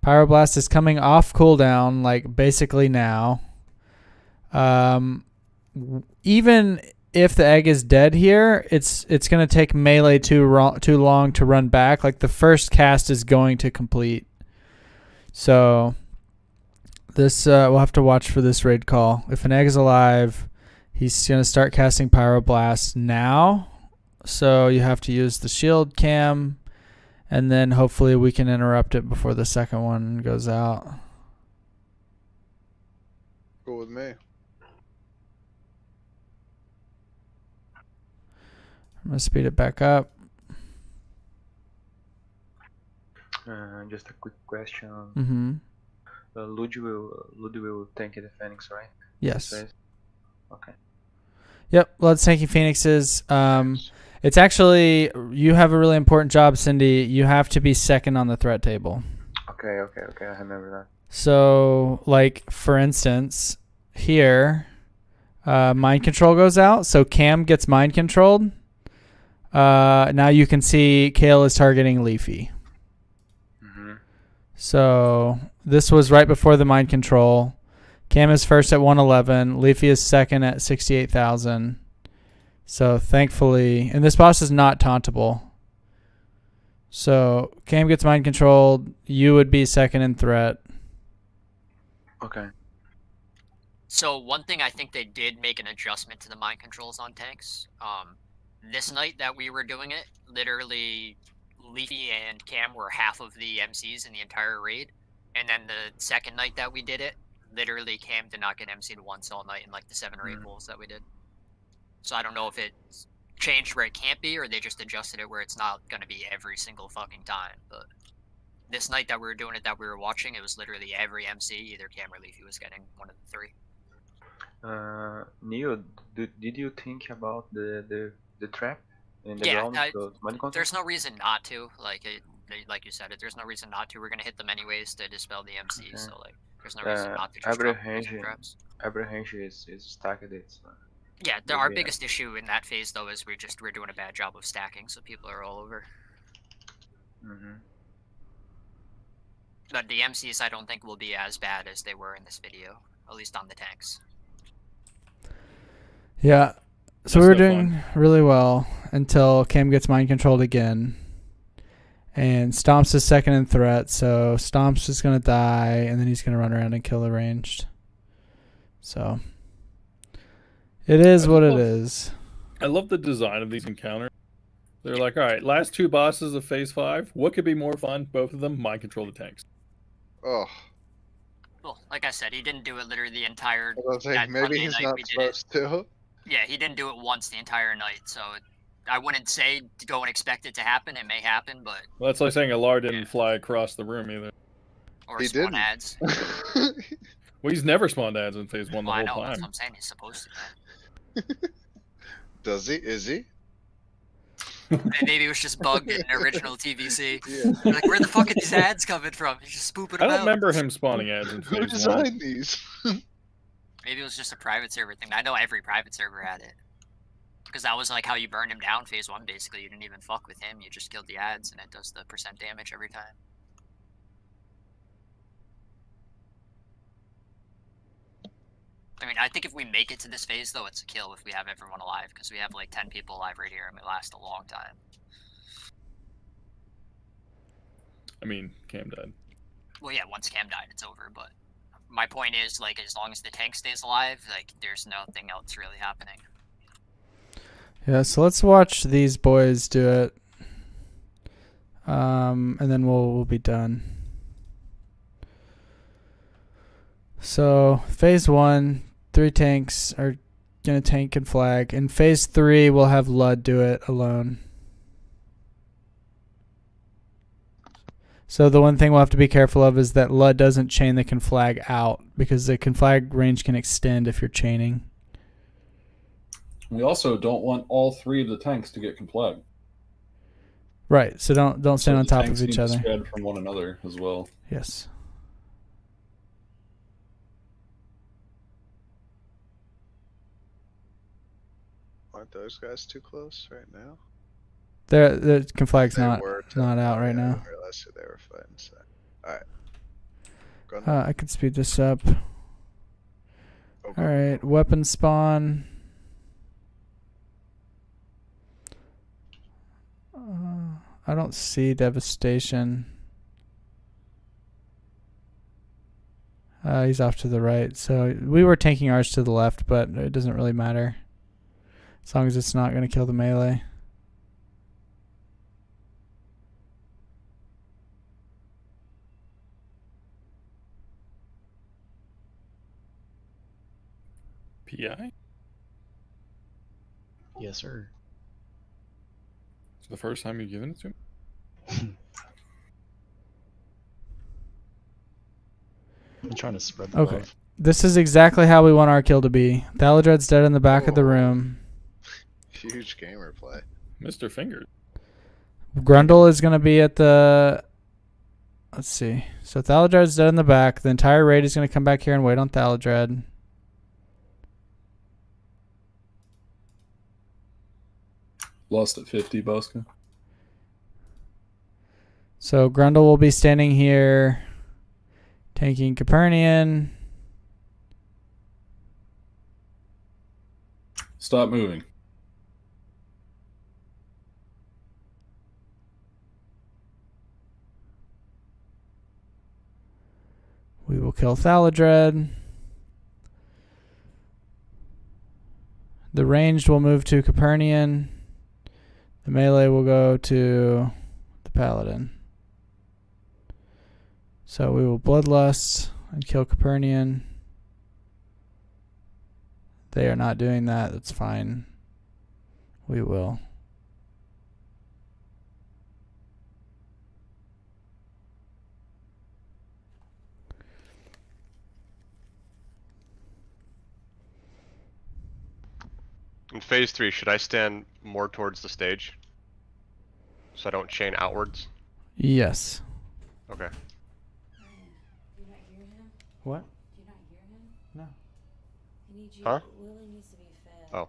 Pyroblast is coming off cooldown, like basically now. Even if the egg is dead here, it's going to take melee too long to run back. Like the first cast is going to complete. So this we'll have to watch for this raid call. If an egg is alive, he's going to start casting Pyroblast now. So you have to use the shield cam, and then hopefully we can interrupt it before the second one goes out. Cool with me. I'm going to speed it back up. Just a quick question. Mm-hmm. Ludi will tank the Phoenix, right? Yes. Okay. Yep, Blood's tanking Phoenixes. It's actually, you have a really important job, Cindy. You have to be second on the threat table. Okay, I remember that. So, like, for instance, here, mind control goes out, so Cam gets mind controlled. Now you can see Kale is targeting Leafy. So this was right before the mind control. Cam is first at 111. Leafy is second at 68,000. So thankfully, and this boss is not tauntable. So Cam gets mind controlled. You would be second in threat. Okay. So one thing I think they did make an adjustment to the mind controls on tanks. This night that we were doing it, literally Leafy and Cam were half of the MCs in the entire raid. And then the second night that we did it, literally Cam did not get MC'd once all night in like the 7 or 8 pulls that we did. So I don't know if it's changed where it can't be, or they just adjusted it where it's not going to be every single fucking time. But this night that we were doing it, that we were watching, it was literally every MC, either Cam or Leafy was getting one of the 3. Neo, did you think about the trap in the Yeah, ground? So mind control? there's no reason not to. Like you said, there's no reason not to. We're gonna hit them anyways to dispel the MC. Okay. So like, there's no reason not to just Every drop those range, traps. every range is stacked. It's Yeah, would our be, biggest issue in that phase though is we're doing a bad job of stacking, so people are all over. But the MCs I don't think will be as bad as they were in this video, at least on the tanks. Yeah. So we were doing really well until Cam gets mind controlled again. And Stomps is second in threat, so Stomps is going to die, and then he's going to run around and kill the ranged. So it is what it is. I love the design of these encounters. They're like, all right, last 2 bosses of Phase 5. What could be more fun? Both of them mind control the tanks. Oh. Well, like I said, he didn't do it literally the entire. I was like, maybe Sunday he's night not we did it. supposed to. Yeah, he didn't do it once the entire night, so I wouldn't say to go and expect it to happen. It may happen, but Well, that's like saying Alar didn't fly across the room either. or He spawn didn't. ads. Well, he's never spawned ads in Phase 1 the Well, I whole know, that's time. what I'm saying. He's supposed to. Does he? Is he? And maybe it was just bugged in original TVC. You're like, where the fuck are these ads coming from? He's just spooping I them don't out. remember him spawning ads in Who Phase 1. designed these? Maybe it was just a private server thing. I know every private server had it. Because that was like how you burned him down Phase 1, basically. You didn't even fuck with him. You just killed the ads, and it does the % damage every time. I mean, I think if we make it to this phase, though, it's a kill if we have everyone alive. Because we have like 10 people alive right here, and we last a long time. I mean, Cam died. Well, yeah, once Cam died, it's over. But my point is, like, as long as the tank stays alive, like, there's nothing else really happening. Yeah, so let's watch these boys do it. And then we'll be done. So phase 1, 3 tanks are gonna tank and flag. In phase 3, we'll have Lud do it alone. So the one thing we'll have to be careful of is that Lud doesn't chain the conflag out, because the conflag range can extend if you're chaining. We also don't want all 3 of the tanks to get conflagged. Right. So don't stand So on the top tanks of each need to other. spread from one another as well. Yes. Aren't those guys too close right now? The conflag's They not were out right I now. didn't realize who they were fighting. So. Alright. Go on. I could speed this up. Okay. Alright, weapon spawn. I don't see devastation. He's off to the right. So we were tanking ours to the left, but it doesn't really matter. As long as it's not going to kill the melee. PI? Yes, sir. It's the first time you've given it to him? I'm trying to spread the Okay. love. This is exactly how we want our kill to be. Thaladred's dead in the back of the room. Huge gamer play. Mr. Finger. Grundle is going to be at the... Let's see. So Thaladred's dead in the back. The entire raid is going to come back here and wait on Thaladred. Lost at 50, Bosca. So Grundle will be standing here, tanking Capernian. Stop moving. We will kill Thaladred. The ranged will move to Capernian. The melee will go to the Paladin. So we will Bloodlust and kill Capernian. They are not doing that. That's fine. We will. In phase 3, should I stand more towards the stage? So I don't chain outwards? Yes. Okay. What? No. Huh? Oh.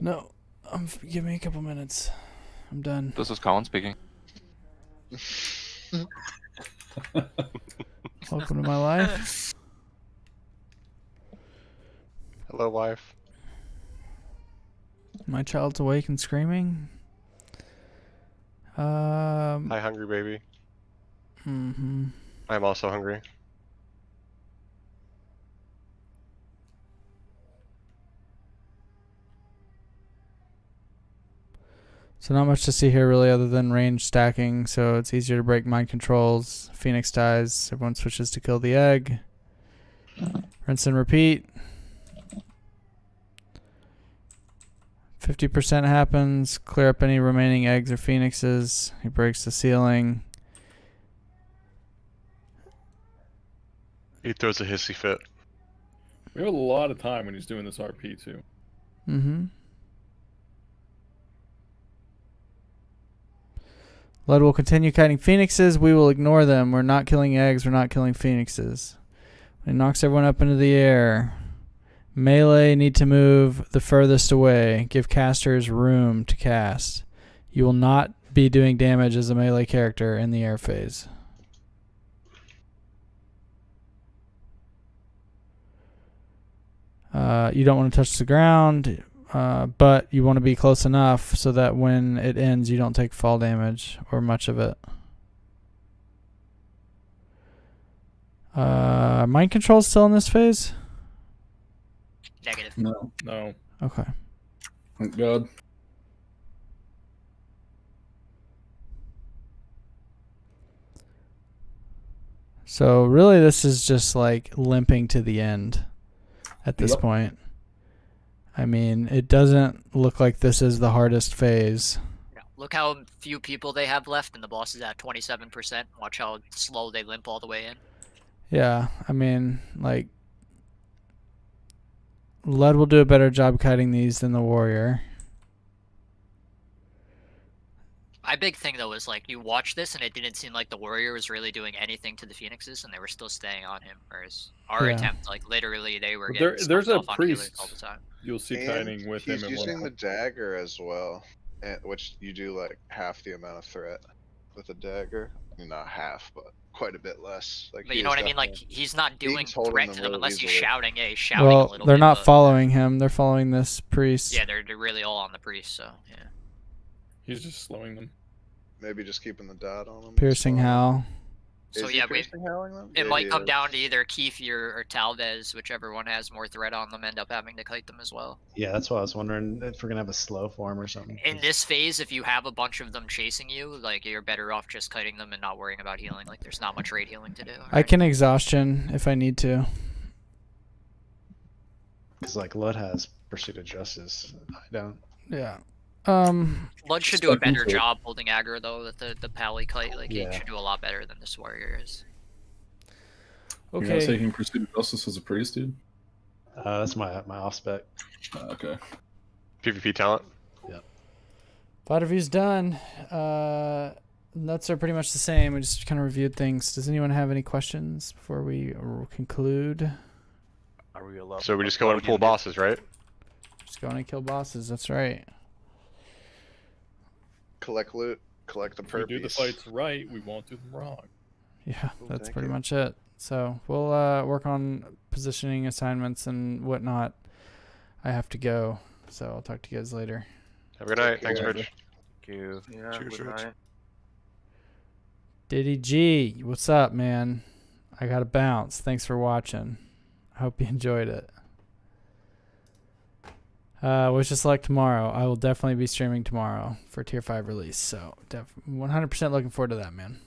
No. Give me a couple minutes. I'm done. This is Colin speaking. Welcome to my life. Hello, wife. My child's awake and screaming. Hi, hungry baby. Mm-hmm. I'm also hungry. So not much to see here really other than range stacking, so it's easier to break mind controls. Phoenix dies, everyone switches to kill the egg. Rinse and repeat. 50% happens, clear up any remaining eggs or phoenixes. He breaks the ceiling. He throws a hissy fit. We have a lot of time when he's doing this RP too. Mm-hmm. Lud will continue kiting phoenixes. We will ignore them. We're not killing eggs. We're not killing phoenixes. It knocks everyone up into the air. Melee need to move the furthest away. Give casters room to cast. You will not be doing damage as a melee character in the air phase. You don't want to touch the ground, but you want to be close enough so that when it ends, you don't take fall damage or much of it. Mind control still in this phase? Negative. No. No. Okay. Thank God. So really this is just like limping to the end at this Yep. point. I mean, it doesn't look like this is the hardest phase. Look how few people they have left, and the boss is at 27%. Watch how slow they limp all the way in. Yeah, I mean, like, Lud will do a better job kiting these than the warrior. My big thing though is like you watch this and it didn't seem like the warrior was really doing anything to the phoenixes, and they were still staying on him. Whereas our Yeah. attempt, like literally, they were But getting there's stuffed a off on healers priest all the time. you'll see And kiting with him he's and using the whatnot. dagger as well, which you do like half the amount of threat with a dagger. Not half, but quite a bit less. Like, But he you know is what I mean? Like definitely- he's not doing he's holding threat the to them move unless he's easily. shouting. Yeah, he's shouting a Well, little they're bit. not but- following him. They're following this priest. Yeah, they're really all on the priest. So yeah. He's just slowing them. Maybe just keeping the dot on him. Piercing Howl. So Is he yeah, we, piercing howling them? it Yeah, might he come is. down to either Keefe or Talvez, whichever one has more threat on them, end up having to kite them as well. Yeah, that's why I was wondering if we're gonna have a slow form or something. In this phase, if you have a bunch of them chasing you, like you're better off just kiting them and not worrying about healing. Like there's not much raid healing to do. I can exhaustion if I need to. Because like Lud has Pursuit of Justice, I don't. Yeah. Lud should do a better Second. job holding aggro though with the pally kite. Like Yeah. he should do a lot better than this warrior is. You're not Okay. taking Pursuit of Justice as a priest, dude? That's my off spec. Okay. PvP talent. Fight review's done. Notes are pretty much the same. We just kind of reviewed things. Does anyone have any questions before we conclude? Are we allowed? So we just go in and pull bosses, right? Just going to kill bosses. That's right. Collect loot, collect the If we do the purpies. fights right, we won't do them wrong. Yeah, Cool, that's thank pretty you. much it. So we'll work on positioning assignments and whatnot. I have to go, so I'll talk to you guys later. Have a good night. Take Thanks, care. Rich. Thank you. Yeah, Cheers, good Rich. night. Diddy G, what's up, man? I gotta bounce. Thanks for watching. I hope you enjoyed it. Wish us luck tomorrow. I will definitely be streaming tomorrow for Tier 5 release. So 100% looking forward to that, man.